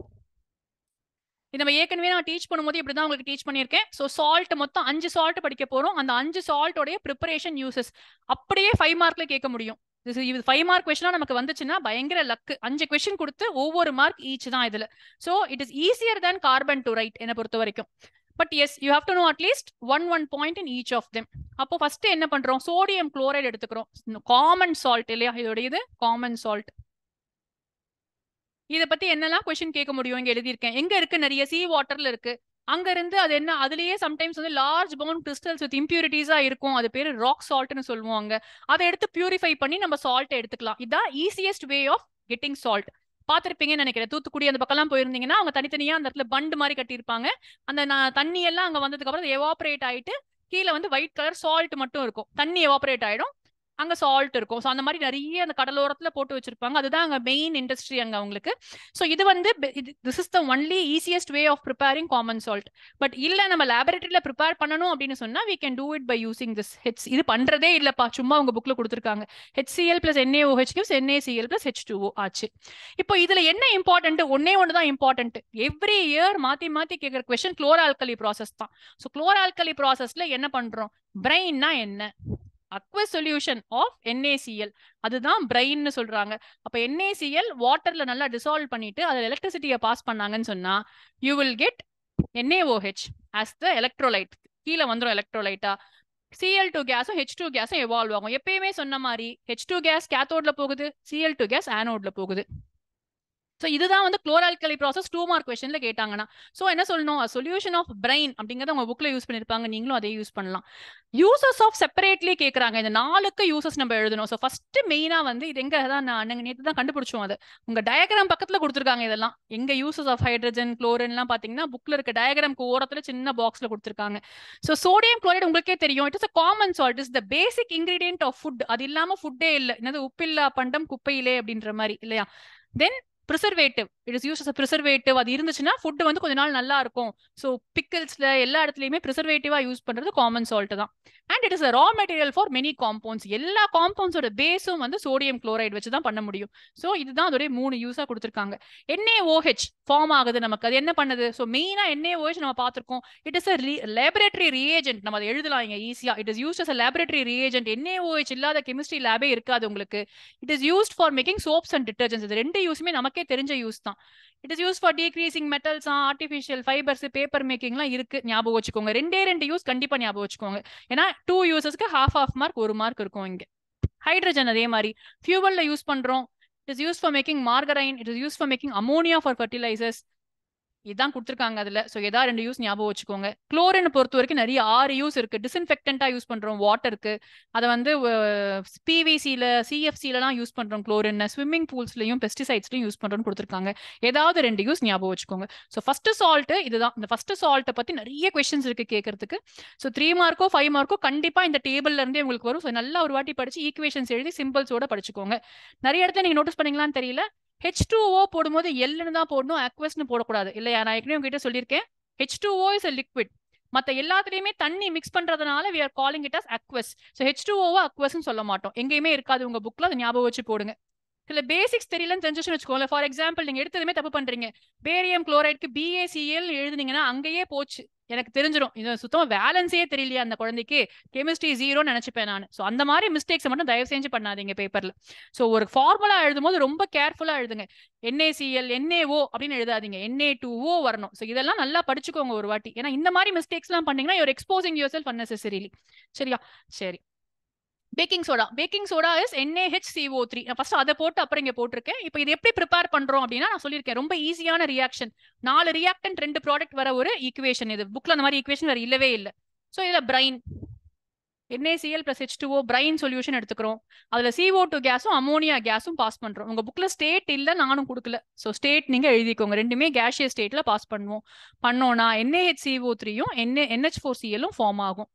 இது நம்ம ஏற்கனவே நான் டீச் பண்ணும்போது இப்படிதான் உங்களுக்கு டீச் பண்ணியிருக்கேன். ஸோ சால்ட் மொத்தம் 5 சால்ட் படிக்க போறோம். அந்த 5 சால்ட்டோடைய ப்ரிப்பரேஷன் யூசஸ் அப்படியே 5 மார்க்ல கேட்க முடியும். இது 5 மார்க் கொஸ்டினா நமக்கு வந்துச்சுன்னா பயங்கர லக்கு. 5 கொஸ்டின் கொடுத்து ஒவ்வொரு மார்க் ஈச் தான் இதுல. So it is easier than carbon to write என்னை பொறுத்த வரைக்கும். But yes you have to know at least one point in each of them. அப்போ ஃபர்ஸ்ட் என்ன பண்றோம்? சோடியம் குளோரைடு எடுத்துக்கிறோம். காமன் சால்ட் இல்லையா? இதோட இது காமன் சால்ட். இதை பத்தி என்னெல்லாம் கொஸ்டின் கேட்க முடியும் இங்க எழுதியிருக்கேன். எங்க இருக்கு? நிறைய சீ வாட்டர்ல இருக்கு. அங்க இருந்து அது என்ன, அதுலயே சம்டைம்ஸ் வந்து லார்ஜ் பவுண்ட் கிறிஸ்டல்ஸ் வித் இம்பியூரிட்டிஸா இருக்கும். அது பேரு ராக் சால்ட்னு சொல்லுவாங்க. அதை எடுத்து பியூரிஃபை பண்ணி நம்ம சால்ட் எடுத்துக்கலாம். இதான் easiest way of getting salt. பாத்திருப்பீங்கன்னு நினைக்கிறேன். தூத்துக்குடி அந்த பக்கம்லாம் போயிருந்தீங்கன்னா அவங்க தனித்தனியா அந்த இடத்துல பண்டு மாதிரி கட்டியிருப்பாங்க. அந்த தண்ணி எல்லாம் அங்க வந்ததுக்கு அப்புறம் எவாபரேட் ஆயிட்டு கீழே வந்து ஒயிட் கலர் சால்ட் மட்டும் இருக்கும். தண்ணி எவாபரேட் ஆயிடும், அங்க சால்ட் இருக்கும். ஸோ அந்த மாதிரி நிறைய அந்த கடலோரத்துல போட்டு வச்சிருப்பாங்க. அதுதான் அங்க மெயின் இண்டஸ்ட்ரி அங்க அவங்களுக்கு. ஸோ இது வந்து this is the only easiest way of preparing common salt. But இல்ல நம்ம லேபரேட்டரியில ப்ரிப்பேர் பண்ணணும் அப்படின்னு சொன்னா we can do it by using this. இது பண்றதே இல்லப்பா, சும்மா உங்க புக்ல கொடுத்துருக்காங்க. HCl plus NaOH gives NaCl plus H2O ஆச்சு. இப்போ இதுல என்ன இம்பார்ட்டன்ட்? ஒன்னே ஒண்ணுதான் இம்பார்ட்டன்ட். எவ்ரி இயர் மாத்தி மாத்தி கேட்கிற கொஸ்டின் குளோரோ ஆல்கலி ப்ராசஸ் தான். ஸோ குளோரோ ஆல்கலி ப்ராசஸ்ல என்ன பண்றோம்? பிரைன்னா என்ன? aqueous solution of NaCl, அதுதான் பிரைன்னு சொல்றாங்க. அப்ப NaCl வாட்டர்ல நல்லா டிசால்வ் பண்ணிட்டு அதுல எலக்ட்ரிசிட்டியை பாஸ் பண்ணாங்கன்னு சொன்னா you will get NaOH as the electrolyte. கீழே வந்துடும் எலக்ட்ரோலைட்டா. Cl2 கேஸும் H2 கேஸும் எவால்வ் ஆகும். எப்பயுமே சொன்ன மாதிரி H2 கேஸ் கேத்தோட்ல போகுது, Cl2 கேஸ் ஆனோட்ல போகுது. ஸோ இதுதான் வந்து குளோரால்கலி ப்ராசஸ் 2 மார்க் கொஸ்டின்ல கேட்டாங்கன்னா. ஸோ என்ன சொல்லணும்? சொல்யூஷன் ஆஃப் பிரைன் அப்படிங்கறத உங்க புக்ல யூஸ் பண்ணிருப்பாங்க, நீங்களும் அதே யூஸ் பண்ணலாம். யூசஸ் ஆஃப் செப்பரேட்லி கேட்கறாங்க. இந்த 4க்கு யூசஸ் நம்ம எழுதணும். ஸோ ஃபர்ஸ்ட் மெயினா வந்து இது எங்க தான் நாங்க நேற்று தான் கண்டுபிடிச்சோம். அது உங்க டயக்ராம் பக்கத்துல கொடுத்துருக்காங்க. இதெல்லாம் எங்க யூசஸ் ஆஃப் ஹைட்ரஜன் குளோரின் எல்லாம் பாத்தீங்கன்னா புக்ல இருக்க டயக்ராம்க்கு ஓரத்துல சின்ன பாக்ஸ்ல கொடுத்துருக்காங்க. ஸோ சோடியம் குளோரைடு உங்களுக்கே தெரியும். It is a common salt, is the basic ingredient of food. அது இல்லாம ஃபுட்டே இல்லை. என்னது உப்பில்லா பண்டம் குப்பையிலே அப்படின்ற மாதிரி இல்லையா? Then preservative, it is use as preservative. அது இருந்துச்சுன்னா ஃபுட் வந்து கொஞ்ச நாள் நல்லா இருக்கும். ஸோ பிக்கிள்ஸ்ல எல்லா இடத்துலயுமே ப்ரிசர்வேட்டிவா யூஸ் பண்றது காமன் சால்ட் தான். And it is a raw material for many compounds. எல்லா காம்பவுண்ட்ஸோட பேஸும் வந்து சோடியம் குளோரைடு வச்சு தான் பண்ண முடியும். ஸோ இதுதான் அதோட 3 யூஸா கொடுத்துருக்காங்க. NaOH ஃபார்ம் ஆகுது நமக்கு. அது என்ன பண்ணுது? ஸோ மெயினா NaOH நம்ம பார்த்திருக்கோம். It is a laboratory reagent. நம்ம அதை எழுதலாம் இங்க ஈஸியா. It is used as a laboratory reagent. NaOH இல்லாத கெமிஸ்ட்ரி லேபே இருக்காது உங்களுக்கு. It is used for making soaps and detergents. இது 2 யூஸுமே நமக்கே தெரிஞ்ச யூஸ் தான். It is use for degreasing metals, artificial fibres, paper மேக்கிங்லாம் இருக்கு. ஞாபகம் வச்சுக்கோங்க. 2 யூஸ் கண்டிப்பா ஞாபகம் வச்சுக்கோங்க. ஏன்னா 2 யூசஸ்க்கு half மார்க் 1 மார்க் இருக்கும் இங்க. ஹைட்ரஜன் அதே மாதிரி ஃபியூவல்ல யூஸ் பண்றோம். It is use for making margarine. It is use for making ammonia for fertilisers. இதான் கொடுத்துருக்காங்க அதுல. ஸோ ஏதா 2 யூஸ் ஞாபகம் வச்சுக்கோங்க. குளோரின் பொறுத்த வரைக்கும் நிறைய 6 யூஸ் இருக்கு. டிஸ்இன்ஃபெக்டண்டா யூஸ் பண்றோம் வாட்டருக்கு. அதை வந்து PVCல CFCலாம் யூஸ் பண்றோம் குளோரின். ஸ்விம்மிங் பூல்ஸ்லயும் பெஸ்டிசைட்ஸ்லயும் யூஸ் பண்றோம்னு கொடுத்துருக்காங்க. ஏதாவது 2 யூஸ் ஞாபகம் வச்சுக்கோங்க. ஸோ ஃபர்ஸ்ட் சால்ட் இதுதான். இந்த ஃபர்ஸ்ட் சால்ட்டை பத்தி நிறைய கொஸ்டின்ஸ் இருக்கு கேட்கறதுக்கு. ஸோ 3 மார்க்கோ 5 மார்க்கோ கண்டிப்பா இந்த டேபிள்ல இருந்தே உங்களுக்கு வரும். ஸோ நல்லா ஒரு வாட்டி படிச்சு ஈக்குவேஷன்ஸ் எழுதி சிம்பிள்ஸோட படிச்சுக்கோங்க. நிறைய இடத்துல நீங்க நோட்டீஸ் பண்ணீங்களான்னு தெரியல, H2O போடும்போது எல்லுன்னு தான் போடணும், அக்வஸ்னு போடக்கூடாது இல்லையா? நான் ஏற்கனவே உங்ககிட்ட சொல்லியிருக்கேன். H2O is a liquid. மற்ற எல்லாத்துலயுமே தண்ணி மிக்ஸ் பண்றதுனால we are calling it as aqueous. So H2O அக்வஸ்ன்னு சொல்ல மாட்டோம். எங்கேயுமே இருக்காது உங்க புக்ல. அதை ஞாபகம் வச்சு போடுங்க. சில பேசிக்ஸ் தெரியலன்னு தெரிஞ்சுன்னு வச்சுக்கோங்க. ஃபார் எக்ஸாம்பிள் நீங்க எடுத்ததுமே தப்பு பண்றீங்க. பேரியம் குளோரைடுக்கு BaCl எழுதுனீங்கன்னா அங்கேயே போச்சு. எனக்கு தெரிஞ்சிடும் இது சுத்தமா வேலன்ஸே தெரியலையா அந்த குழந்தைக்கு, கெமிஸ்ட்ரி 0ன்னு நினைச்சுப்பேன் நான். ஸோ அந்த மாதிரி மிஸ்டேக்ஸ் மட்டும் தயவு செஞ்சு பண்ணாதீங்க பேப்பர்ல. ஸோ ஒரு ஃபார்முலா எழுதும் போது ரொம்ப கேர்ஃபுல்லா எழுதுங்க. NaCl NaO அப்படின்னு எழுதாதீங்க, Na2O வரணும். ஸோ இதெல்லாம் நல்லா படிச்சுக்கோங்க ஒரு வாட்டி. ஏன்னா இந்த மாதிரி மிஸ்டேக்ஸ் எல்லாம் பண்ணீங்கன்னா you're exposing yourself unnecessarily. சரியா? சரி. Baking soda is NaHCO3. நான் ஃபர்ஸ்ட் அதை போட்டு அப்புறம் இங்க போட்டிருக்கேன். இப்போ இது எப்படி ப்ரிப்பேர் பண்றோம் அப்படின்னா நான் சொல்லியிருக்கேன். ரொம்ப ஈஸியான ரியாக்ஷன். 4 ரியாக்டன்ட் 2 ப்ராடக்ட் வர ஒரு ஈக்குவேஷன் இது. புக்ல அந்த மாதிரி ஈக்குவேஷன் வேற இல்லவே இல்லை. ஸோ இதுல brain NaCl + H2O brain solution எடுத்துக்கிறோம். அதுல CO2 கேஸும் அமோனியா கேஸும் பாஸ் பண்றோம். உங்க புக்ல ஸ்டேட் இல்ல, நானும் கொடுக்கல. ஸோ ஸ்டேட் நீங்க எழுதிக்கோங்க. ரெண்டுமே கேஷியஸ் ஸ்டேட்ல பாஸ் பண்ணோம்னா NaHCO3யும் NH4Clம் ஃபார்ம் ஆகும்.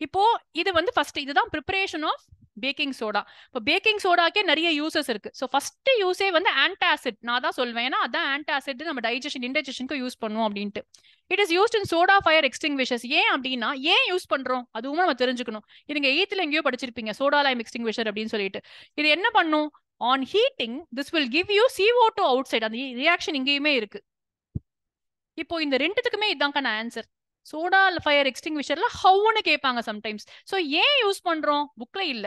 இப்போ இது வந்து ஃபர்ஸ்ட் இதுதான் ப்ரிப்பரேஷன் ஆஃப் பேக்கிங் சோடா. இப்போ பேக்கிங் சோடாக்கே நிறைய யூசஸ் இருக்கு. ஸோ ஃபர்ஸ்ட் யூஸே வந்து ஆன்டாசிட். நான் தான் சொல்வேன், ஏன்னா அதான் ஆன்டாசிட் நம்ம இன்டைஜஷனுக்கு யூஸ் பண்ணுவோம் அப்படின்ட்டு. It is used in soda fire extinguishers. ஏன் அப்படின்னா ஏன் யூஸ் பண்றோம் அதுவும் நம்ம தெரிஞ்சுக்கணும். இதுங்க 8th எங்கேயோ படிச்சிருப்பீங்க சோடா லைம் எக்ஸ்டிங்விஷர் அப்படின்னு சொல்லிட்டு. இது என்ன பண்ணும்? On heating this will give you CO2 outside. அந்த ரியாக்ஷன் இங்கேயுமே இருக்கு. இப்போ இந்த 2த்துக்குமே இதாங்க ஆன்சர். சோடா ஃபயர் எக்ஸ்டிங்விஷர்ல ஹவுன்னு கேட்பாங்க சம்டைம்ஸ். ஸோ ஏன் யூஸ் பண்றோம்? புக்ல இல்ல,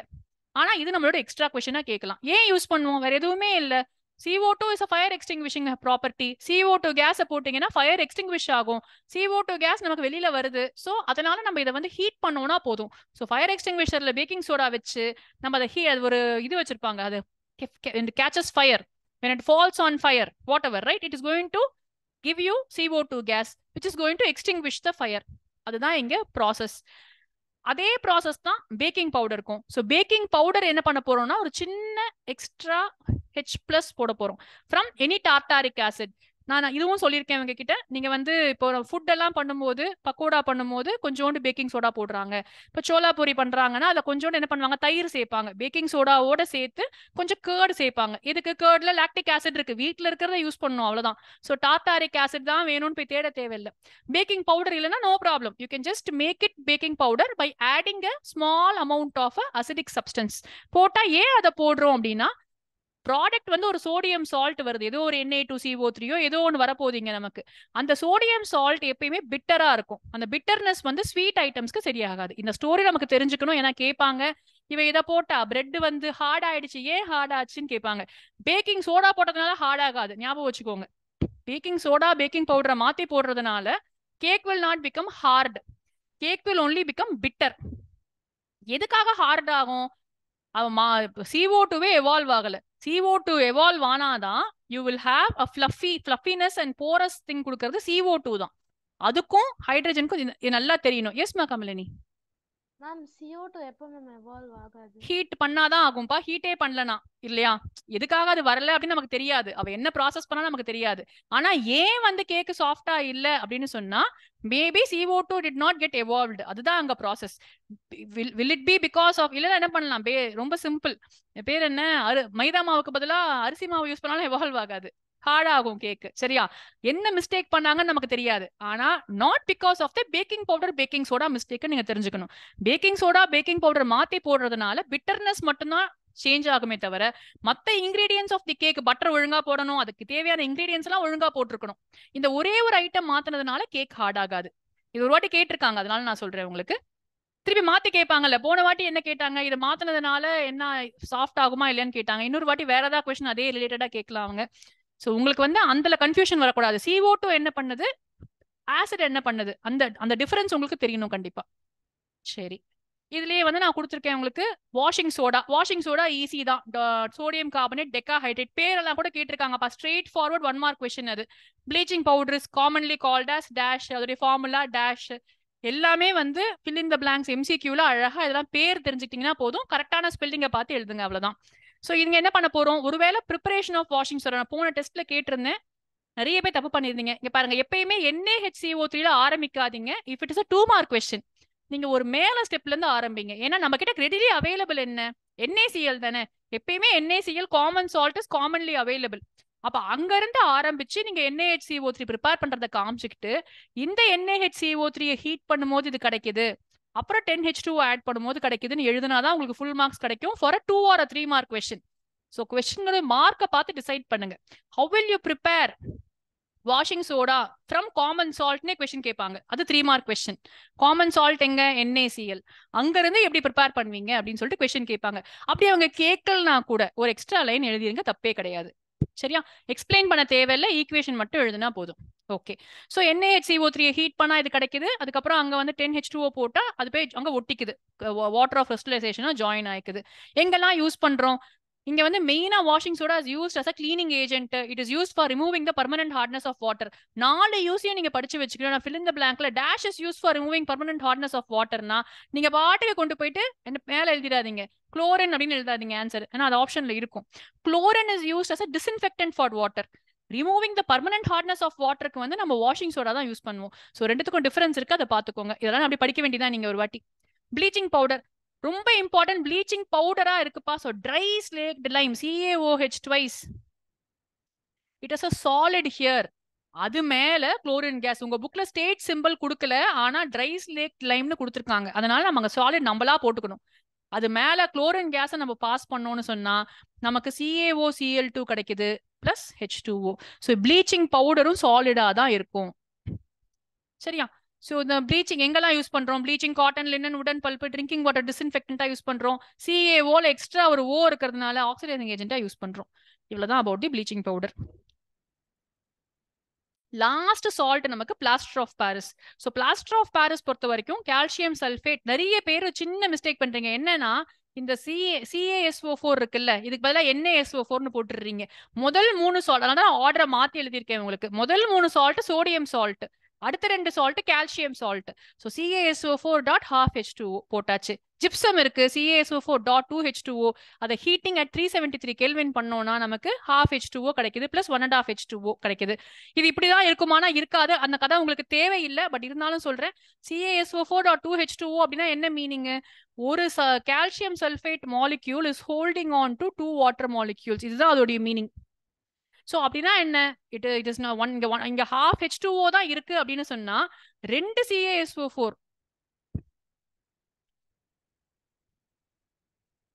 ஆனா இது நம்மளோட எக்ஸ்ட்ரா கொஸ்டினா கேட்கலாம். ஏன் யூஸ் பண்ணுவோம்? வேற எதுவுமே இல்ல. CO2 is a fire extinguishing property. CO2 கேஸை போட்டீங்கன்னா ஃபயர் எக்ஸ்டிங்விஷ் ஆகும். CO2 கேஸ் நமக்கு வெளியில வருது. ஸோ அதனால நம்ம இதை வந்து ஹீட் பண்ணோம்னா போதும். ஸோ ஃபயர் எக்ஸ்டிங்விஷர்ல பேக்கிங் சோடா வச்சு நம்ம அதை அது ஒரு இது வச்சிருப்பாங்க. அது catches fire when it falls on fire, whatever, right? It is going to give you CO2 gas which is going to extinguish the fire. அதுதான் இங்க ப்ராசஸ். அதே ப்ராசஸ் தான் பேக்கிங் பவுடருக்கும். ஸோ பேக்கிங் பவுடர் என்ன பண்ண போறோம்னா ஒரு சின்ன எக்ஸ்ட்ரா H+ போட போறோம் ஃப்ரம் எனி டார்டாரிக் ஆசிட். நான் இதுவும் சொல்லியிருக்கேன் இவங்க கிட்ட. நீங்க வந்து இப்போ ஃபுட் எல்லாம் பண்ணும்போது, பக்கோடா பண்ணும்போது கொஞ்சோண்டு பேக்கிங் சோடா போடுறாங்க. இப்போ சோலா பூரி பண்றாங்கன்னா அதுல கொஞ்சோண்டு என்ன பண்ணுவாங்க, தயிர் சேர்ப்பாங்க. பேக்கிங் சோடாவோட சேர்த்து கொஞ்சம் கேர்டு சேர்ப்பாங்க. இதுக்கு கேர்ட்ல லாக்டிக் ஆசிட் இருக்கு, வீட்டுல இருக்கிறத யூஸ் பண்ணணும், அவ்வளவுதான். ஸோ டார்டாரிக் ஆசிட் தான் வேணும்னு போய் தேட தேவையில்லை. பேக்கிங் பவுடர் இல்லைன்னா no problem, you can just make it baking powder by adding a small amount of acidic substance. போட்டா ஏன் அதை போடுறோம் அப்படின்னா ப்ராடக்ட் வந்து ஒரு சோடியம் சால்ட் வருது, ஏதோ ஒரு Na2CO3யோ ஏதோ ஒன்று வரப்போகுதுங்க நமக்கு. அந்த சோடியம் சால்ட் எப்பயுமே பிட்டரா இருக்கும். அந்த பிட்டர்னஸ் வந்து ஸ்வீட் ஐட்டம்ஸ்க்கு சரியாகாது. இந்த ஸ்டோரி நமக்கு தெரிஞ்சுக்கணும். ஏன்னா கேட்பாங்க, இவ இதை போட்டா பிரெட் வந்து ஹார்ட் ஆயிடுச்சு, ஏன் ஹார்ட் ஆச்சுன்னு கேட்பாங்க. பேக்கிங் சோடா போட்டதுனால ஹார்ட் ஆகாது, ஞாபகம் வச்சுக்கோங்க. பேக்கிங் சோடா பேக்கிங் பவுடரை மாத்தி போடுறதுனால cake will not become hard, cake will only become bitter. எதுக்காக ஹார்ட் ஆகும்? CO2வே எவால்வ் ஆகல. CO2 எவால்வ் ஆனாதான் you will have a fluffiness and porous thing கொடுக்கறது CO2 தான். அதுக்கும் ஹைட்ரஜனுக்கும் இது நல்லா தெரியணும். எஸ் மா கமலினி? மேம் CO2 எப்போ மேம் எவால்வ் ஆகாது? ஹீட் பண்ணாதான் ஆகும்பா, ஹீட்டே பண்ணலனா இல்லையா? எதுக்காக அது வரல அப்படின்னு நமக்கு தெரியாது, அவ என்ன ப்ராசஸ் பண்ணா நமக்கு தெரியாது. ஆனா ஏன் வந்து கேக்கு சாஃப்டா இல்ல அப்படின்னு சொன்னா maybe CO2 did not get evolved. அதுதான் அங்க process. will it be because of இல்ல என்ன பண்ணலாம், ரொம்ப சிம்பிள். பேர் என்ன, மைதா மாவுக்கு பதிலா அரிசி மாவு யூஸ் பண்ணாலும் எவால்வ் ஆகாது. ஹார்ட் ஆகும் கேக். சரியா? என்ன மிஸ்டேக் பண்ணாங்கன்னு நமக்கு தெரியாது. ஆனா not because of the baking powder baking soda mistake நீங்க தெரிஞ்சுக்கணும். பேக்கிங் சோடா பேக்கிங் பவுடர் மாத்தி போடுறதுனால பிட்டர்னஸ் மட்டும்தான் சேஞ்ச் ஆகுமே தவிர மத்த ingredients of the cake butter ஒழுங்கா போடணும், அதுக்கு தேவையான இன்கிரீடியன்ஸ் எல்லாம் ஒழுங்கா போட்டிருக்கணும். இந்த ஒரே ஒரு ஐட்டம் மாத்தினதுனால கேக் ஹார்ட் ஆகாது. இது ஒரு வாட்டி கேட்டிருக்காங்க, அதனால நான் சொல்றேன் உங்களுக்கு. திருப்பி மாத்தி கேட்பாங்கல்ல, போன வாட்டி என்ன கேட்டாங்க, இதை மாத்தினதுனால என்ன சாஃப்ட் ஆகுமா இல்லையான்னு கேட்டாங்க. இன்னொரு வாட்டி வேற ஏதாவது கொஸ்டின் அதே ரிலேட்டடா கேட்கலாம் அவங்க. ஸோ உங்களுக்கு வந்து அந்த கன்ஃபியூஷன் வரக்கூடாது. CO2 என்ன பண்ணுது, ஆசிட் என்ன பண்ணுது, அந்த அந்த டிஃபரன்ஸ் உங்களுக்கு தெரியணும் கண்டிப்பா. சரி, இதுலயே வந்து நான் கொடுத்துருக்கேன் உங்களுக்கு washing soda. Washing soda easy தான். சோடியம் கார்பனேட் டெக்காஹைட்ரேட் பேரெல்லாம் கூட கேட்டிருக்காங்கப்பா. ஸ்ட்ரெயிட் ஃபார்வர்ட் 1 மார்க் கொஸ்டின் அது. Bleaching powder is commonly called as dash, அதோடைய ஃபார்முலா டேஷ். எல்லாமே வந்து ஃபில் இன் த பிளாங்க்ஸ் MCQல அழகா இதெல்லாம் பேர் தெரிஞ்சுக்கிட்டீங்கன்னா போதும். கரெக்டான ஸ்பெல்லிங்கை பார்த்து எழுதுங்க, அவ்வளவுதான். ஸோ இங்க என்ன பண்ண போறோம், ஒருவேளை ப்ரிப்பரேஷன் ஆஃப் வாஷிங் சோடா நான் போன டெஸ்ட்ல கேட்டிருந்தேன், நிறைய பேர் தப்பு பண்ணிருந்தீங்க. இங்க பாருங்க, எப்பயுமே NaHCO3ல ஆரம்பிக்காதீங்க. If it is a 2 mark question நீங்க ஒரு மேல ஸ்டெப்ல இருந்து ஆரம்பிங்க. ஏன்னா நம்ம கிட்ட ரெடிலி அவைலபிள் என்ன, NaCl தானே. எப்பயுமே NaCl common salt is commonly available. அப்ப அங்க இருந்து ஆரம்பிச்சு நீங்க NaHCO3 ப்ரிப்பேர் பண்றதை காமிச்சுக்கிட்டு இந்த NaHCO3 ஹீட் பண்ணும்போது இது கிடைக்குது, அப்புறம் 10H2 ஆட் பண்ணும்போது கிடைக்குதுன்னு எழுதுனாதான் உங்களுக்கு ஃபுல் மார்க்ஸ் கிடைக்கும் for a 2 or a 3 mark question. So question மார்க்கை பார்த்து டிசைட் பண்ணுங்க. How will you prepare washing soda from common சால்ட்னே கொஸ்டின் கேட்பாங்க. அது 3 மார்க் கொஸ்டின். காமன் சால்ட் எங்க, NaCl. அங்க இருந்து எப்படி ப்ரிப்பேர் பண்ணுவீங்க அப்படின்னு சொல்லிட்டு கொஸ்டின் கேட்பாங்க. அப்படி அவங்க கேட்கலனா கூட ஒரு எக்ஸ்ட்ரா லைன் எழுதிருங்க, தப்பே கிடையாது. சரியா? எக்ஸ்பிளைன் பண்ண தேவையில்லை, ஈக்குவேஷன் மட்டும் எழுதுனா போதும். ஓகே. ஸோ NaHCO3 ஹீட் பண்ணா இது கிடைக்குது. அதுக்கப்புறம் அங்க வந்து 10H2O போட்டா அது போய் அங்க ஒட்டிக்குது, வாட்டர் ஆஃப் கிறிஸ்டலைசேஷனா ஜாயின் ஆயிக்குது. எங்கெல்லாம் யூஸ் பண்றோம், இங்க வந்து மெயினா washing soda is used as a cleaning agent. It is used for removing the permanent hardness of water. 4 யூஸையும் நீங்க படிச்சு வச்சுக்கணும். fill in the blankல dash is used for removing permanent hardness of waterனா நீங்க பாட்டுக்கு கொண்டு போயிட்டு என்ன மேல எழுதிடாதீங்க, குளோரின் அப்படின்னு எழுதாதீங்க ஆன்சர். ஏன்னா அது ஆப்ஷன்ல இருக்கும். Chlorine is used as a disinfectant for water. Removing the permanent hardness of வாட்டருக்கு வந்து நம்ம வாஷிங் சோடா தான் யூஸ் பண்ணுவோம். ஸோ ரெண்டுத்துக்கும் டிஃபரன்ஸ் இருக்கு, அதை பார்த்துக்கோங்க. இதெல்லாம் அப்படி படிக்க வேண்டியதான் நீங்க ஒரு வாட்டி. ப்ளீச்சிங் பவுடர் ரொம்ப இம்பார்ட்டன்ட். ப்ளீச்சிங் பவுடரா இருக்குப்பா. So dry slaked lime CaOH twice. It is a solid here. அது மேல குளோரின் கேஸ். உங்க புக்ல ஸ்டேட் சிம்பிள் கொடுக்கல, ஆனா ட்ரை ஸ்லேக்ட் லைம்னு கொடுத்துருக்காங்க. அதனால நம்ம அங்க சாலிட் நம்மளா போட்டுக்கணும். அது மேல குளோரின் கேஸை நம்ம பாஸ் பண்ணோம்னு சொன்னா நமக்கு CaOCl2 கிடைக்குது பிளஸ் H2O. ஸோ ப்ளீச்சிங் பவுடரும் சாலிடா தான் இருக்கும். சரியா? ஸோ இந்த ப்ளீச்சிங் எங்கெல்லாம் யூஸ் பண்றோம், ப்ளீச்சிங் காட்டன், லினன், உடன் பல்ப், ட்ரிங்கிங் வாட்டர் டிஸ்இன்ஃபெக்டண்டா யூஸ் பண்றோம். CaOல எக்ஸ்ட்ரா ஒரு O இருக்கிறதுனால ஆக்சிடைசிங் ஏஜென்ட்டா யூஸ் பண்றோம். இவ்வளவுதான் about the bleaching powder. Last salt நமக்கு plaster of Paris. So plaster of Paris பொறுத்த வரைக்கும் கால்சியம் சல்ஃபேட். நிறைய பேர் சின்ன மிஸ்டேக் பண்றீங்க. என்னன்னா இந்த CaSO4 இருக்குல்ல, இதுக்கு பதிலாக NaSO4னு போட்டுடுறீங்க. முதல் 3 சால்ட், அதனால ஆர்டரை மாத்தி எழுதியிருக்கேன் உங்களுக்கு. முதல் 3 சால்ட் சோடியம் சால்ட், அடுத்த 2 salt calcium salt. So CaSO4.12H2O போட்டாச்சு. ஜிப்சம் இருக்கு CaSO4.2H2O. அதை ஹீட்டிங் at 373 கெல்வின் பண்ணோம்னா நமக்கு 12H2O கிடைக்குது பிளஸ் 1.5H2O கிடைக்குது. இது இப்படிதான் இருக்குமானா இருக்காது, அந்த கதை உங்களுக்கு தேவையில்லை. பட் இருந்தாலும் சொல்றேன், CaSO4.2H2O அப்படின்னா என்ன மீனிங், ஒரு calcium sulphate molecule is holding on to 2 water molecules. இதுதான் அதோடைய மீனிங். சோ அப்படின்னா என்ன, இட் இஸ் இங்க half H2O தான் இருக்கு அப்படின்னு சொன்னா 2 CaSO4.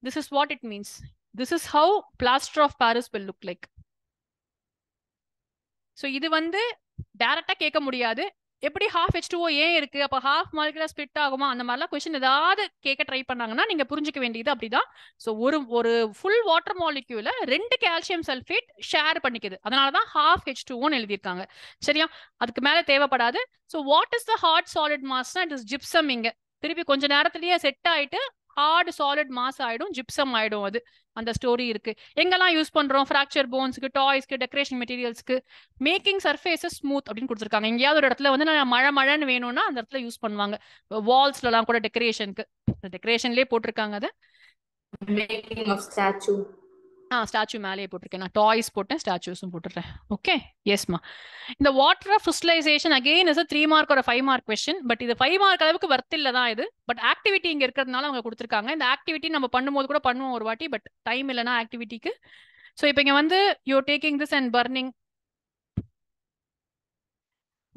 This is what it means. This is how plaster of Paris will look like. So இது வந்து டைரக்டா கேட்க முடியாது. எப்படி half H2O ஏன் இருக்கு, அப்ப half மாலிகுலர் ஸ்பிளிட் ஆகுமா, அந்த மாதிரிலாம் கொஸ்டின் ஏதாவது கேட்க ட்ரை பண்ணாங்கன்னா நீங்க புரிஞ்சுக்க வேண்டியது அப்படிதான். ஸோ ஒரு ஃபுல் வாட்டர் மாலிக்யூல 2 கால்சியம் சல்ஃபேட் ஷேர் பண்ணிக்குது, அதனாலதான் half H2Oன்னு எழுதியிருக்காங்க. சரியா? அதுக்கு மேல தேவைப்படாது. So what is the hard solid மாஸ்னா இட் இஸ் ஜிப்சம். இங்க திருப்பி கொஞ்ச நேரத்திலேயே செட் ஆயிட்டு ஹார்ட் சாலிட் மாஸ் ஆயிடும், ஜிப்சம் ஆயிடும். அது அந்த ஸ்டோரி இருக்கு. எங்கெல்லாம் யூஸ் பண்றோம், ஃப்ராக்சர் போன்ஸ்க்கு, டாய்ஸ்க்கு, டெக்கரேஷன் மெட்டீரியல்ஸ்க்கு, மேக்கிங் சர்ஃபேசஸ் ஸ்மூத் அப்படின்னு கொடுத்துருக்காங்க. எங்கேயாவது ஒரு இடத்துல வந்து நான் மழைன்னு வேணும்னா அந்த இடத்துல யூஸ் பண்ணுவாங்க. வால்ஸ்ல எல்லாம் கூட டெக்கரேஷனுக்கு, டெக்கரேஷன்லயே போட்டிருக்காங்க. அது மேக்கிங் ஆஃப் ஸ்டாச்சு. ஸ்டாச்சு மேலேயே போட்டிருக்கேன். நான் டாய்ஸ் போட்டேன், ஸ்டாச்சுஸும் போட்டுறேன். ஓகே, எஸ்மா. இந்த water of crystallisation again is 3 mark ஒரு 5 மார்க் கொஸ்டின். பட் இது 5 மார்க் அளவுக்கு வர்த் இல்ல தான் இது. பட் ஆக்டிவிட்டி இங்க இருக்கிறதுனால அவங்க கொடுத்துருக்காங்க. இந்த ஆக்டிவிட்டி நம்ம பண்ணும்போது கூட பண்ணுவோம் ஒரு வாட்டி, பட் டைம் இல்லைன்னா ஆக்டிவிட்டிக்கு. ஸோ இப்போ இங்க வந்து you taking this and burning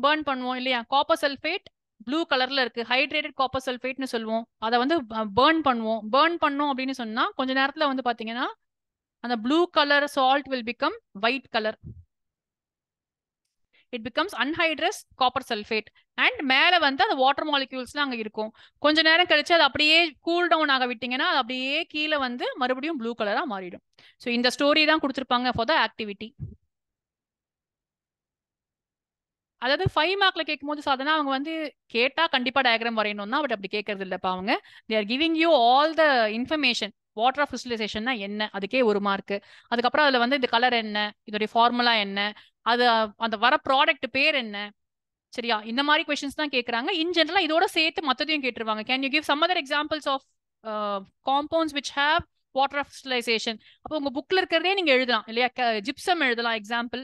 burn பண்ணுவோம் இல்லையா? காப்பர் சல்ஃபேட் ப்ளூ கலர்ல இருக்கு, ஹைட்ரேட்டட் காப்பர் சல்ஃபேட்னு சொல்லுவோம். அதை வந்து பர்ன் பண்ணுவோம். பர்ன் பண்ணோம் அப்படின்னு சொன்னா கொஞ்ச நேரத்துல வந்து பாத்தீங்கன்னா அந்த blue colour salt will become white colour. It becomes anhydrous copper sulphate. And மேல வந்து அந்த வாட்டர் மாலிக்யூல்ஸ்லாம் அங்க இருக்கும். கொஞ்ச நேரம் கழிச்சு அது அப்படியே கூல் டவுன் ஆக விட்டீங்கன்னா அது அப்படியே கீழே வந்து மறுபடியும் ப்ளூ கலரா மாறிடும். ஸோ இந்த ஸ்டோரி தான் கொடுத்துருப்பாங்க ஃபார் த ஆக்டிவிட்டி. அதாவது 5 மார்க்ல கேட்கும்போது சாதாரண அவங்க வந்து கேட்டா கண்டிப்பா டயக்ராம் வரையணும் தான், பட் அப்படி கேட்கறது இல்லப்பா அவங்க. They are giving you all the information. Water of கிறிஸ்டலைசேஷன்னா என்ன, அதுக்கே 1 மார்க். அதுக்கப்புறம் அதுல வந்து இந்த கலர் என்ன, இதோடைய ஃபார்முலா என்ன, அது அந்த வர ப்ராடக்ட் பேர் என்ன, சரியா? இந்த மாதிரி கொஸ்டின்ஸ் தான் கேட்கறாங்க. இன் ஜெனரலா இதோட சேர்த்து மத்ததையும் கேட்டுருவாங்க. Can you give some other examples of compounds which have water of crystallisation? அப்போ உங்க புக்ல இருக்கிறதே நீங்க எழுதலாம் இல்லையா? ஜிப்சம் எழுதலாம் எக்ஸாம்பிள்,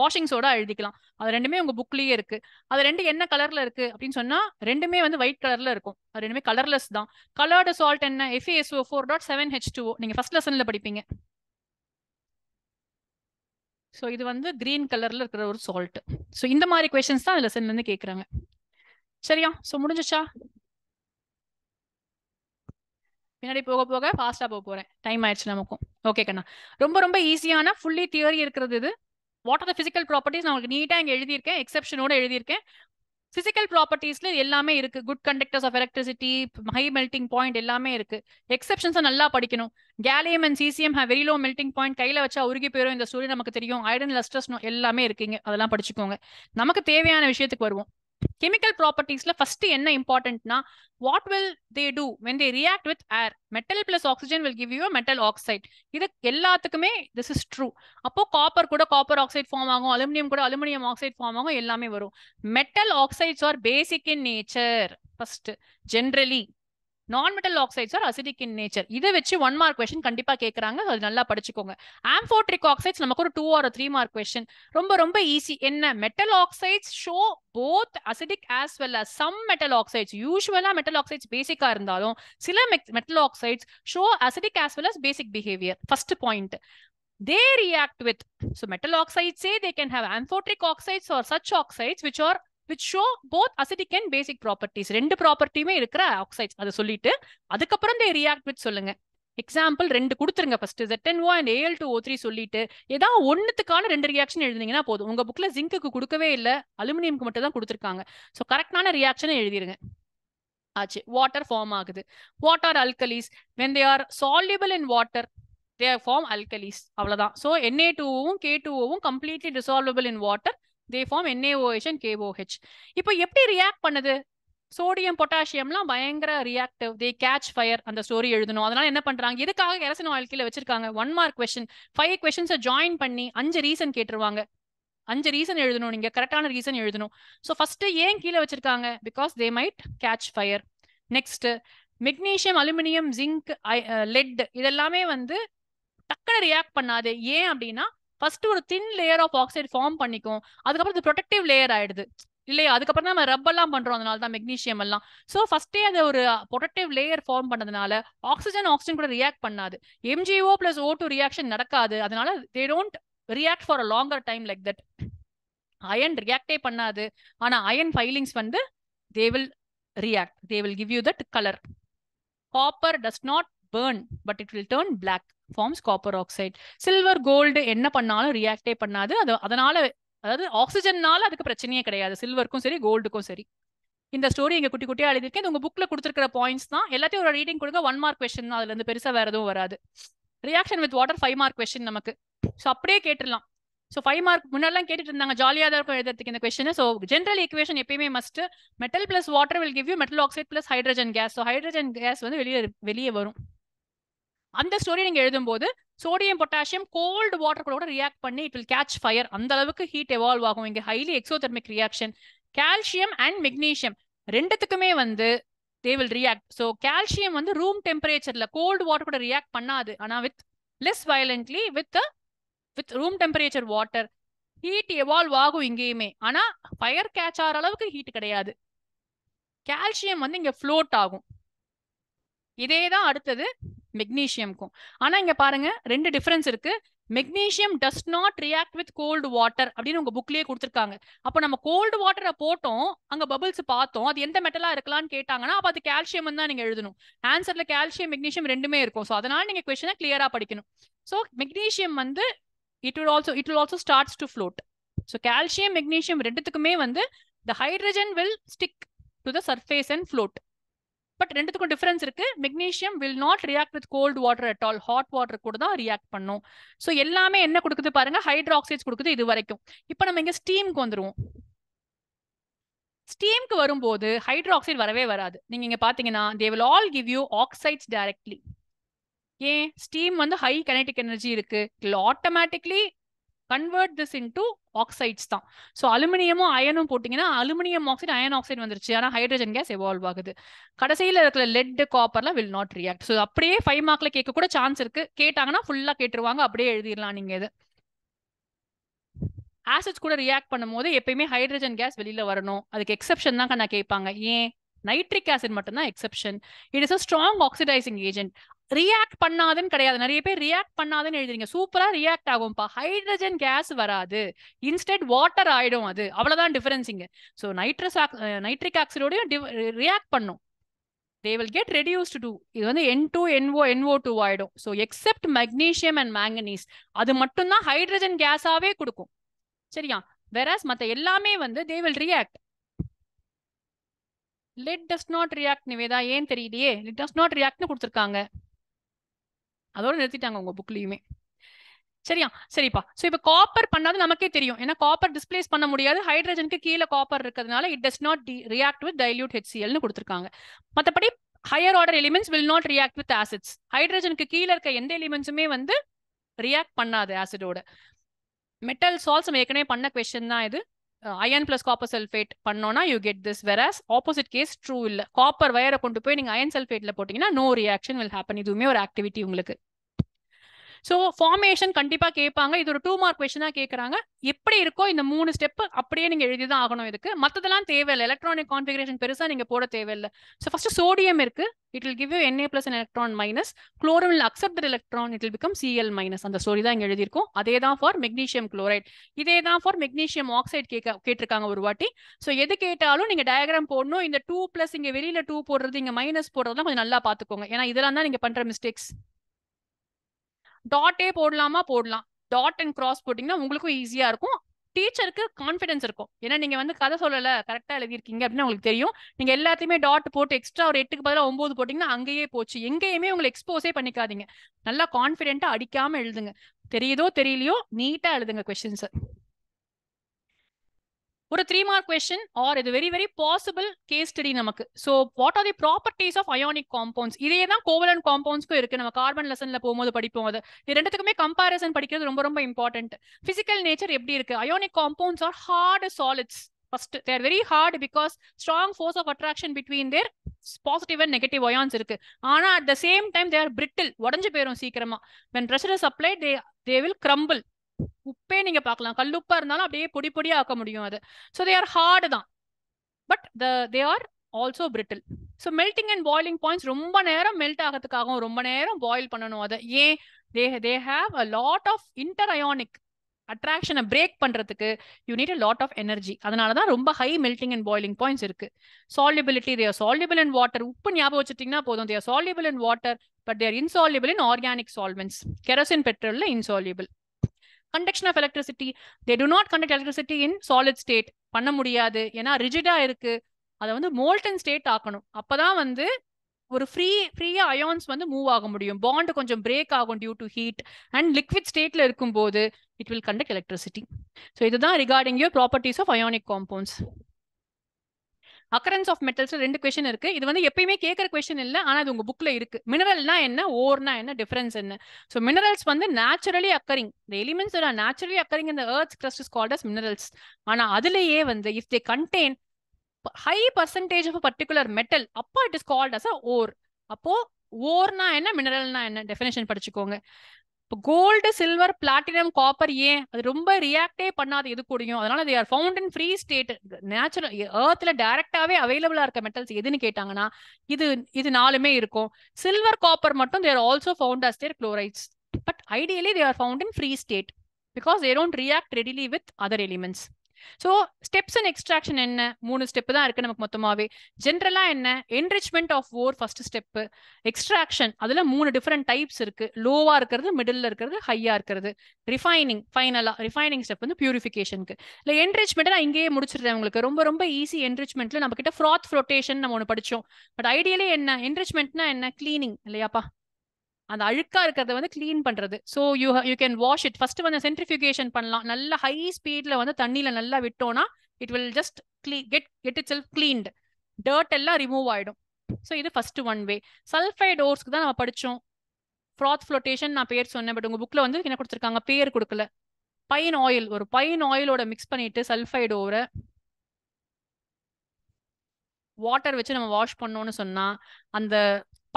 வாஷிங் சோடா எழுதிக்கலாம். அது ரெண்டுமே உங்க புக்லயே இருக்கு. அது ரெண்டு என்ன கலர்ல இருக்கு அப்படின்னு சொன்னா ரெண்டுமே வந்து ஒயிட் கலர்ல இருக்கும். அது ரெண்டுமே கலர்லெஸ் தான். கலர்டு சால்ட் என்ன? FeSO4.7H2O. நீங்க ஃபர்ஸ்ட் லெசன்ல படிப்பீங்க. ஸோ இது வந்து கிரீன் கலர்ல இருக்கிற ஒரு சால்ட். ஸோ இந்த மாதிரி கொஸ்டின்ஸ் தான் லெசன்ல இருந்து கேட்கறாங்க. சரியா? ஸோ முடிஞ்சிச்சா? பின்னாடி போக போக ஃபாஸ்டா போக போறேன், டைம் ஆயிடுச்சு நமக்கும். ஓகே கண்ணா, ரொம்ப ரொம்ப ஈஸியான ஃபுல்லி தியரி இருக்கிறது இது. What are the physical properties நான் உங்களுக்கு நீட்டா இங்க எழுதியிருக்கேன், எக்ஸெப்ஷனோட எழுதியிருக்கேன். பிசிக்கல் ப்ராப்பர்ட்டிஸ்ல எல்லாமே இருக்கு. Good conductors of electricity, high melting point எல்லாமே இருக்கு. எக்ஸெப்ஷன்ஸை நல்லா படிக்கணும். Gallium and caesium have very low melting point. கையில வச்சா உருகி போயிடும். இந்த ஸ்டோரி நமக்கு தெரியும். ஐரன் லஸ்டர்ஸ் எல்லாமே இருக்குங்க, அதெல்லாம் படிச்சுக்கோங்க. நமக்கு தேவையான விஷயத்துக்கு வருவோம். கெமிக்கல் ப்ராப்பர்ட்டிஸ்ல ஃபர்ஸ்ட் என்ன இம்பார்ட்டன்ட்னா, what will they do when they react with air? Metal plus oxygen will give you metal oxide. இது எல்லாத்துக்குமே திஸ் இஸ் ட்ரூ. அப்போ காப்பர் கூட காப்பர் ஆக்சைடு ஃபார்ம் ஆகும், அலுமினியம் கூட அலுமினியம் ஆக்சைடு ஃபார்ம் ஆகும், எல்லாமே வரும். Metal oxides are basic in nature first. Generally non-metal oxides are acidic in nature. இதை வச்சு 1 மார்க் கொஸ்டின் கண்டிப்பா கேட்கறாங்க, அது நல்லா படிச்சுக்கோங்க. ஆம்ஃபோட்ரிக் ஆக்சைட்ஸ் நமக்கு ஒரு 2 or 3 மார்க் கொஸ்டின். ரொம்ப ரொம்ப ஈஸி. என்ன? Metal oxides show both acidic as well as some metal oxides. யூசுவலா மெட்டல் ஆக்சைட்ஸ் பேசிக்கா இருந்தாலும் சில metal oxides show acidic as well as basic behavior. First point. They react with, so metal oxides say they can have amphoteric oxides or such oxides which show both acidic and basic properties. ரெண்டு ப்ராப்பர்ட்டியுமே இருக்கிற oxides. அதை சொல்லிட்டு அதுக்கப்புறம் they react with சொல்லுங்க. Example 2 கொடுத்துருங்க. First ZnO and Al2O3 சொல்லிட்டு ஏதாவது ஒன்னுத்துக்கான 2 reaction எழுதினீங்கன்னா போதும். உங்க புக்ல ஜிங்க்கு கொடுக்கவே இல்லை, அலுமினியம்க்கு மட்டும் தான் கொடுத்துருக்காங்க. ஸோ கரெக்டான ரியாக்ஷனை எழுதிருங்க. ஆச்சு. வாட்டர் ஃபார்ம் ஆகுது. Water alkalis when they are soluble in water they form alkalis. அவ்வளவுதான். So Na2வும் K2Oவும் completely dissolvable in water, they form NaOH and KOH. இப்போ எப்படி ரியாக்ட் பண்ணுது? சோடியம் பொட்டாசியம்லாம் பயங்கர ரியாக்டிவ், தே கேட்ச் ஃபயர். அந்த ஸ்டோரி எழுதணும். அதனால என்ன பண்றாங்க? எதுக்காக கெரசின் ஆயில் கீழே வச்சிருக்காங்க? 1 மார்க் கொஸ்டின். 5 கொஸ்டின்ஸை ஜாயின் பண்ணி 5 ரீசன் கேட்டுருவாங்க. 5 ரீசன் எழுதணும், நீங்க கரெக்டான ரீசன் எழுதணும். ஸோ ஃபர்ஸ்ட் ஏன் கீழே வச்சிருக்காங்க? Because they might catch fire. Next magnesium, aluminium, zinc, lead இதெல்லாமே வந்து டக்குனு ரியாக்ட் பண்ணாது. ஏன் அப்படின்னா ஃபர்ஸ்ட் ஒரு thin layer of oxide form பண்ணிக்கும், அதுக்கப்புறம் இது ப்ரொடெக்டிவ் லேயர் ஆயிடுது இல்லையா? அதுக்கப்புறம் நம்ம ரப் எல்லாம் பண்றோம், அதனால தான் மெக்னீஷியம் எல்லாம். ஸோ ஃபர்ஸ்டே அது ஒரு ப்ரொடெக்டிவ் லேயர் ஃபார்ம் பண்ணதுனால ஆக்சிஜன் கூட ரியாக்ட் பண்ணாது. MgO + O2 ரியாக்ஷன் நடக்காது. அதனால they don't react for a longer time like that. Iron ரியாக்டே பண்ணாது. ஆனா அயன் ஃபைலிங்ஸ் வந்து they will react, they will give you that colour. Copper does not burn but it will turn black, forms copper oxide. Silver, gold என்ன பண்ணாலும் ரியாக்டே பண்ணாது. அதனால அதாவது ஆக்சிஜன்னால அதுக்கு பிரச்சனையே கிடையாது, சில்வருக்கும் சரி கோல்டுக்கும் சரி. இந்த ஸ்டோரி இங்க குட்டி குட்டியா எழுதிருக்கேன். இது உங்க புக்ல கொடுத்துருக்கிற பாயிண்ட்ஸ் தான். எல்லாத்தையும் ஒரு ரீடிங் கொடுங்க. 1 மார்க் கொஸ்டின் தான், அதுல இருந்து பெருசா வேற எதுவும் வராது. Reaction with water 5 mark question நமக்கு. ஸோ அப்படியே கேட்டுடலாம். ஸோ 5 மார்க் முன்னாடிலாம் கேட்டுட்டு இருந்தாங்க, ஜாலியாக தான் இருக்கும் எழுதுறதுக்கு இந்த கொஸ்டின். ஸோ ஜென்ரல் ஈக்குவேஷன் எப்பயுமே must. Metal plus water will give you metal oxide plus hydrogen case. So hydrogen case வந்து வெளியே வரும். அந்த ஸ்டோரி நீங்க எழுதும்போது சோடியம் பொட்டாசியம் கோல்டு வாட்டர் கூட ரியாக்ட் பண்ணி இட் வில் கேட்ச் ஃபயர். அந்த அளவுக்கு ஹீட் எவால்வ் ஆகும். இங்க highly exothermic reaction. Calcium and magnesium ரெண்டுத்துக்குமே வந்து they will react. So calcium வந்து ரூம் டெம்பரேச்சர்ல கோல்டு வாட்டர் கூட ரியாக்ட் பண்ணாது. ஆனா with less violently with room temperature water heat evolve ஆகும் இங்கேயுமே. ஆனா ஃபயர் கேட்ச் ஆகிற அளவுக்கு ஹீட் கிடையாது. கால்சியம் வந்து இங்க ஃப்ளோட் ஆகும். இதே தான் அடுத்தது மெக்னீஷியம்க்கும். ஆனா இங்க பாருங்க 2 டிஃபரன்ஸ் இருக்கு. Magnesium does not react with cold water அப்படின்னு உங்க புக்லயே கொடுத்துருக்காங்க. அப்போ நம்ம கோல்டு வாட்டரை போட்டோம், அங்க பபிள்ஸ் பார்த்தோம், அது எந்த மெட்டலா இருக்கலாம்னு கேட்டாங்கன்னா அப்ப அது கால்சியம் தான் நீங்க எழுதணும். ஆன்சர்ல கால்சியம் மெக்னீசியம் ரெண்டுமே இருக்கும். ஸோ அதனால நீங்க கொஸ்டினை கிளியரா படிக்கணும். ஸோ மெக்னீசியம் வந்து it will also starts to float. So calcium magnesium ரெண்டுத்துக்குமே வந்து the hydrogen will stick to the surface and float. But ரெண்டுத்துக்கும் டிஃபரன்ஸ் இருக்கு. Magnesium will not react with cold water at all. Hot water கூட தான் react பண்ணும். So எல்லாமே என்ன கொடுக்குது பாருங்க, ஹைட்ராக்சைட்ஸ் கொடுக்குது இது வரைக்கும். இப்போ நம்ம இங்க ஸ்டீம்க்கு வந்துருவோம். ஸ்டீம்க்கு வரும்போது ஹைட்ராக்சைடு வரவே வராது. நீங்க இங்க பாத்தீங்கன்னா they will all give you oxides directly. ஏன்? ஸ்டீம் வந்து ஹை கைனெடிக் எனர்ஜி இருக்கு. Automatically convert this into oxides தான். ஸோ அலுமினியமும் அயனும் போட்டிங்கன்னா அலுமினியம் ஆக்சைடு அயன் ஆக்சைடு வந்துருச்சு. ஆனால் ஹைட்ரஜன் கேஸ் எவால்வ் ஆகுது. கடைசியில் இருக்கிற லெட் காப்பர்லாம் வில் நாட் ரியாக்ட். ஸோ அப்படியே 5 மார்க்ல கேட்க கூட சான்ஸ் இருக்கு. கேட்டாங்கன்னா ஃபுல்லாக கேட்டுருவாங்க, அப்படியே எழுதிடலாம் நீங்க இது. ஆசிட்ஸ் கூட ரியாக்ட் பண்ணும்போது எப்பயுமே ஹைட்ரஜன் கேஸ் வெளியில வரணும். அதுக்கு எக்ஸெப்ஷன் தான் நான் கேட்பாங்க. ஏன்? நைட்ரிக் ஆசிட் மட்டும்தான் exception. It is a strong oxidising agent. React பண்ணாதுன்னு கிடையாது. நிறைய பேர் ரியாக்ட் பண்ணாதுன்னு எழுதுறீங்க. சூப்பரா ரியாக்ட் ஆகும்பா, ஹைட்ரஜன் கேஸ் வராது, இன்ஸ்டெட் வாட்டர் ஆயிடும். அது அவ்வளவுதான் டிஃபரன்ஸ் இங்க. ஸோ நைட்ரிக் ஆக்சைடோடையும் ரியாக்ட் பண்ணும். they will get reduced to இது வந்து N2NO NO2 ஆயிடும். So except magnesium and manganese அது மட்டும்தான் ஹைட்ரஜன் கேஸாவே கொடுக்கும். சரியா? whereas மத்த எல்லாமே வந்து they will react. lead does not react. Nivetha ஏன் தெரியலையே? lead does not react னு கொடுத்துருக்காங்க. அதோட நிறுத்திட்டாங்க உங்க புக்லயுமே. சரியா? சரிப்பா. ஸோ இப்போ காப்பர் பண்ணாது நமக்கே தெரியும். ஏன்னா காப்பர் டிஸ்பிளேஸ் பண்ண முடியாது. ஹைட்ரஜனுக்கு கீழே காப்பர் இருக்கிறதுனால it does not react with dilute HCl கொடுத்துருக்காங்க. மற்றபடி higher order elements will not react with acids. ஹைட்ரஜனுக்கு கீழே இருக்க எந்த எலிமெண்ட்ஸுமே வந்து ரியாக்ட் பண்ணாது ஆசிடோட. மெட்டல் சால்ட்ஸ் நம்ம ஏற்கனவே பண்ண கொஸ்டின் தான் இது. அயன் பிளஸ் காப்பர் சல்ஃபேட் பண்ணோம்னா you get this. Whereas opposite case true இல்லை. காப்பர் வயரை கொண்டு போய் நீங்க அயன் சல்ஃபேட்ல போட்டீங்கன்னா நோ ரியாக்ஷன் வில் ஹேப்பன். இதுவுமே ஒரு ஆக்டிவிட்டி உங்களுக்கு. ஸோ ஃபார்மேஷன் கண்டிப்பா கேட்பாங்க. இது ஒரு 2 மார்க் கொஸ்டினா கேட்கறாங்க. எப்படி இருக்கோ இந்த 3 ஸ்டெப் அப்படியே நீங்க எழுதிதான் ஆகணும். இதுக்கு மற்றதெல்லாம் தேவையில்லை. எலக்ட்ரானிக் கான்ஃபிகரேஷன் பெருசா நீங்க போட தேவையில்லை. ஸோ ஃபர்ஸ்ட் சோடியம் இருக்கு. It will give you Na plus an electron minus. Chlorine will accept the electron. It will become Cl minus. அந்த ஸ்டோரி தான் இங்க எழுதியிருக்கோம். அதே தான் ஃபார் மெக்னீசியம் குளோரைட். இதே தான் ஃபார் மெக்னீசியம் ஆக்சைடு கேட்டிருக்காங்க ஒரு வாட்டி. ஸோ எது கேட்டாலும் நீங்க டயக்ராம் போடணும். இந்த 2+ இங்க வெளியில 2 போடுறது, இங்க மைனஸ் போடுறதுலாம் கொஞ்சம் நல்லா பாத்துக்கோங்க. ஏன்னா இதெல்லாம் தான் நீங்க பண்ற மிஸ்டேக்ஸ். டாட்டே போடலாமா? போடலாம். டாட் அண்ட் கிராஸ் போட்டீங்கன்னா உங்களுக்கும் ஈஸியா இருக்கும். டீச்சருக்கு கான்ஃபிடன்ஸ் இருக்கும். ஏன்னா நீங்க வந்து கதை சொல்லல, கரெக்டா எழுதிருக்கீங்க அப்படின்னு உங்களுக்கு தெரியும். நீங்க எல்லாத்தையுமே டாட் போட்டு எக்ஸ்ட்ரா ஒரு 8க்கு பதிலாக 9 போட்டீங்கன்னா அங்கேயே போச்சு. எங்கேயுமே உங்களை எக்ஸ்போஸே பண்ணிக்காதீங்க. நல்லா கான்ஃபிடென்ட்டா அடிக்காம எழுதுங்க. தெரியுதோ தெரியலையோ நீட்டா எழுதுங்க கொஸ்டின்ஸ். ஒரு 3 மார்க் கொஸ்டின் ஆர் இது very very possible case study நமக்கு. So what are the properties of ionic compounds? இதே தான் கோவலன்ட் காம்பவுண்ட்ஸ்க்கும் இருக்கு. நம்ம கார்பன் லெசன்ல போகும்போது படிப்போம். அது இது ரெண்டுத்துக்குமே கம்பாரிசன் படிக்கிறது ரொம்ப ரொம்ப இம்பார்ட்டன்ட். பிசிக்கல் நேச்சர் எப்படி இருக்கு? Ionic compounds are hard solids. First, they are very hard because strong force of attraction between their positive and negative ions இருக்கு. ஆனா at the same time they are brittle. உடைஞ்சு போயிடும் சீக்கிரமா. When pressure is applied, they will crumble. உப்பே நீங்க பார்க்கலாம், கல்லுப்பா இருந்தாலும் அப்படியே பொடி பொடியா ஆக்க முடியும் அது. ஸோ தே ஆர் ஹார்டு தான், but they are also brittle. So melting and boiling points ரொம்ப நேரம் மெல்ட் ஆகிறதுக்காகவும் ரொம்ப நேரம் பாயில் பண்ணணும் அதை. ஏன்? They have a lot of inter ionic அட்ராக்ஷனை பிரேக் பண்றதுக்கு you need a lot of energy. அதனால தான் ரொம்ப high melting and boiling points இருக்கு. Solubility, they are soluble in water. உப்பு ஞாபகம் வச்சுட்டீங்கன்னா போதும். They are soluble in water but they are insoluble in organic solvents. Kerosene பெட்ரோல்ல insoluble. Conduction of electricity, they do not conduct electricity in solid state. பண்ண முடியாது, ஏன்னா ரிஜிடா இருக்கு. அதை வந்து மோல்டன் ஸ்டேட் ஆக்கணும். அப்பதான் வந்து ஒரு ஃப்ரீயா அயான்ஸ் வந்து மூவ் ஆக முடியும். பாண்ட் கொஞ்சம் பிரேக் ஆகும் due to heat. And liquid ஸ்டேட்ல இருக்கும்போது it will conduct electricity. So இதுதான் regarding your properties of ionic compounds. Occurrence of metals 2 question இருக்கு. இது வந்து எப்பயுமே கேட்கற கொஸ்டின் இல்லை, ஆனா அது உங்க புக்ல இருக்கு. மினரல்னா என்ன, ஓர்னா என்ன, டிஃபரன்ஸ் என்ன? ஸோ மினரல்ஸ் வந்து naturally occurring. The elements that are naturally occurring in the earth's crust is called as minerals. ஆனா அதுலயே வந்து if they contain high percentage of a particular metal, அப்போ it is called as a ore. அப்போ ஓர்னா என்ன, மினரல்னா என்ன, definition படிச்சுக்கோங்க. இப்போ gold, silver, platinum, copper ஏன் அது ரொம்ப ரியாக்டே பண்ணாது எது கூடயும்? அதனால they are found in free state. Natural எர்த்ல டைரக்டாவே அவைலபிளா இருக்க மெட்டல்ஸ் எதுன்னு கேட்டாங்கன்னா இது 4மே இருக்கும். சில்வர், காப்பர் மட்டும் they are also found as their chlorides. But ideally, they are found in free state because they don't react readily with other elements. So steps and extraction என்ன? 3 ஸ்டெப் தான் இருக்கு நமக்கு மொத்தமாவே. ஜென்ரலா என்ன? Enrichment of ore first step. Extraction அதுல 3 different types இருக்கு. லோவா இருக்கிறது, மிடில் இருக்கிறது, ஹையா இருக்கிறது. ரிஃபைனிங், ஃபைனலா ரிஃபைனிங் ஸ்டெப் வந்து பியூரிஃபிகேஷனுக்கு. இல்லை என்ரிச்மெண்ட் நான் இங்கேயே முடிச்சிருந்தேன் உங்களுக்கு. ரொம்ப ரொம்ப ஈஸி. என்ரிச்மெண்ட்ல நம்ம கிட்ட ஃப்ராத் ஃப்ளோட்டேஷன் நம்ம ஒன்று படிச்சோம். பட் ஐடியலி என்ன? என்ரிச்மெண்ட்னா என்ன? கிளீனிங் இல்லையாப்பா? அந்த அழுக்கா இருக்கிறத வந்து கிளீன் பண்றது. So you can wash it. First வந்து சென்ட்ரிஃபியூகேஷன் பண்ணலாம். நல்ல ஹை ஸ்பீட்ல வந்து தண்ணியில நல்லா விட்டோம்னா it will just get it self cleaned. Dirt எல்லாம் ரிமூவ் ஆயிடும். ஸோ இது ஃபர்ஸ்ட் ஒன் வே. சல்ஃபைட் ஓர்ஸ்க்கு தான் நம்ம படிச்சோம். ஃப்ராத் ஃப்ளோட்டேஷன் நான் பேர் சொன்னேன். பட் உங்க புக்ல வந்து என்ன கொடுத்துருக்காங்க? பேர் கொடுக்கல. பைன் ஆயில், ஒரு பைன் ஆயிலோட மிக்ஸ் பண்ணிட்டு சல்ஃபைட் ஓரை வாட்டர் வச்சு நம்ம வாஷ் பண்ணோம்னு சொன்னா அந்த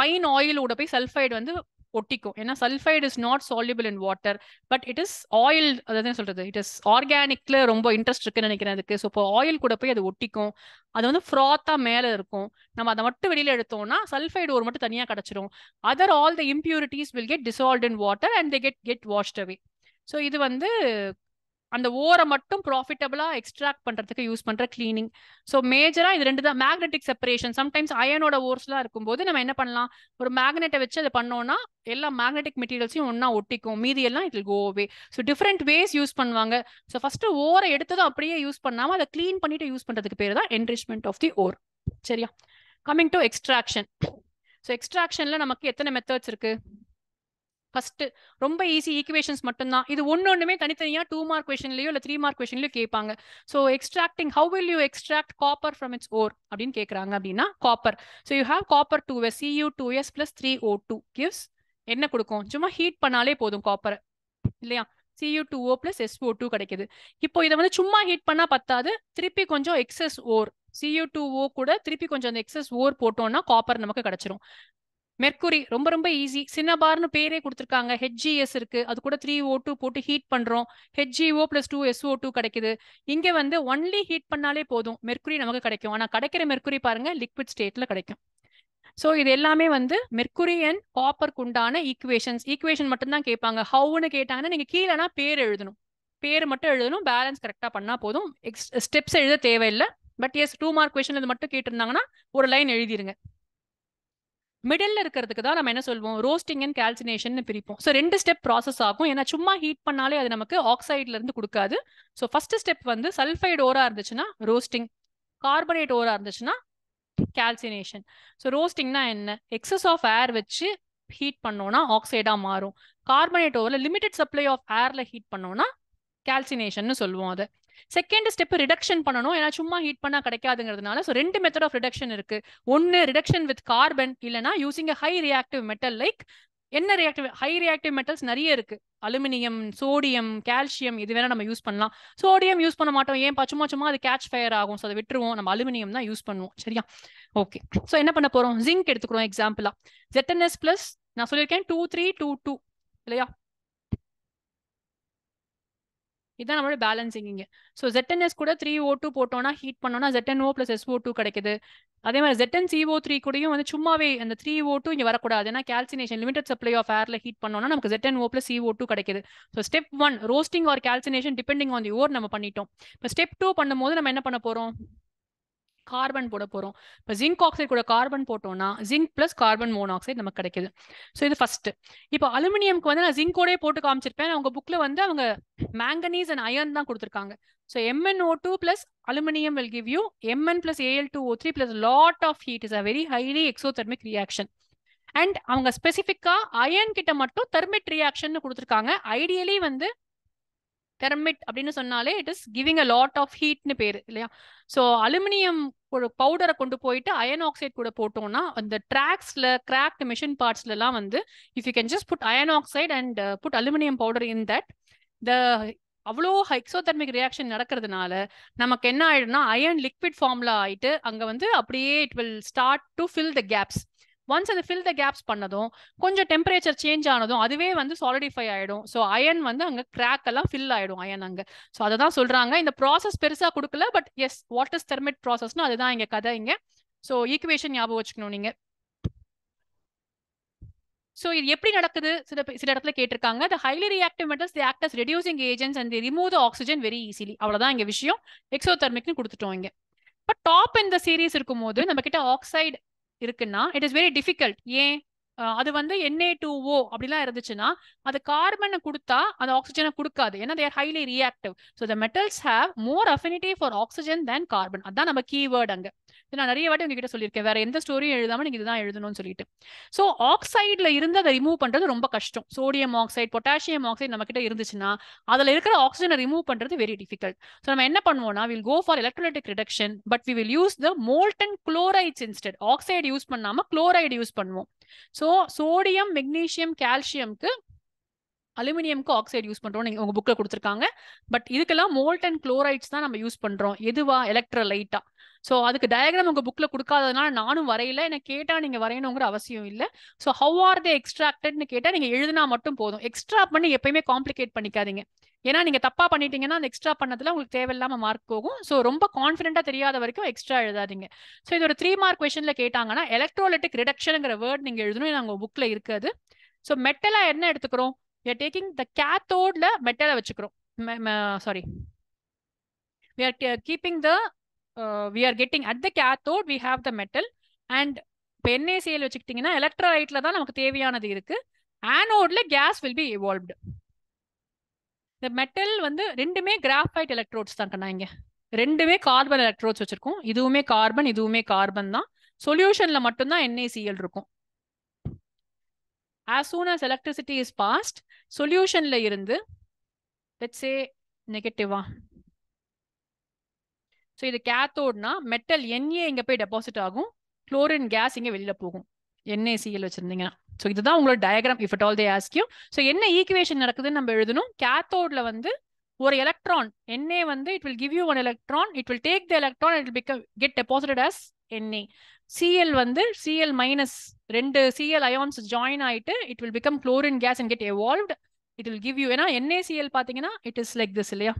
பைன் ஆயிலோட போய் சல்ஃபைடு வந்து ஒட்டிக்கும். ஏன்னா sulphide is not soluble in water, but it is oil. அதான் சொல்றது, இட் இஸ் ஆர்கானிக்ல ரொம்ப இன்ட்ரெஸ்ட் இருக்குன்னு நினைக்கிறேன் அதுக்கு. ஸோ இப்போ ஆயில் கூட போய் அது ஒட்டிக்கும். அது வந்து ஃப்ராத்தா மேல இருக்கும். நம்ம அதை மட்டும் வெளியில எடுத்தோம்னா சல்ஃபைடு ஒரு மட்டும் தனியா கிடைச்சிரும். Other all the impurities will get dissolved in water and they get washed away. So இது வந்து அந்த ஓரை மட்டும் ப்ராஃபிட்டபிளா எக்ஸ்ட்ராக்ட் பண்றதுக்கு யூஸ் பண்ற கிளீனிங். ஸோ மேஜரா இது 2 தான். Magnetic separation. சம்டைம்ஸ் அயனோட ஓர்ஸ்லாம் இருக்கும்போது நம்ம என்ன பண்ணலாம்? ஒரு மேக்னெட்டை வச்சு அதை பண்ணோம்னா எல்லா மேக்னெட்டிக் மெட்டீரியல்ஸையும் ஒன்னா ஒட்டிக்கும். மீதி எல்லாம் it will go away. So different ways use பண்ணுவாங்க. ஸோ ஃபர்ஸ்ட் ஓரை எடுத்ததும் அப்படியே யூஸ் பண்ணாம அதை கிளீன் பண்ணிட்டு யூஸ் பண்றதுக்கு பேர் தான் என்ரிச்மெண்ட் ஆஃப் தி ஓர். சரியா? Coming to extraction. ஸோ எக்ஸ்ட்ராக்ஷன்ல நமக்கு எத்தனை மெத்தட்ஸ் இருக்கு? ஃபர்ஸ்ட் ரொம்ப ஈஸி ஈக்குவேஷன்ஸ் மட்டும்தான். இது ஒன்னொன்னுமே தனித்தனியா 2 மார்க் கொஸ்டின்லயோ இல்ல 3 மார்க் கொஸ்டின்லயோ கேட்பாங்க. So extracting, how will you extract copper from its ore அப்படின்னு கேட்கறாங்க. அப்படின்னா copper. So you have copper 2s, Cu2s plus 3O2 gives என்ன கொடுக்கும்? சும்மா ஹீட் பண்ணாலே போதும் காப்பரை இல்லையா? Cu2O plus SO2 கிடைக்குது. இப்போ இதை வந்து சும்மா ஹீட் பண்ணா பத்தாது. திருப்பி கொஞ்சம் எக்ஸஸ் ஓர், Cu2O கூட திருப்பி கொஞ்சம் அந்த எக்ஸஸ் ஓர் போட்டோம்னா காப்பர் நமக்கு கிடைச்சிரும். மெர்க்குரி ரொம்ப ரொம்ப ஈஸி. சின்னபார்னு பேரே கொடுத்துருக்காங்க. HgS இருக்கு, அது கூட 3O2 போட்டு ஹீட் பண்றோம். HgO plus 2SO2 கிடைக்குது. இங்க வந்து ஒன்லி ஹீட் பண்ணாலே போதும் மெர்க்குரி நமக்கு கிடைக்கும். ஆனா கிடைக்கிற மெர்க்குரி பாருங்க லிக்விட் ஸ்டேட்ல கிடைக்கும். ஸோ இது எல்லாமே வந்து மெர்க்குரி அண்ட் காப்பருக்கு உண்டான ஈக்குவேஷன் மட்டும் தான் கேட்பாங்க. ஹவுன்னு கேட்டாங்கன்னா நீங்க கீழேனா பேர் எழுதணும். பேர் மட்டும் எழுதணும். பேலன்ஸ் கரெக்டா பண்ணா போதும். ஸ்டெப்ஸ் எழுத தேவையில்லை. பட் எஸ் 2 மார்க் கொஸ்டின் இது மட்டும் கேட்டிருந்தாங்கன்னா ஒரு லைன் எழுதிருங்க. மிடில் இருக்கிறதுக்கு தான் நம்ம என்ன சொல்வோம்? ரோஸ்டிங் அண்ட் கால்சினேஷன் பிரிப்போம். ஸோ 2 ஸ்டெப் ப்ராசஸ் ஆகும். ஏன்னா சும்மா ஹீட் பண்ணாலே அது நமக்கு ஆக்சைட்ல இருந்து கொடுக்காது. ஸோ ஃபர்ஸ்ட் ஸ்டெப் வந்து சல்ஃபைடு ஓரா இருந்துச்சுன்னா ரோஸ்டிங், கார்பனேட் ஓரா இருந்துச்சுன்னா கால்சினேஷன். ஸோ ரோஸ்டிங்னா என்ன? எக்ஸஸ் ஆஃப் ஏர் வச்சு ஹீட் பண்ணோம்னா ஆக்சைடா மாறும். கார்பனேட் ஓவர்ல லிமிடெட் சப்ளை ஆஃப் ஏர்ல ஹீட் பண்ணோம்னா கால்சினேஷன் சொல்லுவோம். அதை செகண்ட் ஸ்டெப் ரிடக்ஷன் பண்ணணும். ஏன்னா சும்மா ஹீட் பண்ணா கிடைக்காதுங்கிறதுனால. ஸோ 2 மெத்தட் ஆஃப் ரிடக்ஷன் இருக்கு. ஒன்னு ரிடக்ஷன் வித் கார்பன், இல்லைனா using high reactive metal. Like என்ன ரியாக்டிவ்? ஹை ரியாக்டிவ் மெட்டல்ஸ் நிறைய இருக்கு. அலுமினியம், சோடியம், கால்சியம், இது வேணா நம்ம யூஸ் பண்ணலாம். சோடியம் யூஸ் பண்ண மாட்டோம். ஏன்? சும்மா அது கேட்ச் ஃபயர் ஆகும். ஸோ அதை விட்டுருவோம். நம்ம அலுமினியம் தான் யூஸ் பண்ணுவோம். சரியா? ஓகே. ஸோ என்ன பண்ண போறோம்? ஜிங்க் எடுத்துக்கிறோம் எக்ஸாம்பிளா. ZnS பிளஸ் நான் சொல்லியிருக்கேன் 2322 இல்லையா? இதான் நம்மளோட பேலன்சிங் இங்க. ஸோ ZnS கூட 3O2 போட்டோம்னா ஹீட் பண்ணோம்னா ZnO plus SO2 கிடைக்குது. அதே மாதிரி ZnCO3 கூடயும் வந்து சும்மாவே அந்த 3O2 இங்க வரக்கூடாது. ஏன்னா கால்சினேஷன் லிமிடெட் சப்ளை ஆஃப் ஏர்ல ஹீட் பண்ணோம்னா நமக்கு ZnO plus CO2 கிடைக்குது. So step 1 roasting or calcination depending on the ore நம்ம பண்ணிட்டோம். இப்போ ஸ்டெப் 2 பண்ணும்போது நம்ம என்ன பண்ண போறோம்? கார்பன் போட போறோம். இப்போ ஜிங்க் ஆக்சைடு கூட கார்பன் போட்டோம்னா ஜிங்க் பிளஸ் கார்பன் மோனாக்சைடு நமக்கு கிடைக்குது. ஸோ இது ஃபர்ஸ்ட். இப்போ அலுமினியம்க்கு வந்து நான் ஜிங்கோடே போட்டு காமிச்சிருப்பேன். அவங்க புக்ல வந்து அவங்க மேங்கனீஸ் அண்ட் அயர்ன் தான் கொடுத்துருக்காங்க. So MnO2 plus aluminium will give you Mn plus Al2O3 plus lot of heat is a very highly exothermic reaction. And அவங்க ஸ்பெசிஃபிக்கா அயர்ன் கிட்ட மட்டும் தெர்மிட் ரியாக்ஷன் கொடுத்துருக்காங்க. ஐடியலி வந்து தெர்மிட் அப்படின்னு சொன்னாலே it is giving a lot of ஹீட்னு பேரு இல்லையா? ஸோ அலுமினியம் ஒரு பவுடரை கொண்டு போயிட்டு அயன் ஆக்சைடு கூட போட்டோம்னா அந்த ட்ராக்ஸ்ல கிராக்ட் மிஷின் பார்ட்ஸ்ல எல்லாம் வந்து if you can just put iron oxide and put aluminium powder in that the அவ்வளோ எக்ஸோதெர்மிக் ரியாக்ஷன் நடக்கிறதுனால நமக்கு என்ன ஆயிடும்னா அயன் லிக்விட் ஃபார்ம்ல ஆயிட்டு அங்க வந்து அப்படியே it will start to fill the gaps. Once அது ஃபில் த கேப்ஸ் பண்ணதும் கொஞ்சம் டெம்பரேச்சர் சேஞ்ச் ஆனதும் அதுவே வந்து சாலிடிஃபை ஆயிடும். ஸோ அயன் வந்து அங்க கிராக் எல்லாம் ஃபில் ஆயிடும் அயன் அங்க. ஸோ அதை தான் சொல்றாங்க. இந்த ப்ராசஸ் பெருசா கொடுக்கல. But yes what is thermite ப்ராசஸ்னா அதுதான் இங்க கதை இங்க. ஸோ ஈக்குவேஷன் ஞாபகம் வச்சுக்கணும் நீங்க. ஸோ இது எப்படி நடக்குது சில இடத்துல கேட்டிருக்காங்க. the highly reactive metals they act as reducing agents and they remove the oxygen very easily. அவ்வளவுதான் இங்க விஷயம். எக்ஸோதெர்மிக்னு கொடுத்துட்டோம் இங்க. பட் டாப் இந்த சீரீஸ் இருக்கும்போது நம்ம கிட்ட ஆக்சைடு இருக்குன்னா இட் இஸ் வெரி டிஃபிகல்ட். ஏன் அது வந்து Na2O அப்படிலாம் இருந்துச்சுன்னா அது கார்பனை கொடுத்தா அது ஆக்சிஜனை கொடுக்காது. ஏன்னா they are highly reactive. So the metals have more affinity for oxygen than carbon. அதான் நம்ம கீவேர்ட் அங்க. நான் நிறைய வாட்டி உங்ககிட்ட சொல்லியிருக்கேன், வேற எந்த ஸ்டோரியும் எழுதாம நீங்க இதுதான் எழுதணும்னு சொல்லிட்டு. ஸோ ஆக்சைட்ல இருந்து அதை ரிமூவ் பண்றது ரொம்ப கஷ்டம். சோடியம் ஆக்சைடு, பொட்டாசியம் ஆக்சைடு நம்ம கிட்ட இருந்துச்சுன்னா அதுல இருக்கிற ஆக்சிஜனை ரிமூவ் பண்றது வெரி டிஃபிகல்ட். ஸோ நம்ம என்ன பண்ணுவோம்னா will go for electrolytic reduction, but we will use the molten chlorides instead. Oxide use பண்ணாம குளோரைடு யூஸ் பண்ணுவோம். ஸோ சோடியம், மெக்னீசியம், கால்சியம்க்கு, அலுமினியம்க்கு ஆக்சைடு யூஸ் பண்றோம் நீங்க உங்க புக்ல கொடுத்துருக்காங்க. பட் இதுக்கெல்லாம் மோல்டன் குளோரைட்ஸ் தான் நம்ம யூஸ் பண்றோம். எதுவா? எலக்ட்ரோலைட்டா. ஸோ அதுக்கு டயக்ராம் உங்க புக்ல கொடுக்காததுனால நானும் வரையில. எனக்கு கேட்டா நீங்க வரையணுங்கிற அவசியம் இல்லை. ஸோ ஹவ் ஆர் தே எக்ஸ்ட்ராக்டட்னு கேட்டா நீங்க எழுதினா மட்டும் போதும். எக்ஸ்ட்ரா பண்ணி எப்பயுமே காம்ப்ளிகேட் பண்ணிக்காதீங்க. ஏன்னா நீங்க தப்பா பண்ணிட்டீங்கன்னா அந்த எக்ஸ்ட்ரா பண்ணதுல உங்களுக்கு தேவையில்லாம மார்க் போகும். ஸோ ரொம்ப கான்ஃபிடென்ட்டா தெரியாத வரைக்கும் எக்ஸ்ட்ரா எழுதாதீங்க. ஸோ இது ஒரு 3 மார்க் கொஸ்டின்ல கேட்டாங்கன்னா எலக்ட்ரோலைட்டிக் ரிடக்ஷனுங்கிற வேர்ட் நீங்க எழுதணும். உங்க புக்ல இருக்காது. ஸோ மெட்டலா என்ன எடுத்துக்கிறோம்? we are taking the cathode மெட்டலை வச்சுக்கிறோம். Sorry, we are keeping the we are getting at the cathode we have the metal and இப்போ NaCl வச்சுக்கிட்டீங்கன்னா எலக்ட்ரோலைட்ல தான் நமக்கு தேவையானது இருக்கு. ஆனோட்ல கேஸ் will be evolved. இந்த மெட்டல் வந்து ரெண்டுமே கிராஃபைட் எலக்ட்ரோட்ஸ் தான் கண்ணா. இங்க ரெண்டுமே கார்பன் எலக்ட்ரோட்ஸ் வச்சிருக்கோம். இதுவுமே கார்பன், இதுவுமே கார்பன் தான். சொல்யூஷன்ல மட்டும்தான் NaCl இருக்கும். as soon as electricity is passed, solutionல இருந்து let's say நெகட்டிவா, ஸோ இது கேத்தோட்னா மெட்டல் Na இங்க போய் டெபாசிட் ஆகும், குளோரின் கேஸ் இங்க வெளியில போகும் NaCl வச்சிருந்தீங்கன்னா. ஸோ இதுதான் உங்களோட diagram if at all they ask you. So என்ன ஈக்குவேஷன் நடக்குதுன்னு நம்ம எழுதணும். கேத்தோட்ல வந்து ஒரு எலக்ட்ரான் Na வந்து it will give you one electron, it will take the electron, it will get deposited as Na. Cl வந்து Cl minus 2 Cl ions join ஆயிட்டு it will become chlorine gas and get evolved. It will give you, ஏன்னா NaCl பாத்தீங்கன்னா it is like this இல்லையா.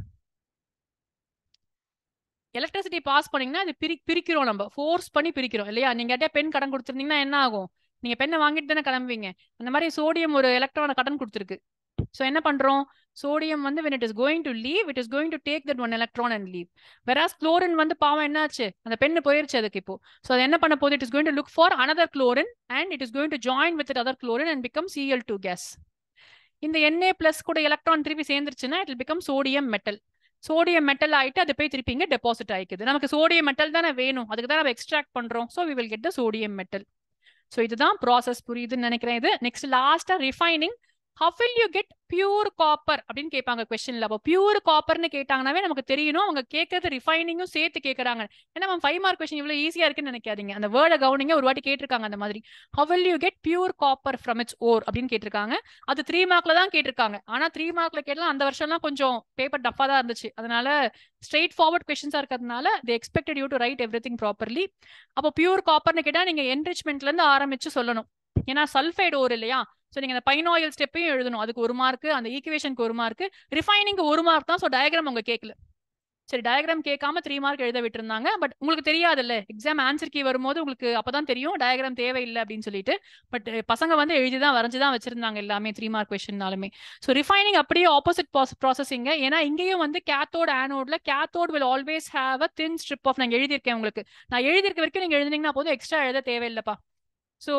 Electricity pass பண்ணீங்கன்னா அது பிரிக்கிறோம், நம்ம force பண்ணி பிரிக்கிறோம் இல்லையா. நீங்க பென் கடன் கொடுத்துருந்தீங்கன்னா என்ன ஆகும்? நீங்க பெண்ணை வாங்கிட்டு தானே கிளம்புவீங்க. அந்த மாதிரி சோடியம் ஒரு எலக்ட்ரானை கடன் கொடுத்துருக்கு. ஸோ என்ன பண்றோம்? சோடியம் வந்து when it is going to leave, it is going to take that one electron and leave. Whereas chlorine வந்து பாவம் என்னாச்சு? அந்த பெண்ணு போயிருச்சு அதுக்கு இப்போ. ஸோ அது என்ன பண்ண போகுது? It is going to look for another chlorine and it is going to join with that other chlorine and become Cl2 gas. இந்த Na பிளஸ் கூட எலக்ட்ரான் திருப்பி சேர்ந்துருச்சுன்னா it will become sodium metal. Sodium metal ஆயிட்டு அது போய் திருப்பி இங்க deposit ஆயிக்குது. நமக்கு sodium metal தானே வேணும், அதுக்கு தான் நம்ம எக்ஸ்ட்ராக்ட் பண்றோம். So we will get the sodium metal. So இதுதான் ப்ராசஸ். புரியுதுன்னு நினைக்கிறேன். இது நெக்ஸ்ட் லாஸ்டா refining. how will you get pure copper அப்படின்னு கேட்பாங்க கொஸ்டின்ல. அப்போ பியூர் காப்பர்னு கேட்டாங்கன்னாவே நமக்கு தெரியணும் அவங்க கேட்கறது ரிஃபைனிங்கும் சேர்த்து கேட்கறாங்க. ஏன்னா நம்ம 5 மார்க் கொஸ்டின் இவ்வளவு ஈஸியா இருக்குன்னு நினைக்காதீங்க. அந்த வேர்டை கவனிங்க, ஒரு வாட்டி கேட்டிருக்காங்க அந்த மாதிரி. how will you get pure copper from its ore அப்படின்னு கேட்டிருக்காங்க. அது 3 மார்க்ல தான் கேட்டிருக்காங்க. ஆனா 3 மார்க்ல கேட்டலாம் அந்த வருஷம்லாம் கொஞ்சம் பேப்பர் டஃபா தான் இருந்துச்சு. அதனால ஸ்ட்ரெயிட் ஃபார்வர்ட் கொஸ்டின்ஸா இருக்கிறதுனால they expected you to write everything properly. அப்போ பியூர் காப்பர்னு கேட்டா நீங்க என்ரிச்மெண்ட்ல இருந்து ஆரம்பிச்சு சொல்லணும். ஏன்னா சல்ஃபைடு ஓர் இல்லையா. ஸோ நீங்க அந்த பைனாயில் ஸ்டெப்பையும் எழுதணும். அதுக்கு 1 மார்க், அந்த ஈக்குவேஷனுக்கு 1 மார்க், ரிஃபைனிங்க்கு 1 மார்க் தான். ஸோ டயக்ராம் உங்க கேட்கல. சரி, டயக்ராம் கேட்காம 3 மார்க் எழுத விட்டுருந்தாங்க. பட் உங்களுக்கு தெரியாதுல்ல, எக்ஸாம் ஆன்சர் கீ வரும்போது உங்களுக்கு அப்பதான் தெரியும் டயக்ராம் தேவையில்லை அப்படின்னு சொல்லிட்டு. பட் பசங்க வந்து எழுதிதான் வரைஞ்சுதான் வச்சிருந்தாங்க எல்லாமே 3 மார்க் கொஸ்டின்னாலுமே. ஸோ ரிஃபைனிங் அப்படியே ஆப்போசிட் ப்ராசஸிங். ஏன்னா இங்கேயும் வந்து கேத்தோட் ஆனோட்ல cathode will always have a thin strip of, நான் எழுதியிருக்கேன் உங்களுக்கு. நான் எழுதியிருக்க வரைக்கும் நீங்க எழுதினீங்கன்னா போதும், எக்ஸ்ட்ரா எழுத தேவையில்லைப்பா. ஸோ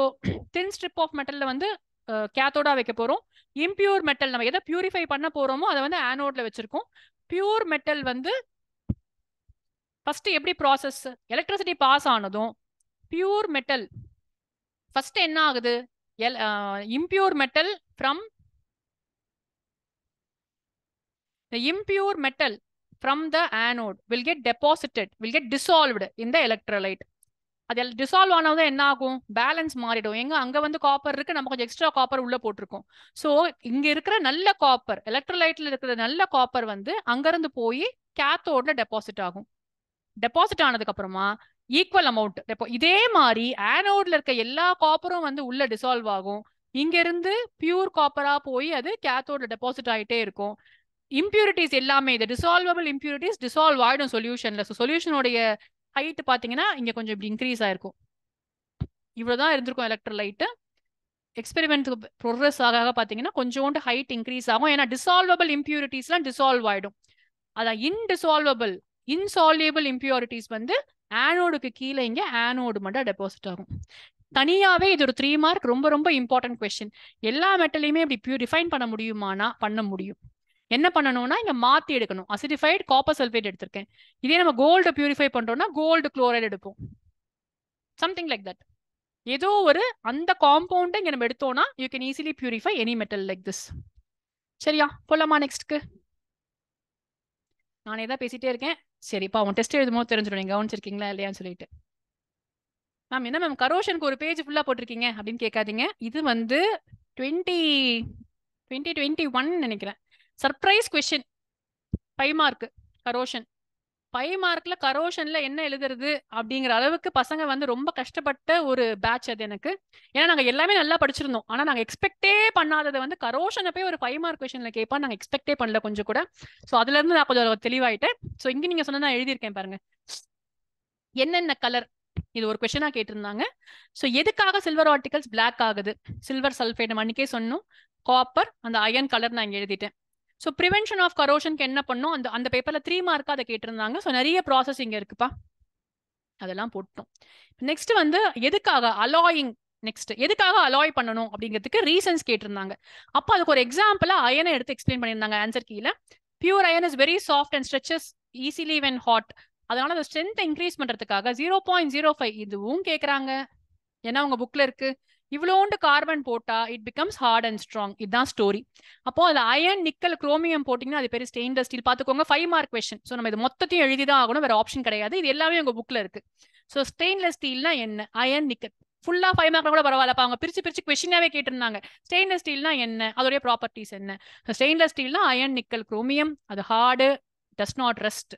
தின் ஸ்ட்ரிப் ஆஃப் மெட்டல்ல வந்து கேத்தோடா வைக்க போறோம். இம்பியூர் மெட்டல் நம்ம எதை பியூரிஃபை பண்ண போறோமோ அதை வந்து ஆனோட்ல வச்சிருக்கோம். பியூர் மெட்டல் வந்து ஃபர்ஸ்ட் எப்படி ப்ராசஸ்? எலக்ட்ரிசிட்டி பாஸ் ஆனதும் பியூர் மெட்டல் ஃபர்ஸ்ட் என்ன ஆகுது? impure metal from the impure metal from the anode will get deposited, will get dissolved in the electrolyte. அது டிசால்வ் ஆனதும் என்ன ஆகும்? பேலன்ஸ் மாறிடும். எங்க அங்க வந்து காப்பர் இருக்கு, நம்ம கொஞ்சம் எக்ஸ்ட்ரா காப்பர் உள்ள போட்டிருக்கோம். ஸோ இங்க இருக்கிற நல்ல காப்பர், எலக்ட்ரோலைட்ல இருக்கிற நல்ல காப்பர் வந்து அங்கிருந்து போய் கேத்தோட்ல டெபாசிட் ஆகும். டெபாசிட் ஆனதுக்கு அப்புறமா ஈக்குவல் அமௌண்ட் இதே மாதிரி ஆனோட்ல இருக்க எல்லா காப்பரும் வந்து உள்ள டிசால்வ் ஆகும். இங்க இருந்து பியூர் காப்பரா போய் அது கேத்தோட்ல டெபாசிட் ஆகிட்டே இருக்கும். இம்பியூரிட்டிஸ் எல்லாமே, இந்த டிசால்வபிள் இம்பியூரிட்டிஸ் டிசால்வ் ஆயிடும் சொல்யூஷன்ல. ஸோ சொல்யூஷனுடைய ஹைட் பாத்தீங்கன்னா இங்க கொஞ்சம் இப்படி இன்க்ரீஸ் ஆயிருக்கும். இவ்வளவுதான் இருந்திருக்கும் எலக்ட்ரோலைட். எக்ஸ்பெரிமெண்ட் ப்ரோக்ரஸ் ஆக பார்த்தீங்கன்னா கொஞ்சோண்டு ஹைட் இன்க்ரீஸ் ஆகும். ஏன்னா டிசால்வபிள் இம்பியூரிட்டிஸ்லாம் டிசால்வ் ஆயிடும். அதான் இன்டிசால்வபிள் இன்சால்யூபிள் இம்பியூரிட்டிஸ் வந்து ஆனோடுக்கு கீழே இங்கே ஆனோடு மட்டும் டெபாசிட் ஆகும். தனியாவே இது ஒரு 3 மார்க் ரொம்ப ரொம்ப இம்பார்ட்டன்ட் கொஸ்டின். எல்லா மெட்டலையுமே இப்படி டிஃபைன் பண்ண முடியுமானா பண்ண முடியும். என்ன பண்ணணும்னா இங்க மாத்தி எடுக்கணும். அசிடிஃபைடு காப்பர் சல்ஃபேட் எடுத்திருக்கேன். இதே நம்ம கோல்டு பியூரிஃபை பண்றோம்னா கோல்டு குளோரைடு எடுப்போம். Something like that. ஏதோ ஒரு அந்த காம்பவுண்டை இங்க நம்ம எடுத்தோம்னா you can easily purify any metal like this. சரியா? போலாமா நெக்ஸ்ட்க்கு? நானே தான் பேசிட்டே இருக்கேன். சரிப்பா, உன் டெஸ்ட் எழுதும்போது தெரிஞ்சிடும் நீங்க கவனிச்சிருக்கீங்களா இல்லையான்னு சொல்லிட்டு. மேம் என்ன மேம் கரோஷனுக்கு ஒரு பேஜ் ஃபுல்லா போட்டிருக்கீங்க அப்படின்னு கேட்காதீங்க. இது வந்து 2021 நினைக்கிறேன். Surprise question 5 mark corrosion. 5 மார்க்ல கரோஷன்ல என்ன எழுதுறது அப்படிங்கிற அளவுக்கு பசங்க வந்து ரொம்ப கஷ்டப்பட்ட ஒரு பேட்ச் அது எனக்கு. ஏன்னா நாங்க எல்லாமே நல்லா படிச்சிருந்தோம். ஆனா நாங்க எக்ஸ்பெக்டே பண்ணாததை வந்து கரோஷனை போய் ஒரு 5 மார்க் கொஸ்டின்ல கேட்பா நாங்க எக்ஸ்பெக்டே பண்ணல கொஞ்சம் கூட. ஸோ அதுல இருந்து நான் கொஞ்சம் தெளிவாயிட்டேன். ஸோ இங்க நீங்க சொன்னா நான் எழுதியிருக்கேன் பாருங்க. என்னென்ன கலர் இது ஒரு கொஸ்டினா கேட்டிருந்தாங்க. ஸோ எதுக்காக சில்வர் ஆர்டிகல்ஸ் பிளாக் ஆகுது? சில்வர் சல்ஃபேட் அன்னைக்கே சொன்னோம். காப்பர் அந்த அயன் கலர் நான் இங்க எழுதிட்டேன். ஸோ ப்ரிவென்ஷன் ஆஃப் கரோஷனுக்கு என்ன பண்ணோம்? அந்த பேப்பர்ல 3 மார்க்கா அதை கேட்டிருந்தாங்க. ஸோ நிறைய ப்ராசஸ் இங்க இருக்குப்பா, அதெல்லாம் போட்டோம். நெக்ஸ்ட் வந்து எதுக்காக அலாயிங், நெக்ஸ்ட் எதுக்காக அலாய் பண்ணணும் அப்படிங்கிறதுக்கு ரீசன்ஸ் கேட்டிருந்தாங்க. அப்போ அதுக்கு ஒரு எக்ஸாம்பிளா அயனை எடுத்து எக்ஸ்பிளைன் பண்ணியிருந்தாங்க ஆன்சர் கீழே. Pure iron is very soft and stretches easily when hot. அதனால அந்த ஸ்ட்ரென்த் இன்க்ரீஸ் பண்றதுக்காக 0.05 இதுவும் கேட்கறாங்க. ஏன்னா உங்க புக்ல இருக்கு. இவ்வளோண்டு கார்பன் போட்டா it becomes hard and strong. இதுதான் ஸ்டோரி. அப்போ அது அயன் நிக்கல் குரோமியம் போட்டிங்கன்னா அது பேர் ஸ்டெயின்லெஸ் ஸ்டீல். பார்த்துக்கோங்க 5 மார்க் கொஸ்டின். ஸோ நம்ம இது மொத்தத்தையும் எழுதி தான் ஆகணும், வேற ஆப்ஷன் கிடையாது. இது எல்லாமே உங்க புக்ல இருக்கு. ஸோ ஸ்டெயின்லெஸ் ஸ்டீல்னா என்ன? Iron nickel. ஃபுல்லா 5 மார்க் கூட பரவாயில்லப்பா, அவங்க பிரிச்சு பிரிச்சு கொஸ்டினாவே கேட்டிருந்தாங்க. ஸ்டெயின்லெஸ் ஸ்டீல்னா என்ன, அதோடைய ப்ராப்பர்ட்டிஸ் என்ன? ஸ்டெயின்லெஸ் ஸ்டீல்னா அயன் நிக்கல் குரோமியம், அது ஹார்டு, டஸ் நாட் ரெஸ்ட்.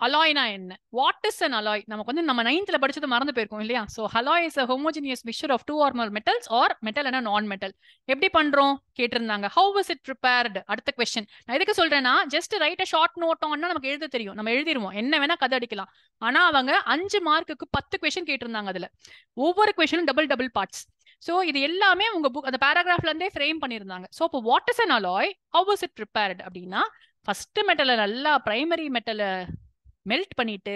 அலாய்னா என்ன? What is an alloy? நமக்கு வந்து நம்ம 9th படிச்சது மறந்து போயிருக்கோம் இல்லையா? So alloy is a homogeneous mixture of 2 or more metals or metal and a non-metal. எப்படி பண்றோம் கேட்டிருந்தாங்க. how is it prepared? அடுத்த கொஸ்டின். நான் எதுக்கு சொல்றேன்னா just write a short note ஆன்னா நமக்கு எழுத தெரியும், நம்ம எழுதிருவோம், என்ன வேணா கதை அடிக்கலாம். ஆனா அவங்க 5 மார்க்குக்கு 10 கொஸ்டின் கேட்டிருந்தாங்க. அதுல ஒவ்வொரு கொஸ்டினும் டபுள் பார்ட்ஸ். ஸோ இது எல்லாமே உங்க புக் அந்த பேராகிராஃப்ல இருந்தே ஃப்ரேம் பண்ணியிருந்தாங்க. ஸோ இப்போ what is an alloy, how is it prepared அப்படின்னா ஃபர்ஸ்ட் மெட்டலை நல்லா பிரைமரி மெட்டலை மெல்ட் பண்ணிட்டு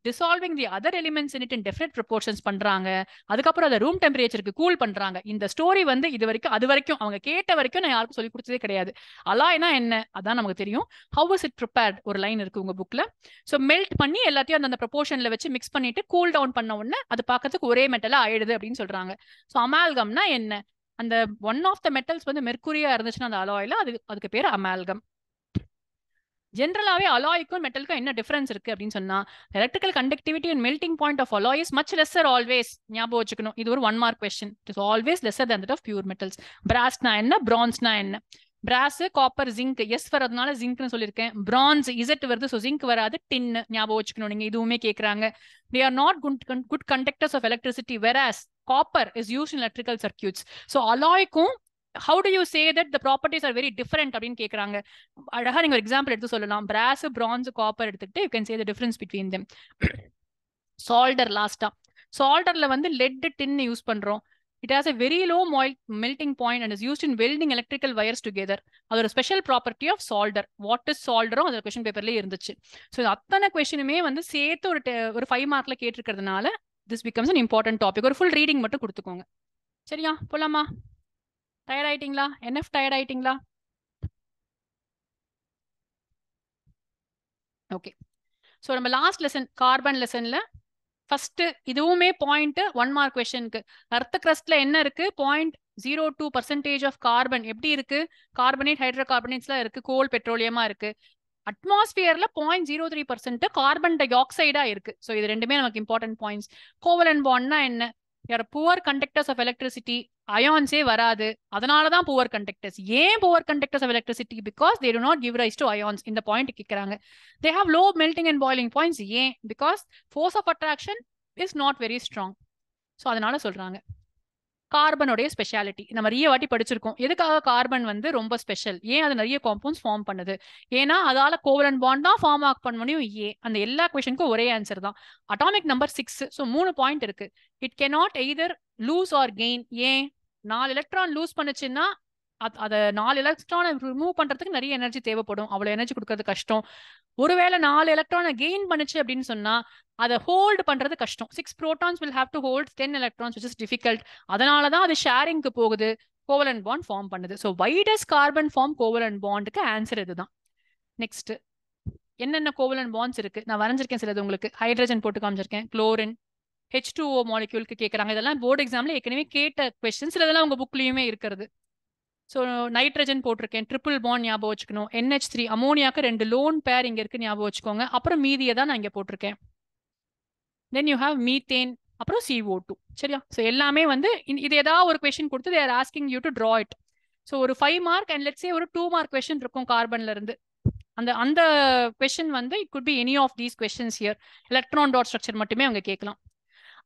dissolving the other elements in it in definite proportions பண்றாங்க. அதுக்கப்புறம் அதை ரூம் டெம்பரேச்சருக்கு கூல் பண்றாங்க. இந்த ஸ்டோரி வந்து இது வரைக்கும் அது வரைக்கும் அவங்க கேட்ட வரைக்கும் நான் யாருக்கும் சொல்லி கொடுத்ததே கிடையாது. அலாய்னா என்ன அதான் நமக்கு தெரியும். how was it prepared ஒரு லைன் இருக்கு உங்க புக்ல. ஸோ மெல்ட் பண்ணி எல்லாத்தையும் அந்த ப்ரொபோர்ஷன்ல வச்சு மிக்ஸ் பண்ணிட்டு கூல் டவுன் பண்ண உடனே அது பார்க்கறதுக்கு ஒரே மெட்டலா ஆயிடுது அப்படின்னு சொல்றாங்க. ஸோ அமால்கம்னா என்ன? அந்த ஒன் ஆஃப் த மெட்டல்ஸ் வந்து மெர்க்குரியா இருந்துச்சுன்னா அந்த அலாயில அதுக்கு பேர் அமால்கம். ஜென்ரலாவே அலாய்க்கும் மெட்டலுக்கும் என்ன டிஃபரன்ஸ் இருக்கு அப்படின்னு சொன்னா electrical conductivity and melting point of alloy is much lesser always. ஞாபகம் வச்சுக்கணும், இது ஒரு 1 mark question. It is always lesser than that of pure metals. பிராஸ்னா என்ன, பிரான்ஸ்னா என்ன? பிராஸ், காப்பர், ஜிங்க். எஸ் வரதுனால ஜிங்க்னு சொல்லியிருக்கேன். பிரான்ஸ் இசட் வருது, ஸோ ஜிங்க் வராது. டின் ஞாபகம் வச்சுக்கணும் நீங்க. இதுவுமே கேட்கறாங்க. they are not good conductors of electricity whereas copper is used in electrical circuits. So அலாய்க்கும் how do you say that the properties are very different அப்படின்னு கேக்குறாங்க. அழகா நீங்க ஒரு எக்ஸாம்பிள் எடுத்து சொல்லலாம். பிராஸ், பிரான்ஸ், காப்பர் எடுத்துக்கிட்டு you can say the difference between them. Solder லாஸ்டா. சால்டர்ல வந்து லெட், டின் யூஸ் பண்றோம். It has a very low melting point and is used in welding electrical wires together. அது ஒரு special property of solder. What is சால்டரும் அந்த question பேப்பர்லயே இருந்துச்சு. So அத்தனை கொஸ்டினுமே வந்து சேர்த்து ஒரு 5 மார்க்ல கேட்டிருக்கிறதுனால this becomes an important topic. ஒரு ஃபுல் ரீடிங் மட்டும் கொடுத்துக்கோங்க. சரியா? போலாமா? டயர்ட் ஆயிட்டீங்களா? NF டயர்ட் ஆயிட்டீங்களா? ஓகே. ஸோ நம்ம லாஸ்ட் லெசன் கார்பன் லெசன்ல ஃபர்ஸ்ட் இதுவுமே பாயிண்ட் 1 மார்க் கொஸ்டினுக்கு. எர்த் கிரஸ்ட்ல என்ன இருக்கு? 0.02% ஆஃப் கார்பன். எப்படி இருக்கு? கார்பனேட், ஹைட்ரோ கார்பனேட்ஸ்லாம் இருக்கு, கோல், பெட்ரோலியமா இருக்கு. அட்மாஸ்பியர்ல 0.03% கார்பன் டை ஆக்சைடா இருக்கு. ஸோ இது ரெண்டுமே நமக்கு இம்பார்ட்டன்ட் பாயிண்ட்ஸ். கோவலன்ட் பாண்ட்னா என்ன? Are poor conductors of electricity. அயான்ஸே வராது, அதனாலதான் புவர் கண்டக்டர்ஸ். ஏன் poor conductors of electricity? Because they do not give rise to ions. இந்த பாயிண்ட் கேட்கறாங்க. they have low melting and boiling points. ஏன்? Because force of attraction is not very strong. So அதனால சொல்றாங்க. கார்பனுடைய speciality நம்ம நிறைய வாட்டி படிச்சிருக்கோம். எதுக்காக கார்பன் வந்து ரொம்ப ஸ்பெஷல், ஏன் அது நிறைய காம்பவுண்ட்ஸ் ஃபார்ம் பண்ணுது, ஏன்னா அதால கோவலன்ட் பாண்ட் தான் ஃபார்ம் ஆக் பண்ண முடியும். அந்த எல்லா கொஸ்டினுக்கும் ஒரே ஆன்சர் தான். Atomic number 6. ஸோ 3 பாயிண்ட் இருக்கு. It cannot either lose or gain. ஏன் 4 எலக்ட்ரான் லூஸ் பண்ணுச்சுன்னா அதை 4 எலக்ட்ரானை ரிமூவ் பண்றதுக்கு நிறைய எனர்ஜி தேவைப்படும். அவ்வளவு எனர்ஜி கொடுக்கறது கஷ்டம். ஒருவேளை 4 எலக்ட்ரானை கெயின் பண்ணுச்சு அப்படின்னு சொன்னா அதை ஹோல்டு பண்றது கஷ்டம். 6 protons will have to hold 10 electrons, which is difficult. அதனாலதான் அது ஷேரிங்க்கு போகுது, கோவலன்ட் பாண்ட் ஃபார்ம் பண்ணுது. So why does carbon form covalent bondக்கு ஆன்சர் இதுதான். நெக்ஸ்ட் என்னென்ன கோவலன்ட் பாண்ட்ஸ் இருக்கு நான் வரைஞ்சிருக்கேன். சிலது உங்களுக்கு ஹைட்ரஜன் போட்டு காமிச்சிருக்கேன், குளோரின், H2O மாலிக்யூலுக்கு கேட்கறாங்க. இதெல்லாம் போர்டு எக்ஸாம்ல ஏற்கனவே கேட்ட கொஸ்டின்ஸ், இதெல்லாம் உங்க புக்லயுமே இருக்கிறது. ஸோ நைட்ரஜன் போட்டிருக்கேன், ட்ரிபிள் பாண்ட் ஞாபகம் வச்சுக்கணும். NH3 அமோனியாக்கு 2 லோன் பேர் இங்க இருக்கு ஞாபகம் வச்சுக்கோங்க. அப்புறம் மீதியை தான் நான் இங்க போட்டிருக்கேன். தென் யூ ஹாவ் மீத்தேன், அப்புறம் CO2. சரியா? ஸோ எல்லாமே வந்து இது ஏதாவது ஒரு கொஸ்டின் கொடுத்து they are asking you to draw it. So ஒரு 5 மார்க் அண்ட் லெட்ஸ் சே ஒரு 2 மார்க் கொஸ்டின் இருக்கும் கார்பன்ல இருந்து. அந்த கொஸ்டின் வந்து it could be any of these questions here. Electron dot structure மட்டுமே அவங்க கேட்கலாம்.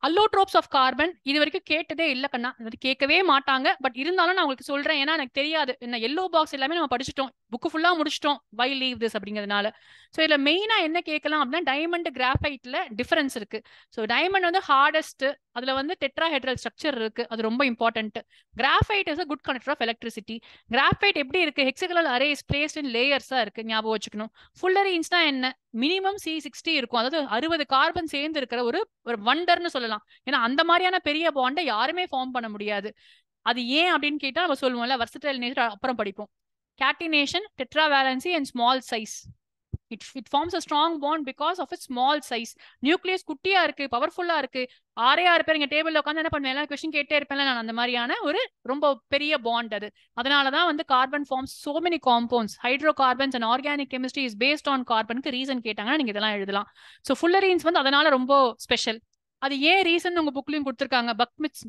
அல்லோட்ரோப்ஸ் ஆஃப் கார்பன் இது வரைக்கும் கேட்டதே இல்லை கண்ணா, கேட்கவே மாட்டாங்க. பட் இருந்தாலும் நான் உங்களுக்கு சொல்றேன், ஏன்னா எனக்கு தெரியாது. என்ன எல்லோ பாக்ஸ் எல்லாமே நம்ம படிச்சுட்டோம், புக்கு ஃபுல்லா முடிச்சிட்டோம். வை லீவ் திஸ் அப்படிங்கிறதுனால. ஸோ இதுல மெயினா என்ன கேட்கலாம் அப்படின்னா டைமண்ட் கிராஃபைட்ல டிஃபரன்ஸ் இருக்கு. ஸோ டைமண்ட் வந்து ஹார்டஸ்ட், அதுல வந்து டெட்ராஹெட்ரல் ஸ்ட்ரக்சர் இருக்கு, அது ரொம்ப important. Graphite is a good conductor of electricity. Graphite எப்படி இருக்கு, ஹெக்ஸாகனல் அரேஸ் பிளேஸ்ட் இன் லேயர்ஸா இருக்கு, ஞாபகம் வச்சுக்கணும். ஃபுல்லரீன்ஸ்னா என்ன, மினிமம் C60 இருக்கும், அதாவது 60 கார்பன் சேர்ந்து இருக்கிற ஒரு வண்டர்னு சொல்லலாம். ஏன்னா அந்த மாதிரியான பெரிய பாண்டை யாருமே ஃபார்ம் பண்ண முடியாது. அது ஏன் அப்படின்னு கேட்டா நம்ம சொல்லுவோம்ல, வெர்சடைல் நேச்சர் அப்புறம் படிப்போம். Catenation, tetravalency and small size. It forms a strong bond because of its small size. Nucleus குட்டியா இருக்கு, பவர்ஃபுல்லா இருக்கு. 6 பேர் இங்க டேபிள்ல உட்காந்து என்ன பண்ணுவேன், எல்லாம் கொஸ்டின் கேட்டே இருப்பேன் நான். அந்த மாதிரியான ஒரு ரொம்ப பெரிய பாண்ட் அது. அதனாலதான் வந்து carbon forms so many compounds. Hydrocarbons and organic chemistry is based on கார்பனுக்கு ரீசன் கேட்டாங்கன்னா நீங்க இதெல்லாம் எழுதலாம். ஸோ ஃபுல்லரீன்ஸ் வந்து அதனால ரொம்ப ஸ்பெஷல். அது ஏன் ரீசன் உங்க புக்லயும் கொடுத்துருக்காங்க.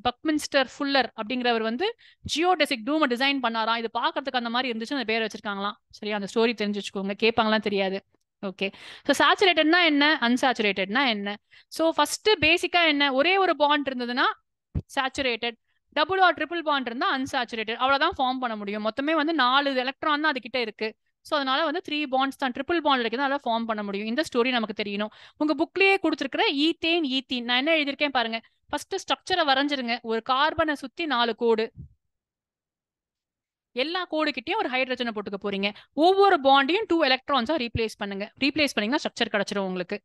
பக்மின்ஸ்டர் ஃபுல்லர் அப்படிங்கிறவர் வந்து ஜியோடெசிக் டூமை டிசைன் பண்ணாராம். இது பாக்குறதுக்கு அந்த மாதிரி இருந்துச்சு, அந்த பேர் வச்சிருக்காங்களாம். சரியா? அந்த ஸ்டோரி தெரிஞ்சு வச்சுக்கோங்க, கேட்பாங்களாம் தெரியாது. ஓகே. ஸோ சேச்சுரேட்டட்னா என்ன, அன்சாச்சுரேட்டட்னா என்ன? ஸோ ஃபர்ஸ்ட் பேசிக்கா என்ன, ஒரே ஒரு பாண்ட் இருந்ததுன்னா saturated, double or triple bond இருந்தா அன்சாச்சுரேட்டட். அவ்வளவுதான் ஃபார்ம் பண்ண முடியும். மொத்தமே வந்து 4 எலக்ட்ரான் தான் அது கிட்ட இருக்கு. ஸோ அதனால வந்து 3 பாண்ட்ஸ் தான், ட்ரிபிள் பாண்ட் இருக்குது, அதெல்லாம் ஃபார்ம் பண்ண முடியும். இந்த ஸ்டோரி நமக்கு தெரியணும். உங்க புக்லயே கொடுத்துருக்கிற ஈத்தேன், நான் என்ன எழுதியிருக்கேன் பாருங்க. ஃபர்ஸ்ட் ஸ்ட்ரக்சரை வரைஞ்சிருங்க. ஒரு கார்பனை சுத்தி 4 கோடு, எல்லா கோடு கிட்டயும் ஒரு ஹைட்ரஜனை போட்டுக்க போறீங்க. ஒவ்வொரு பாண்டையும் 2 எலக்ட்ரான்ஸா ரீப்ளேஸ் பண்ணுங்க. ரீப்ளேஸ் பண்ணீங்கன்னா ஸ்ட்ரக்சர் கிடைச்சிரும் உங்களுக்கு.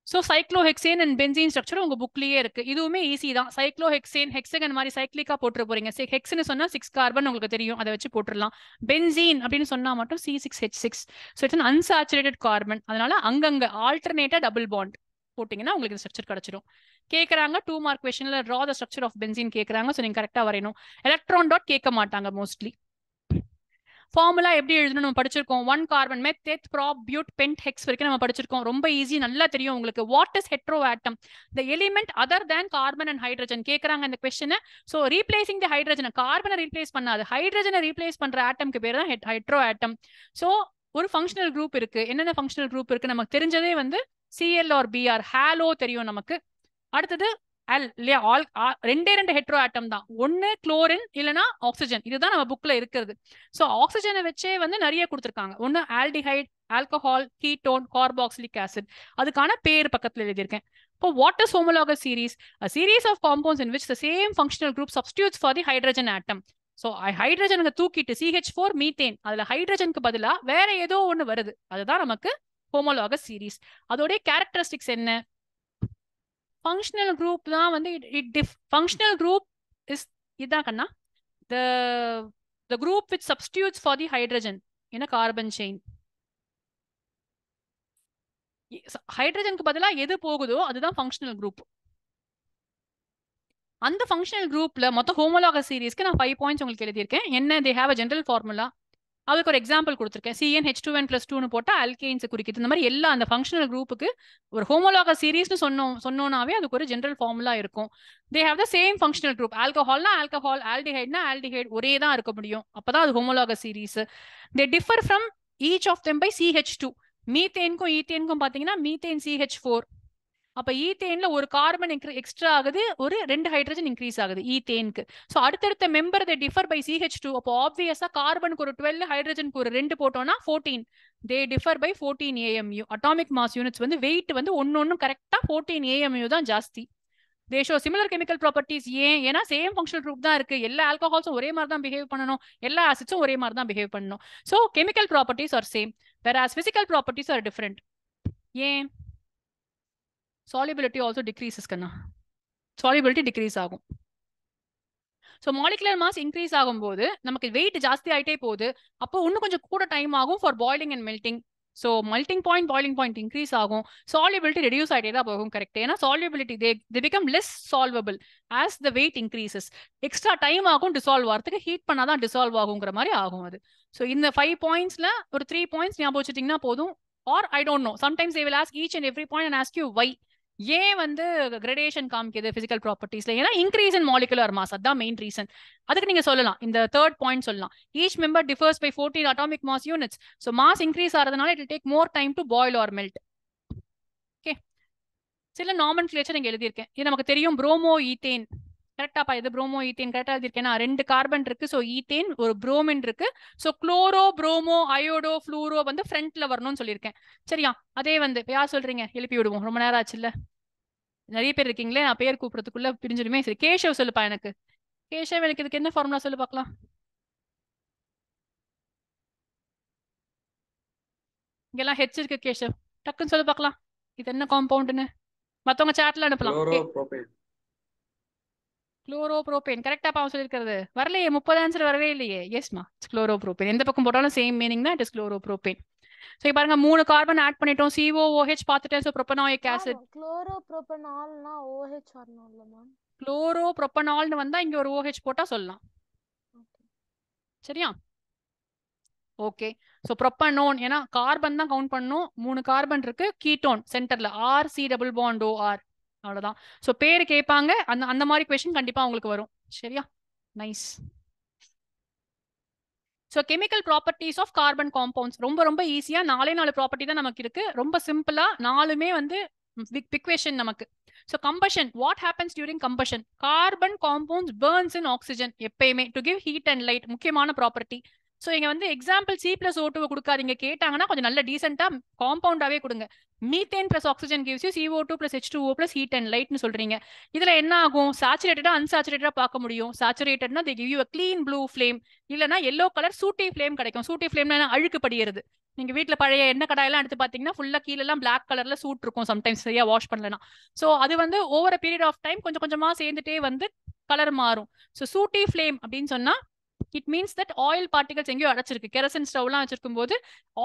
So cyclohexane and benzene structure உங்க புக்லயே இருக்கு. இதுவுமே ஈஸி தான். சைக்ளோஹெக்சேன், ஹெக்ஸகன் மாதிரி சைக்ளிக்கா போட்டுற போறீங்க. ஹெக்ஸ்னு சொன்னா 6 கார்பன் உங்களுக்கு தெரியும், அதை வச்சு போட்டுடலாம். பென்சீன் அப்படின்னு சொன்னா மட்டும் C6H6. So it's an unsaturated carbon. அதனால அங்கங்க ஆல்டர்னேட்டா டபுள் பாண்ட் போட்டீங்கன்னா உங்களுக்கு ஸ்ட்ரக்சர் கிடைச்சிடும். கேட்கறாங்க 2 மார்க் கொஸ்டின்ல draw the structure of benzene கேட்கறாங்க. ஸோ நீங்க கரெக்டா வரையணும். எலக்ட்ரான் டாட் கேட்க மாட்டாங்க மோஸ்ட்லி. ஃபார்முலா எப்படி எழுதணும் நம்ம படிச்சிருக்கோம். 1 carbon meth prop but pent hex வரைக்கும் நம்ம படிச்சிருக்கோம். ரொம்ப ஈஸி, நல்லா தெரியும் உங்களுக்கு. What is hetero atom, the element other than carbon and hydrogen கேட்கறாங்க இந்த question. So replacing the hydrogen, கார்பனை ரீப்ளேஸ் பண்ணாது, ஹைட்ரஜனை ரீப்ளேஸ் பண்ற ஆட்டம்க்கு பேர் தான் ஹெட்ரோ ஆட்டம். ஸோ ஒரு ஃபங்க்ஷனல் குரூப் இருக்கு. என்னென்ன ஃபங்க்ஷனல் குரூப் இருக்கு நமக்கு தெரிஞ்சதே வந்து Cl or Br. ஹாலோ தெரியும் நமக்கு. அடுத்தது இல்லையா, ரெண்டே 2 ஹெட்ரோ ஆட்டம் தான். ஒன்னு குளோரின் இல்லைன்னா ஆக்சிஜன். இதுதான் நம்ம புக்ல இருக்கிறது. ஸோ ஆக்சிஜனை வச்சே வந்து நிறைய கொடுத்துருக்காங்க. ஒன்னு aldehyde, alcohol, ketone, carboxylic acid. அதுக்கான பேர் பக்கத்துல எழுதியிருக்கேன். இப்போ what is homologous series? A series of compounds in which the same functional group substitutes for the hydrogen atom. So ஹைட்ரஜனுக்கு தூக்கிட்டு CH4 மீத்தேன், அதுல ஹைட்ரஜனுக்கு பதிலா வேற ஏதோ ஒண்ணு வருது, அதுதான் நமக்கு ஹோமோலாகஸ் சீரீஸ். அதோடைய கேரக்டரிஸ்டிக்ஸ் என்ன? ஃபங்க்ஷனல் குரூப் தான் வந்து ஃபங்க்ஷனல் குரூப் இஸ் இதான் கண்ணா, the group which substitutes for the hydrogen in a carbon chain. ஹைட்ரஜனுக்கு பதிலா எது போகுதோ அதுதான் ஃபங்க்ஷனல் குரூப். அந்த ஃபங்க்ஷனல் குரூப்ல மொத்த ஹோமோலாகஸ் சீரீஸ்க்கு நான் 5 பாயிண்ட்ஸ் உங்களுக்கு எழுதியிருக்கேன். என்ன, they have a general formula. அதுக்கு ஒரு எக்ஸாம்பிள் கொடுத்துருக்கேன். CnH2n+2 போட்டா அல்கேன்ஸ் குறிக்குது. இந்த மாதிரி எல்லா அந்த ஃபங்க்ஷனல் குரூப்புக்கு ஒரு ஹோமோலாகஸ் சீரீஸ்னு சொன்னோம்னாவே அதுக்கு ஒரு ஜெனரல் ஃபார்முலா இருக்கும். They have the same functional group. ஆல்கஹால்னா ஆல்கஹால், ஆல்டிஹைட்னா ஆல்டிஹைட், ஒரே தான் இருக்க முடியும். அப்பதான் அது homologous series. They differ from each of them by CH2. மீத்தேனுக்கும் ஈத்தேனுக்கும் பாத்தீங்கன்னா மீத்தேன் CH4, அப்ப ஈத்தேன்ல ஒரு கார்பன் எக்ஸ்ட்ரா ஆகுது, ஒரு 2 ஹைட்ரஜன் இன்க்ரீஸ் ஆகுது ஈத்தேனுக்கு. ஸோ அடுத்தடுத்த member they differ by CH2. அப்போ ஆப்வியஸா கார்பனுக்கு ஒரு 12, ஹைட்ரஜனுக்கு ஒரு 2 போட்டோம்னா 14. They differ by 14 AMU. Atomic mass units வந்து வெயிட் வந்து ஒன்னொன்னு கரெக்டா 14 AMU தான் ஜாஸ்தி. They show similar chemical properties. ஏன்னா சேம் ஃபங்க்ஷனல் குரூப் தான் இருக்கு, எல்லா ஆல்கஹால்ஸும் ஒரே மாதிரி தான் பிஹேவ் பண்ணணும், எல்லா ஆசிட்ஸும் ஒரே மாதிரி தான் பிஹேவ் பண்ணணும். So chemical properties are same, where physical properties are different. ஏன்? solubility also decreases கண்ணா, solubility decrease ஆகும். ஸோ மாலிகுலர் மாஸ் இன்க்ரீஸ் ஆகும்போது நமக்கு வெயிட் ஜாஸ்தி ஆகிட்டே போகுது. அப்போ இன்னும் கொஞ்சம் கூட டைம் ஆகும் for boiling and melting. So melting point boiling point increase ஆகும், solubility ரெடியூஸ் ஆகிட்டே தான் போகும். கரெக்ட். ஏன்னா solubility they become less solvable as the weight increases. Extra time ஆகும் டிசால்வ் ஆகிறதுக்கு, ஹீட் பண்ணாதான் டிசால்வ் ஆகுங்கிற மாதிரி ஆகும் அது. ஸோ இந்த 5 பாயிண்ட்ஸ்ல ஒரு 3 பாயிண்ட்ஸ் ஞாபகம் வச்சுட்டீங்கன்னா போதும். Or I don't know, sometimes they will ask each and every point and ask you why. ஏன் வந்து கிரடேஷன் காமிக்குது பிசிக்கல் ப்ராப்பர்ட்டிஸ்ல? ஏன்னா இன்க்ரீஸ் இன் மாலிகுலர் மாஸ், அதான் மெயின் ரீசன். அதுக்கு நீங்க சொல்லலாம், இந்த 3rd பாயிண்ட் சொல்லலாம், each member differs by 14 atomic mass units. So mass increase ஆகிறதுனால it will take more time to boil or melt. Okay, சில நாமன்கிளேச்சர் இங்க எழுதியிருக்கேன், இது நமக்கு தெரியும். புரோமோ ஈத்தேன் கரெக்டாப்பா, இது புரோமோ ஈத்தேன் கரெக்டா எழுதியிருக்கேன். 2 கார்பன் இருக்கு, ஸோ ஈத்தேன், ஒரு புரோமின் இருக்கு. So chloro promo iodo fluoro வந்து ஃப்ரண்ட்ல வரணும்னு சொல்லியிருக்கேன். சரியா? அதே வந்து யார் சொல்றீங்க? எழுப்பி விடுவோம், ரொம்ப நேரம் ஆச்சு இல்ல, நிறைய பேர் இருக்கீங்களே, நான் பேர் கூப்பிடுறதுக்குள்ள பிரிஞ்சிடுமே. சரி, கேஷவ் சொல்லுப்பா எனக்கு. கேஷவ், எனக்கு இதுக்கு என்ன ஃபார்முலா சொல்லு பார்க்கலாம். இங்கெல்லாம் ஹெச் இருக்கு கேஷவ், டக்குன்னு சொல்லு பார்க்கலாம் இது என்ன காம்பவுண்ட்னு. மத்தவங்க சாட்ல அனுப்பலாம். குளோரோப்ரோபேன் கரெக்டாப்பா அவன் சொல்லியிருக்கிறது. வரலையே, 30 ஆன்சர் வரவே இல்லையே. எஸ்மா, குளோரோப்ரோபேன். எந்த பக்கம் போட்டாலும் சேம் மீனிங் தான், இட் இஸ் குளோரோப்ரோபேன். சோ பாருங்க, 3 கார்பன் ஆட் பண்ணிட்டோம், COOH பார்த்துட்டேன். So propanoic acid. குளோரோப்ரோபனால்னா OH வரணும்ல மேம்? குளோரோப்ரோபனால்னு வந்தா இங்க ஒரு OH போட்டா சொல்லலாம். சரியா? ஓகே. சோ ப்ரோபனோன், ஏன்னா கார்பன் தான் கவுண்ட் பண்ணணும். 3 கார்பன் இருக்கு, கீட்டோன் சென்டர்ல RC டபுள் பாண்ட் OR, அவ்வளவுதான். சோ பேரு கேட்பாங்க, அந்த மாதிரி क्वेश्चन கண்டிப்பா உங்களுக்கு வரும். சரியா? Nice. So chemical properties of carbon compounds ரொம்ப ரொம்ப ஈஸியா 4 ப்ராப்பர்ட்டி தான் நமக்கு இருக்கு. ரொம்ப சிம்பிளா 4மே வந்து பிக்வேஷன் நமக்கு. So combustion, what happens during combustion? Carbon compounds burns in oxygen எப்பயுமே to give heat and light, முக்கியமான ப்ராப்பர்ட்டி. ஸோ இங்க வந்து எக்ஸாம்பிள் C+O2 கொடுக்காதீங்க, கேட்டாங்கன்னா கொஞ்சம் நல்ல டீசென்டா காம்பவுண்டாவே கொடுங்க. Methane plus oxygen gives you CO2 plus H2O plus heat and lightனு சொல்றீங்க. இதுல என்ன ஆகும்? சாச்சுரேட்டடா அன்சாச்சுரேட்டடா பார்க்க முடியும். சாச்சுரேட்டட்னா they give you a clean blue flame, இல்லனா yellow கலர் சூட்டி ஃப்ளேம் கிடைக்கும். சூட்டி ஃப்ளேம்னா அழுக்கு படியிறது. நீங்க வீட்டுல பழைய எண்ணெய் கடாயெல்லாம் எடுத்து பாத்தீங்கன்னா ஃபுல்லா கீழ எல்லாம் பிளாக் கலர்ல சூட் இருக்கும், சம்டைம்ஸ் சரியா வாஷ் பண்ணலனா. சோ அது வந்து ஓவர் பீரியட் ஆஃப் டைம் கொஞ்சம் கொஞ்சமா சேர்ந்துட்டே வந்து கலர் மாறும். சோ சூட்டி ஃப்ளேம் அப்படின்னு சொன்னா it means that oil particles எங்கேயோ அடைச்சிருக்கு. கெரசின் ஸ்டவ்லாம் வச்சிருக்கும் போது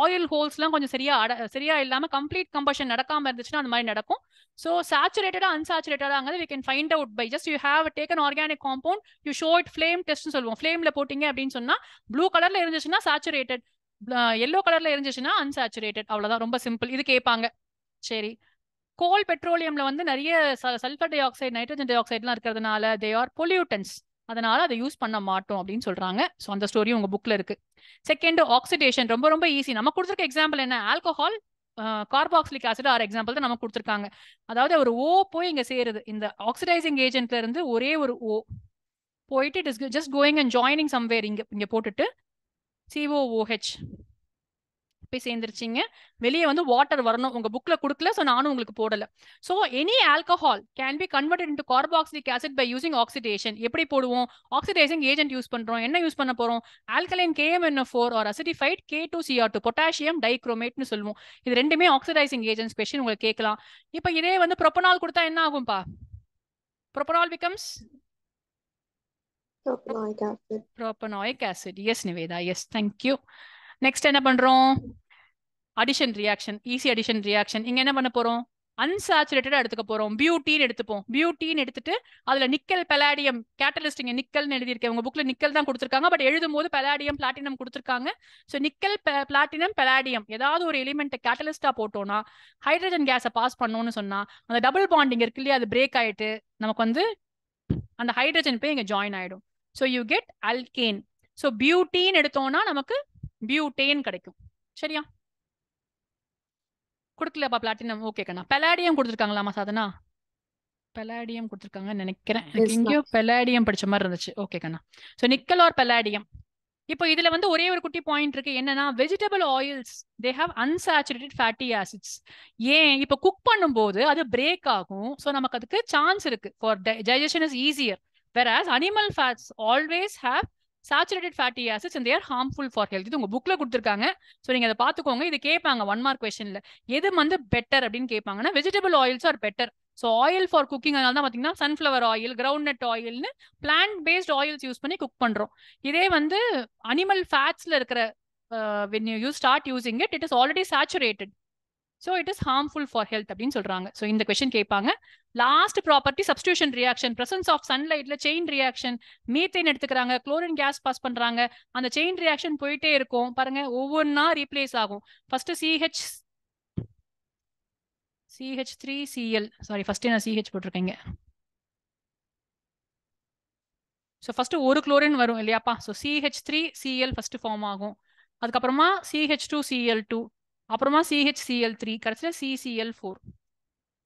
ஆயில் ஹோல்ஸ்லாம் கொஞ்சம் சரியா இல்லாம கம்ப்ளீட் கம்பஷன் நடக்காம இருந்துச்சுன்னா அந்த மாதிரி நடக்கும். ஸோ சாச்சுரேட்டடா அன்சாச்சுரேட்டடாங்கிறது we can find out by just you have taken organic compound, you show it flame test சொல்லுவோம். ஃப்ளேம்ல போட்டீங்க அப்படின்னு சொன்னா ப்ளூ கலர்ல இருந்துச்சுன்னா சாச்சுரேட்டட், எல்லோ கலர்ல இருந்துச்சுன்னா அன்சாச்சுரேட்டட். அவ்வளவுதான், ரொம்ப சிம்பிள். இது கேட்பாங்க. சரி, கோல் பெட்ரோலியம்ல வந்து நிறைய சல்ஃபர் டை ஆக்சைடு, நைட்ரஜன் டை ஆக்சைடுலாம் இருக்கிறதுனால they are pollutants, அதனால அதை யூஸ் பண்ண மாட்டோம் அப்படின்னு சொல்றாங்க. ஸோ அந்த ஸ்டோரி உங்க புக்ல இருக்கு. செகண்ட், ஆக்சிடேஷன் ரொம்ப ரொம்ப ஈஸி. நம்ம கொடுத்துருக்க எக்ஸாம்பிள் என்ன? Alcohol, carboxylic acid or example தான் நமக்கு கொடுத்துருக்காங்க. அதாவது ஒரு O போய் இங்க சேருது. இந்த ஆக்சிடைசிங் ஏஜென்ட்ல இருந்து ஒரே ஒரு O போயிட்டு it is just going and joining somewhere, இங்க போட்டுட்டு COOH போய் சேர்ந்துருச்சிங்க. வெளியே வந்து வாட்டர் வரணும். உங்க புக்ல கொடுக்கல, ஸோ நானும் உங்களுக்கு போடல. So any alcohol can be converted into carboxylic acid by using oxidation. எப்படி போடுவோம்? ஆக்சிடைசிங் ஏஜென்ட் யூஸ் பண்றோம். என்ன யூஸ் பண்ண போறோம்? Alkaline KMNO4 or acidified K2Cr2, potassium டைக்ரோமேட்னு சொல்லுவோம். இது ரெண்டுமே ஆக்சிடைசிங் ஏஜென்ட்ஸ். கொஸ்டின் உங்களுக்கு கேட்கலாம். இப்போ இதே வந்து ப்ரோபனால் கொடுத்தா என்ன ஆகும்பா? Propanol becomes propanoic acid. Yes Nivetha, yes, thank you. Next என்ன பண்றோம்? Addition reaction, easy addition reaction. இங்க என்ன பண்ண போறோம்? அன்சாச்சுரேட்டடா எடுத்துக்க போறோம். பியூட்டின் எடுத்துப்போம். பியூட்டின் எடுத்துட்டு அதுல நிக்கல் பலாடியம் கேட்டலிஸ்ட், இங்க நிக்கல்னு எழுதியிருக்கேன். உங்க புக்ல நிக்கல் தான் கொடுத்துருக்காங்க, பட் எழுதும் போது பலாடியம் பிளாட்டினம் கொடுத்துருக்காங்க. ஸோ நிக்கல் பிளாட்டினம் பலாடியம் ஏதாவது ஒரு எலிமெண்ட் கேட்டலிஸ்டா போட்டோம்னா ஹைட்ரஜன் கேஸை பாஸ் பண்ணோம்னு சொன்னா அந்த டபுள் பாண்டிங் இருக்கு இல்லையா, அது பிரேக் ஆயிட்டு நமக்கு வந்து அந்த ஹைட்ரஜன் போய் இங்க ஜாயின் ஆயிடும். So you get alkane. So butyne எடுத்தோம்னா நமக்கு பியூட்டேன் கிடைக்கும். சரியா? கொடுக்கலப்பா பிளாட்டினம். ஓகே கண்ணா. பெலாடியம் கொடுத்துருக்காங்களாமா சாதனா? பெலாடியம் கொடுத்துருக்காங்கன்னு நினைக்கிறேன். எனக்கு எங்கேயோ பெலாடியம் படிச்ச மாதிரி இருந்துச்சு. ஓகே கண்ணா. So nickel or palladium. இப்போ இதுல வந்து ஒரே ஒரு குட்டி பாயிண்ட் இருக்கு. என்னன்னா vegetable oils they have unsaturated fatty acids. ஏன் இப்போ குக் பண்ணும்போது அது பிரேக் ஆகும். ஸோ நமக்கு அதுக்கு சான்ஸ் இருக்கு for digestion is easier. whereas animal fats always have saturated fatty acids and they are harmful for health. இது உங்க புக்ல கொடுத்துருக்காங்க. ஸோ நீங்க அதை பார்த்துக்கோங்க. இது கேட்பாங்க 1 மார்க் கொஸ்டின்ல. எது வந்து பெட்டர் அப்படின்னு கேட்பாங்கன்னா vegetable oils are better. So oil for cooking அதனால தான் பார்த்தீங்கன்னா சன்ஃப்ளவர் ஆயில், கிரவுண்ட் நட் ஆயில்னு பிளான்ட் பேஸ்ட் ஆயில்ஸ் யூஸ் பண்ணி குக் பண்றோம். இதே வந்து அனிமல் ஃபேட்ஸ்ல இருக்கிற when you start using it, it is already saturated. So it is harmful for health அப்படின்னு சொல்றாங்க. ஸோ இந்த கொஸ்டின் கேட்பாங்க. Last property substitution reaction. Presence of சன்லைட்ல செயின் ரியாக்ஷன். மீத்தேன் எடுத்துக்கிறாங்க, குளோரின் கேஸ் பாஸ் பண்றாங்க. அந்த செயின் ரியாக்ஷன் போயிட்டே இருக்கும் பாருங்க. ஒவ்வொன்றா ரீப்ளேஸ் ஆகும். First CH3Cl. சாரி ஃபர்ஸ்ட் நான் CH போட்டிருக்கேங்க. ஸோ ஃபர்ஸ்ட் ஒரு குளோரின் வரும் இல்லையாப்பா? ஸோ CH3Cl ஃபர்ஸ்ட் ஃபார்ம் ஆகும். அதுக்கப்புறமா CH2Cl2, அப்புறமா CHCl3, கடைசியில் CCl4.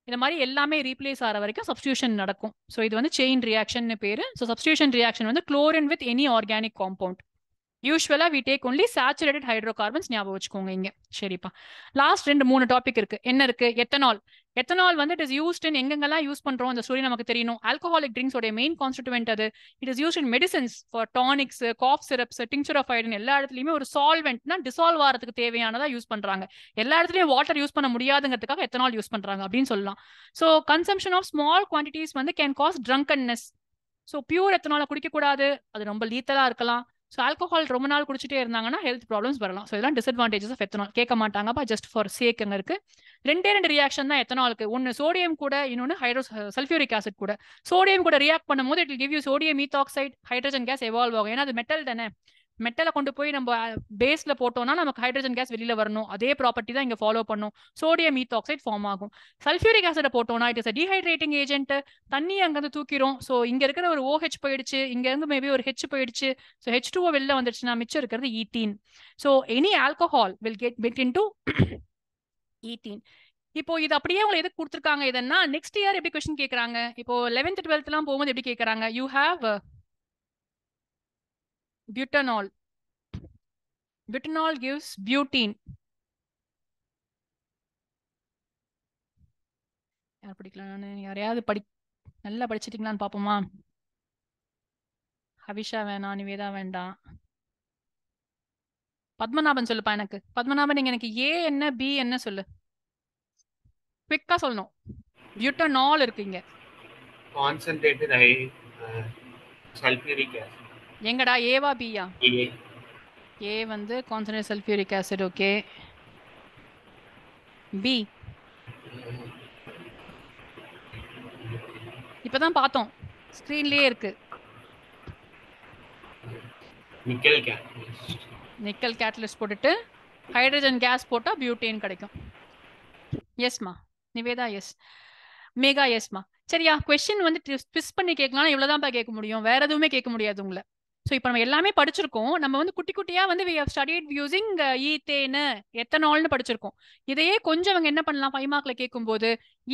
இந்த மாதிரி எல்லாமே ரீப்ளேஸ் ஆகிற வரைக்கும் சப்ஸ்டியூஷன் நடக்கும். ஸோ இது வந்து செயின் ரியாக்ஷன் பேரு. ஸோ சப்ஸ்டியூஷன் ரியாக்ஷன் வந்து chlorine with any organic compound. யூஸ்வலா we take only saturated hydrocarbons. ஞாபகம் வச்சுக்கோங்க இங்க. சரிப்பா. லாஸ்ட் 2-3 டாபிக் இருக்கு. என்ன இருக்கு? எத்தனால். எத்தனால் வந்து இட் இஸ் யூஸ்ட் இன் எங்கெங்கெல்லாம் யூஸ் பண்றோம் அந்த ஸ்டோரி நமக்கு தெரியணும். ஆல்கஹாலிக் ட்ரிங்க்ஸோட மெயின் கான்ஸ்டிட்யூவன்ட் அது. It is used in medicines for tonics, cough syrups, tincture of iron. எல்லா இடத்துலயுமே ஒரு சால்வெண்ட்னா டிசால்வ் ஆகிறதுக்கு தேவையானதா யூஸ் பண்றாங்க. எல்லா இடத்துலயும் வாட்டர் யூஸ் பண்ண முடியாதுங்கிறதுக்காக எத்தனால் யூஸ் பண்றாங்க அப்படின்னு சொல்லலாம். So consumption of small quantities வந்து can cause drunkenness. So pure எத்தனால குடிக்க கூடாது, அது ரொம்ப லீத்தலா இருக்கலாம். ஸோ ஆல்கஹால் ரொம்ப நாள் குடிச்சிட்டே இருந்தாங்கன்னா ஹெல்த் ப்ராப்ளம்ஸ் வரலாம். ஸோ இதெல்லாம் டிஸ்அட்வான்டேஜஸ் ஆஃப் எத்தனால். கேட்க மாட்டாங்கப்பா, ஜஸ்ட் ஃபார் சேக் அங்கே இருக்கு. 2 ரியாக்ஷன் தான் எத்தனாலுக்கு. ஒன்று சோடியம் கூட, இன்னொன்று சல்ஃபியூரிக் ஆசிட் கூட. சோடியம் கூட ரியாக்ட் பண்ணும்போது it will give you sodium ethoxide, hydrogen case evolve ஆகும். ஏன்னா அது மெட்டல் தானே. மெட்டலை கொண்டு போய் நம்ம பேஸ்ல போட்டோம்னா நமக்கு ஹைட்ரஜன் கேஸ் வெளியில வரணும். அதே ப்ராப்பர்ட்டி தான் இங்க ஃபாலோ பண்ணும். சோடியம் ஈத்தாக்சைடு ஃபார்ம் ஆகும். சல்ஃபியூரிக் ஆசிட போட்டோம்னா it is a dehydrating agent. தண்ணி அங்கிருந்து தூக்கிரும். ஸோ இங்க இருக்கிற ஒரு OH போயிடுச்சு, இங்க இருந்து மேபி ஒரு H போயிடுச்சு. ஸோ H2O வெளில வந்துடுச்சுன்னா மிச்சம் இருக்கிறது ethene. So any alcohol will get into ethene. இப்போ இது அப்படியே உங்களுக்கு எதுக்கு கொடுத்துருக்காங்க இதன்னா நெக்ஸ்ட் இயர் எப்படி கொஸ்டின் கேட்கறாங்க. இப்போ 11th 12th எல்லாம் போகும்போது எப்படி கேட்கறாங்க? You have butanol. Butanol gives butene. யார் படிக்கலாம்? நான் யாரையாவது நல்லா படிச்சிட்டீங்களான்னு பாப்போமா? ஹவிஷா வேணாம், நிவேதா வேண்டாம். பத்மநாபன் சொல்லுப்பா எனக்கு. பத்மநாபன் நீங்க எனக்கு A என்ன B என்ன சொல்லு. குவிக்கா சொல்லணும். பியூட்டனால் இருக்குங்க. Concentrated sulphuric acid. எங்கடா ஏவா பியா? A. A வந்து concentrate sulphuric acid. Okay. B இப்பதான் பார்த்தோம், ஸ்கிரீன்லயே இருக்கு. நிக்கல் கேட்டலிஸ்ட் போட்டுட்டு ஹைட்ரஜன் கேஸ் போட்டா பியூட்டேன் கிடைக்கும். எஸ்மா நிவேதா எஸ். மேகா எஸ்மா. சரியா? கொஸ்டின் வந்து ட்விஸ்ட் பண்ணி கேட்கலாம். இவ்வளவுதான் கேட்க முடியும், வேற எதுவுமே கேட்க முடியாது உங்களை. ஸோ இப்போ நம்ம எல்லாமே படிச்சிருக்கோம். நம்ம வந்து குட்டி குட்டியா வந்து we have studied using ethane, எத்தனால்னு படிச்சிருக்கோம். இதையே கொஞ்சம் அவங்க என்ன பண்ணலாம், 5 மார்க்ல கேட்கும்போது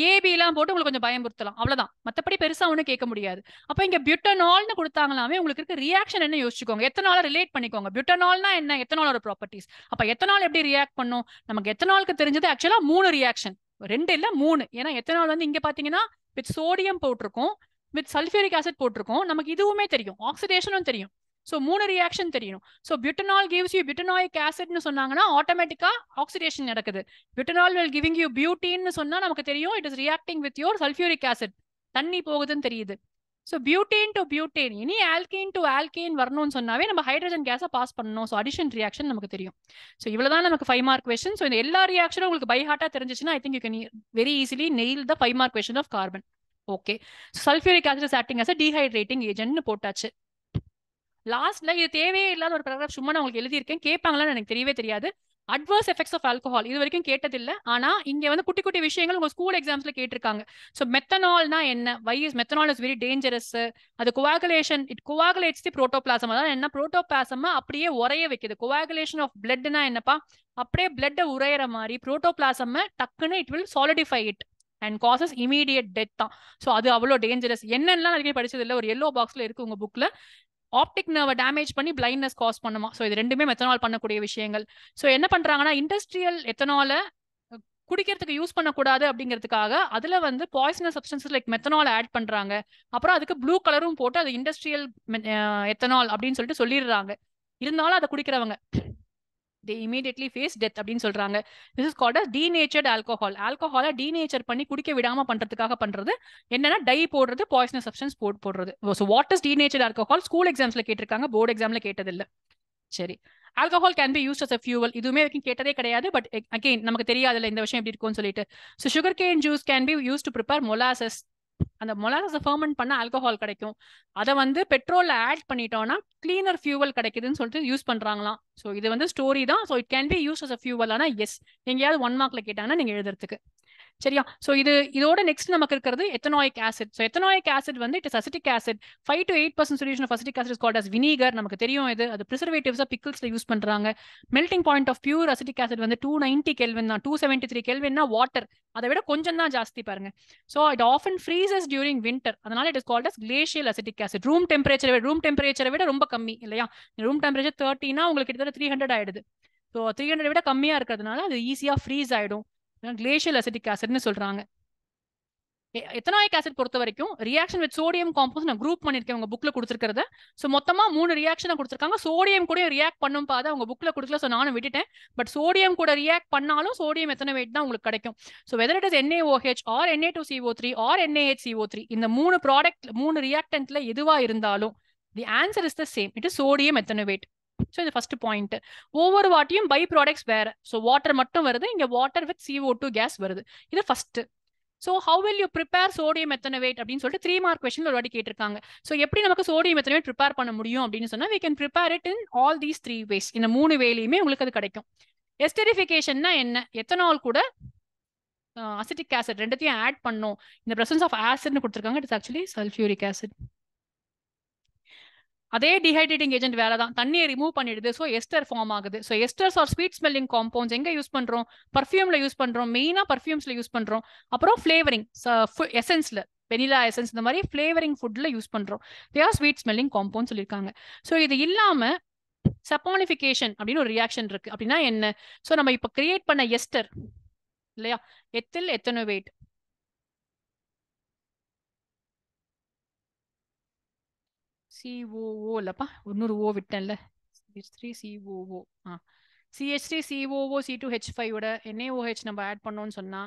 ஏபிலாம் போட்டு உங்களுக்கு கொஞ்சம் பயமுறுத்தலாம், அவ்வளவுதான். மற்றபடி பெருசா ஒன்றும் கேட்க முடியாது. அப்போ இங்க பியூட்டனால்னு கொடுத்தாங்களாமே உங்களுக்கு இருக்க ரியாக்ஷன் என்ன யோசிச்சுக்கோங்க. எத்தனால ரிலேட் பண்ணிக்கோங்க. பியூட்டனால்னா என்ன, எத்தனாலோட ப்ராப்பர்ட்டிஸ். அப்ப எத்தனால் எப்படி ரியாக்ட் பண்ணும்? நமக்கு எத்தனாலுக்கு தெரிஞ்சது ஆக்சுவலா 3 ரியாக்ஷன், 2 இல்ல 3. ஏன்னா எத்தனால் வந்து இங்க பாத்தீங்கன்னா வித் சோடியம் போட்டிருக்கோம், வித் சல்ஃபியூரிக் ஆசிட் போட்டிருக்கோம். நமக்கு இதுவுமே தெரியும், ஆக்சிடேஷனும் தெரியும். ஸோ 3 ரியாக்ஷன் தெரியணும். So butanol gives you butanoic acidன்னு சொன்னாங்கன்னா ஆட்டோமேட்டிக்கா ஆக்சிடேஷன் நடக்குது. Butanol will giving you butene சொன்னா நமக்கு தெரியும் it is reacting with your sulfuric acid. தண்ணி போகுதுன்னு தெரியுது. ஸோ பியூட்டேன் டு பியூட்டேன், இனி ஆல்கேன் டு ஆல்கேன் வரணும்னு சொன்னாவே நம்ம ஹைட்ரஜன் கேஸை பாஸ் பண்ணணும். ஸோ அடிஷன் ரியாக்ஷன் நமக்கு தெரியும். ஸோ இவ்வளவுதான் நமக்கு 5 மார்க் கொஸ்டின். ஸோ இந்த எல்லா ரியாக்ஷனும் உங்களுக்கு பை ஹார்ட்டா தெரிஞ்சிச்சுன்னா I think you can very easily nail the 5 mark question of carbon. Okay. Sulphuric acid is acting as a dehydrating ஏஜென்ட்னு போட்டாச்சு. லாஸ்ட்ல இது தேவையே இல்லாத ஒரு பேராகிராஃப் சும்மா நான் உங்களுக்கு எழுதியிருக்கேன், கேட்பாங்களான்னு எனக்கு தெரியவே தெரியாது. அட்வர்ஸ் எஃபெக்ட்ஸ் ஆஃப் ஆல்கஹால் இது வரைக்கும் கேட்டதில்லை. ஆனா இங்க வந்து குட்டி குட்டி விஷயங்கள் உங்க ஸ்கூல் எக்ஸாம்ஸ்ல கேட்டிருக்காங்க. ஸோ மெத்தனால்னா என்ன, why is methanol is very dangerous, அது coagulation, it coagulates the protoplasm. அதாவது என்ன, புரோட்டோபிளாசம் அப்படியே உரைய வைக்குது. கோஆகுலேஷன் ஆஃப் பிளட்னா என்னப்பா, அப்படியே பிளட் உரையிற மாதிரி புரோட்டோபிளாசம் டக்குன்னு it will solidify it and causes immediate death தான். ஸோ அது அவ்வளோ டேஞ்சரஸ். என்னெல்லாம் நிறைய படிச்சது இல்லை, ஒரு எல்லோ பாக்ஸ்ல இருக்கு உங்க புக்ல. ஆப்டிக் நர்வை டேமேஜ் பண்ணி பிளைண்ட்னஸ் காஸ் பண்ணுமா. ஸோ இது ரெண்டுமே மெத்தனால் பண்ணக்கூடிய விஷயங்கள். ஸோ என்ன பண்றாங்கன்னா, இண்டஸ்ட்ரியல் எத்தனால குடிக்கிறதுக்கு யூஸ் பண்ணக்கூடாது அப்படிங்கிறதுக்காக அதுல வந்து poisonous substances like methanol add பண்றாங்க. அப்புறம் அதுக்கு ப்ளூ கலரும் போட்டு அது இண்டஸ்ட்ரியல் எத்தனால் அப்படின்னு சொல்லிட்டு சொல்லிடுறாங்க. இருந்தாலும் அதை குடிக்கிறவங்க they immediately face death அப்படின்னு சொல்றாங்க. this is called as denatured alcohol. ஆல்கஹாலை டீநேச்சர் பண்ணி குடிக்க விடாம பண்றதுக்காக பண்றது என்னன்னா டை போடுறது, பாய்சனஸ் சப்ஸ்டன்ஸ் போடுறது. So what is denatured alcohol school எக்ஸாம்ஸ்ல கேட்டிருக்காங்க, போர்டு எக்ஸாம்ல கேட்டது இல்லை. சரி, alcohol can be used as a fuel. இதுவுமே வரைக்கும் கேட்டதே கிடையாது, பட் அகெயின் நமக்கு தெரியாதுல்ல இந்த விஷயம் எப்படி இருக்கும்னு சொல்லிட்டு. So sugar cane juice can be use to prepare molasses. அந்த மொலாசஸை ஃபர்மெண்ட் பண்ண ஆல்கஹால் கிடைக்கும். அதை வந்து பெட்ரோல்ல ஆட் பண்ணிட்டோம்னா கிளீனர் ஃபியூவல் கிடைக்குதுன்னு சொல்லிட்டு யூஸ் பண்றாங்களாம். ஸோ இது வந்து ஸ்டோரி தான். So it can be use as a fuel. ஆனால் எஸ், எங்கேயாவது 1 மார்க்ல கேட்டாங்கன்னா நீங்க எழுதுறதுக்கு. சரியா? ஸோ இதோட நெக்ஸ்ட் நமக்கு இருக்கிறது ethanoic acid. So ethanoic acid வந்து it is acetic acid. 5 to 8% solution of acetic acid is called as vinegar. நமக்கு தெரியும் இது. அது ப்ரிசர்வேட்டிவ்ஸா பிக்கிள்ஸ்ல யூஸ் பண்றாங்க. Melting point of pure acetic acid வந்து 290 கெல்வின் தான். 273 கெல்வின்னா வாட்டர். அதை விட கொஞ்சம் தான் ஜாஸ்தி பாருங்க. So it often freezes during winter. அதனால it is called as glacial acetic acid. Room டெம்பரேச்சரை விட ரொம்ப கம்மி இல்லையா? ரூம் டெம்பரேச்சர் 30னா உங்களுக்கு கிட்டத்தட்ட 300 ஆயிடுது. ஸோ 300 விட கம்மியா இருக்கிறதுனால அது ஈஸியா ஃப்ரீஸ் ஆயிடும். கிளேஷியல் அசிட்டிக் ஆசிட்னு சொல்றாங்க. எத்தனாயிக் ஆசிட் பொறுத்த வரைக்கும் ரியாக்ஷன் வித் சோடியம் காம்பவுண்ட்ஸ் நான் குரூப் பண்ணிருக்கேன் உங்க புக்ல கொடுத்துருக்கிறத. ஸோ மொத்தமா 3 ரியாக்ஷனை கொடுத்துருக்காங்க. சோடியம் கூட ரியாக்ட் பண்ணும் பாத உங்க புக்ல கொடுக்கல, ஸோ நானும் விட்டுட்டேன். பட் சோடியம் கூட ரியாக்ட் பண்ணாலும் சோடியம் எத்தனை வெயிட் தான் உங்களுக்கு கிடைக்கும். So whether it is NaOH or Na2CO3 or NaHCO3, இந்த 3 ப்ராடக்ட் 3 ரியாக்டன்ட்ல எதுவா இருந்தாலும் the answer is the same. It is sodium ethanoate. So இது ஃபர்ஸ்ட் பாயிண்ட். ஒவ்வொரு வாட்டியும் பை ப்ராடக்ட்ஸ் வேற. ஸோ வாட்டர் மட்டும் வருது, இங்க வாட்டர் வித் CO2 கேஸ் வருது. இது first. So how will you prepare sodium methanoate அப்படின்னு சொல்லிட்டு 3 மார்க் கொஸ்டின் ஒரு வாட்டி கேட்டிருக்காங்க. ஸோ எப்படி நமக்கு சோடியம் மெத்தனவேட் ப்ரிப்பேர் பண்ண முடியும் அப்படின்னு சொன்னா, we can prepare it in all these 3 ways. இந்த 3 வேலையுமே உங்களுக்கு அது கிடைக்கும். எஸ்டரிஃபிகேஷன்னா என்ன? எத்தனால் கூட அசிட்டிக் ஆசிட் ரெண்டுத்தையும் ஆட் பண்ணும். இந்த பிரசன்ஸ் ஆஃப் ஆசிட்னு கொடுத்துருக்காங்க. It's actually sulphuric acid. அதே டிஹைட்ரேட்டிங் ஏஜென்ட் வேலை தான், தண்ணியை ரிமூவ் பண்ணிடுது. ஸோ எஸ்டர் ஃபார்ம் ஆகுது. So எஸ்டர்ஸ் R sweet smelling compounds எங்க யூஸ் பண்றோம்? பர்ஃபியூம்ல யூஸ் பண்றோம், மெயினா பர்ஃபியூம்ஸ்ல யூஸ் பண்றோம். அப்புறம் ஃபிளேவரிங் எசன்ஸ்ல, வெனிலா எசன்ஸ் இந்த மாதிரி ஃபிளேவரிங் ஃபுட்ல யூஸ் பண்றோம். They are sweet smelling compound சொல்லியிருக்காங்க. ஸோ இது இல்லாம சப்பானிஃபிகேஷன் அப்படின்னு ஒரு ரியாக்ஷன் இருக்கு. அப்படின்னா என்ன? ஸோ நம்ம இப்ப கிரியேட் பண்ண எஸ்டர் இல்லையா, எத்தில் எத்தனோவேட், COO இல்லப்பா, இன்னொரு ஓ விட்டேன்ல, CH3COO. CH3COO C2H5 ஓட NaOH நம்ம ஆட் பண்ணோம்னு சொன்னா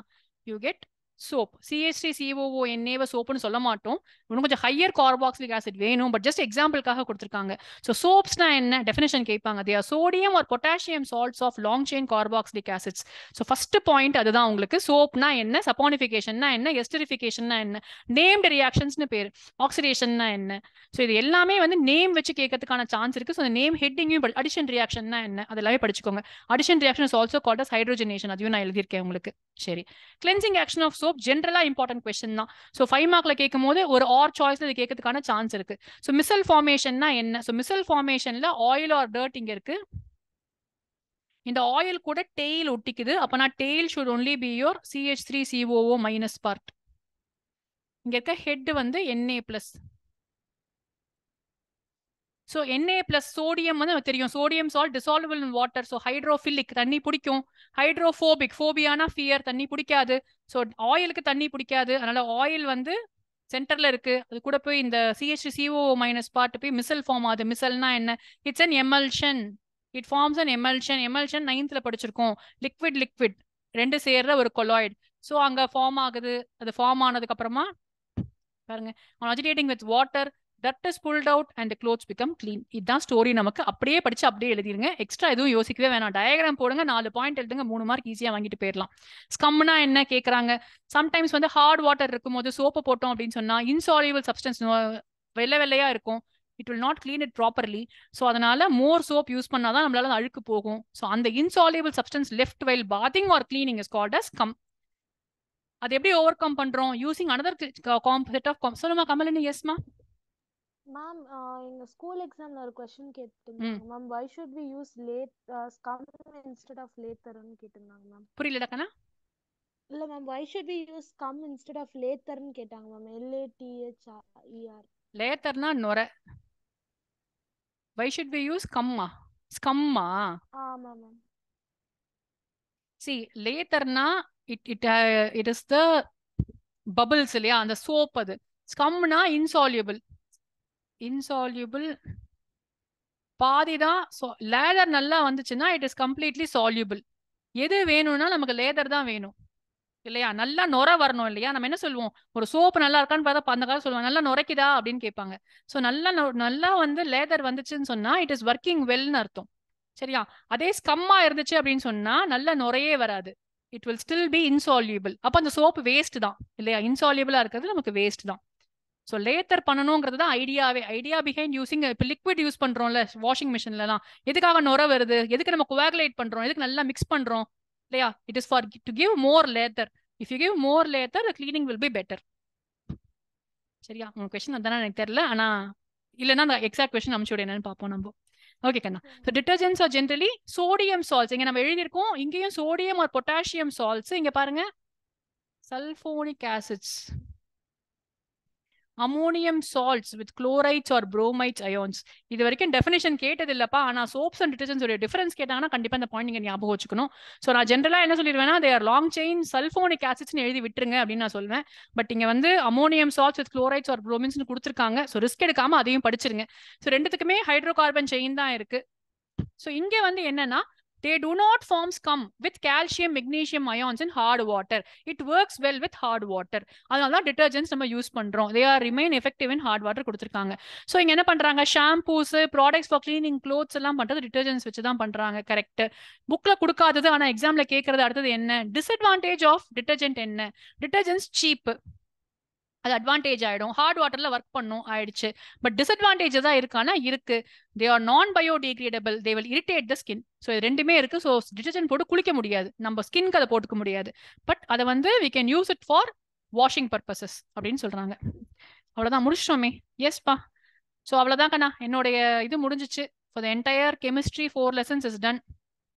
யூ கெட் சோப். CH3COO Naவை சோப்புன்னு சொல்ல மாட்டோம், இன்னும் கொஞ்சம் ஹையர் கார்பாக்சிலிக் ஆசிட் வேணும். பட் ஜஸ்ட் எக்ஸாம்பிளுக்காக கொடுத்துருக்காங்க. ஸோ சோப்ஸ்னா என்ன டெஃபினேஷன் கேட்பாங்க. They are sodium or potassium salts of long chain carboxylic acids. So first point அதுதான் உங்களுக்கு. சோப்னா என்ன, சப்பானிஃபிகேஷன்னா என்ன, எஸ்டரிஃபிகேஷன்னா என்ன, நேம்டு ரியாக்ஷன்ஸ்னு பேர், ஆக்சிடேஷன்னா என்ன. ஸோ இது எல்லாமே வந்து நேம் வச்சு கேட்கறதுக்கான சான்ஸ் இருக்கு. ஸோ நேம் ஹெட்டிங்கும் அடிஷன் ரியாக்ஷன்னா என்ன அதெல்லாமே படிச்சுக்கோங்க. Addition reaction is also called as hydrogenation. அதையும் நான் எழுதியிருக்கேன் உங்களுக்கு. சரி, கிளென்சிங் ஆக்ஷன் ஆஃப் சோப் ஜென்ரலா இம்பார்ட்டன்ட் கொஸ்டின் தான். ஸோ 5 மார்க்ல கேட்கும் போது ஒரு ஆர் சாய்ஸ்ல இது கேட்கறதுக்கான சான்ஸ் இருக்கு. ஸோ மிசல் ஃபார்மேஷன்னா என்ன? ஸோ மிசல் ஃபார்மேஷன்ல ஆயில் ஆர் டர்ட் இங்க இருக்கு. இந்த ஆயில் கூட டெயில் ஒட்டிக்குது. அப்பனா tail should only be your CH3COO minus part. இங்க இருக்க ஹெட் வந்து Na+. ஸோ Na+ சோடியம் வந்து நமக்கு தெரியும், sodium salt dissolvable in water. So hydrophilic, தண்ணி பிடிக்கும். ஹைட்ரோஃபோபிக், ஃபோபியானா ஃபியர், தண்ணி பிடிக்காது. ஸோ ஆயிலுக்கு தண்ணி பிடிக்காது. அதனால ஆயில் வந்து சென்டர்ல இருக்கு. அது கூட போய் இந்த CH3COO மைனஸ் பார்ட் போய் மிசல் ஃபார்ம் ஆகுது. மிசல்னா என்ன? It's an emulsion. It forms an emulsion. Emulsion 9th படிச்சிருக்கோம். லிக்விட் ரெண்டு சேர்ற ஒரு கொலாய்டு. ஸோ அங்க ஃபார்ம் ஆகுது. அது ஃபார்ம் ஆனதுக்கு அப்புறமா பாருங்க, agitating with water, dirt is pulled out and the clothes become clean. இதுதான் ஸ்டோரி. நமக்கு அப்படியே படிச்சு அப்படியே எழுதிருங்க. எக்ஸ்ட்ரா எதுவும் யோசிக்கவே வேணாம். டயக்ராம் போடுங்க, 4 பாயிண்ட் எழுதுங்க, 3 மார்க் ஈஸியா வாங்கிட்டு போயிடலாம். ஸ்கம்னா என்ன கேட்கறாங்க. சம்டைம்ஸ் வந்து ஹார்ட் வாட்டர் இருக்கும்போது சோப்பு போட்டோம் அப்படின்னு சொன்னா இன்சால்யூபிள் சப்ஸ்டன்ஸ் வெள்ளையா இருக்கும். It will not clean it properly. So அதனால மோர் சோப் யூஸ் பண்ணாதான் நம்மளால அழுக்கு போகும். ஸோ அந்த insoluble substance left while bathing or cleaning is called as scum. அது எப்படி ஓவர் கம் பண்றோம்? யூசிங் அனதர் செட் ஆஃப் சொல்லுமா கமலினி? எஸ்மா. மேம் எங்க ஸ்கூல் எக்ஸாம்ல ஒரு கொஸ்டின் கேட்டிருந்தாங்க ma'am. why should we use scum instead of லேத்தர்னு கேட்டிருந்தாங்க மேம். புரியலடா கண்ணா. இல்ல ma'am, why should we use scum instead of லேத்தர்னு கேட்டாங்க மேம். LATHER. லேத்தர்னா நொரை. why should we use ஸ்கம்மா? ஸ்கம்மா? ஆமா ma'am. see லேத்தர்னா it is the bubbles இல்லையா, அந்த சோப். அது ஸ்கம்னா இன்சால்யூபிள். இன்சால்யூபிள் பாதிதான். லேதர் நல்லா வந்துச்சுன்னா இட் இஸ் கம்ப்ளீட்லி சால்யூபிள். எது வேணும்னா நமக்கு லேதர் தான் வேணும் இல்லையா? நல்லா நுர வரணும் இல்லையா? நம்ம என்ன சொல்லுவோம், ஒரு சோப்பு நல்லா இருக்கான்னு பார்த்தா அந்த காலம் சொல்லுவாங்க நல்லா நுரைக்குதா அப்படின்னு கேட்பாங்க. ஸோ நல்லா வந்து லேதர் வந்துச்சுன்னு சொன்னா இட் இஸ் ஒர்க்கிங் வெல்னு அர்த்தம். சரியா? அதே ஸ்கம்மா இருந்துச்சு அப்படின்னு சொன்னா நல்ல நுரையே வராது. It will still be insoluble. அப்போ அந்த சோப்பு வேஸ்ட் தான் இல்லையா? இன்சால்யூபிளா இருக்கிறது நமக்கு வேஸ்ட் தான். ஸோ லேத்தர் பண்ணணுங்கிறது தான் ஐடியாவே. Idea behind using. இப்போ லிக்விட் யூஸ் பண்றோம்ல வாஷிங் மிஷின்லாம், எதுக்காக நுர வருது, எதுக்கு நம்ம கோஆகுலேட் பண்றோம், எதுக்கு நல்லா மிக்ஸ் பண்றோம் இல்லையா? It is for to give more laureth. If you give more laureth the cleaning will be better. சரியா? உங்க கொஸ்டின் அதானே எனக்கு தெரியல, ஆனா இல்லைன்னா அந்த எக்ஸாக்ட் கொஸ்டின் அனுப்பிச்சு விட என்னன்னு பார்ப்போம் நம்ம. ஓகே கண்ணா. So detergents are generally sodium salts. இங்க நம்ம எழுதியிருக்கோம், இங்கேயும் சோடியம் ஆர் பொட்டாசியம் சால்ட்ஸ். இங்க பாருங்க sulphonic acids, ammonium salts with chlorides or bromides ions. இது வரைக்கும் டெஃபினேஷன் கேட்டது இல்லப்பா, ஆனா சோப்ஸ் அண்ட் டிட்டர்ஜென்ட்ஸ் உடைய டிஃபரன்ஸ் கேட்டாங்கன்னா கண்டிப்பா இந்த பாயிண்ட் நீங்க ஞாபகம் வச்சுக்கணும். ஸோ நான் ஜென்ரலா என்ன சொல்லிடுவேன்னா they are long chain sulphonic ஆசிட்ஸ்னு எழுதி விட்டுருங்க அப்படின்னு நான் சொல்வேன். பட் இங்க வந்து ammonium salts with chlorides or புரோமின்ஸ்னு கொடுத்துருக்காங்க. ஸோ ரிஸ்க் எடுக்காம அதையும் படிச்சிருங்க. ஸோ ரெண்டுத்துக்குமே ஹைட்ரோ கார்பன் செயின் தான் இருக்கு. ஸோ இங்க வந்து என்னன்னா they do not form scum with calcium magnesium ions in hard water. It works well with hard water. அதனால தான் டிட்டர்ஜென்ட்ஸ் நம்ம யூஸ் பண்றோம். they are remain effective in hard water கொடுத்திருக்காங்க. ஸோ இங்க என்ன பண்றாங்க, shampoos products for cleaning clothes எல்லாம் பண்றது டிட்டர்ஜென்ட்ஸ் வச்சு தான் பண்றாங்க. கரெக்ட். புக்ல கொடுக்காதது ஆனா எக்ஸாம்ல கேட்கறது அடுத்தது என்ன, டிஸ்அட்வான்டேஜ் ஆஃப் டிட்டர்ஜென்ட் என்ன? டிட்டர்ஜென்ட்ஸ் சீப், அது அட்வான்டேஜ் ஆயிடும். ஹார்ட் வாட்டர்ல ஒர்க் பண்ணும் ஆயிடுச்சு. பட் டிஸ்அட்வான்டேஜ் தான் இருக்கானா இருக்கு. தே ஆர் நான் biodegradable, they will irritate the skin. So இது ரெண்டுமே இருக்கு. ஸோ டிட்டர்ஜென்ட் போட்டு குளிக்க முடியாது, நம்ம ஸ்கின்க்கு அதை போட்டுக்க முடியாது. பட் அதை வந்து we can use it for washing purposes அப்படின்னு சொல்றாங்க. அவ்வளோதான், முடிச்சிட்டோமே. எஸ்பா. ஸோ அவ்வளோதான் கண்ணா, என்னுடைய இது முடிஞ்சிச்சு. For the entire chemistry 4 lessons is done.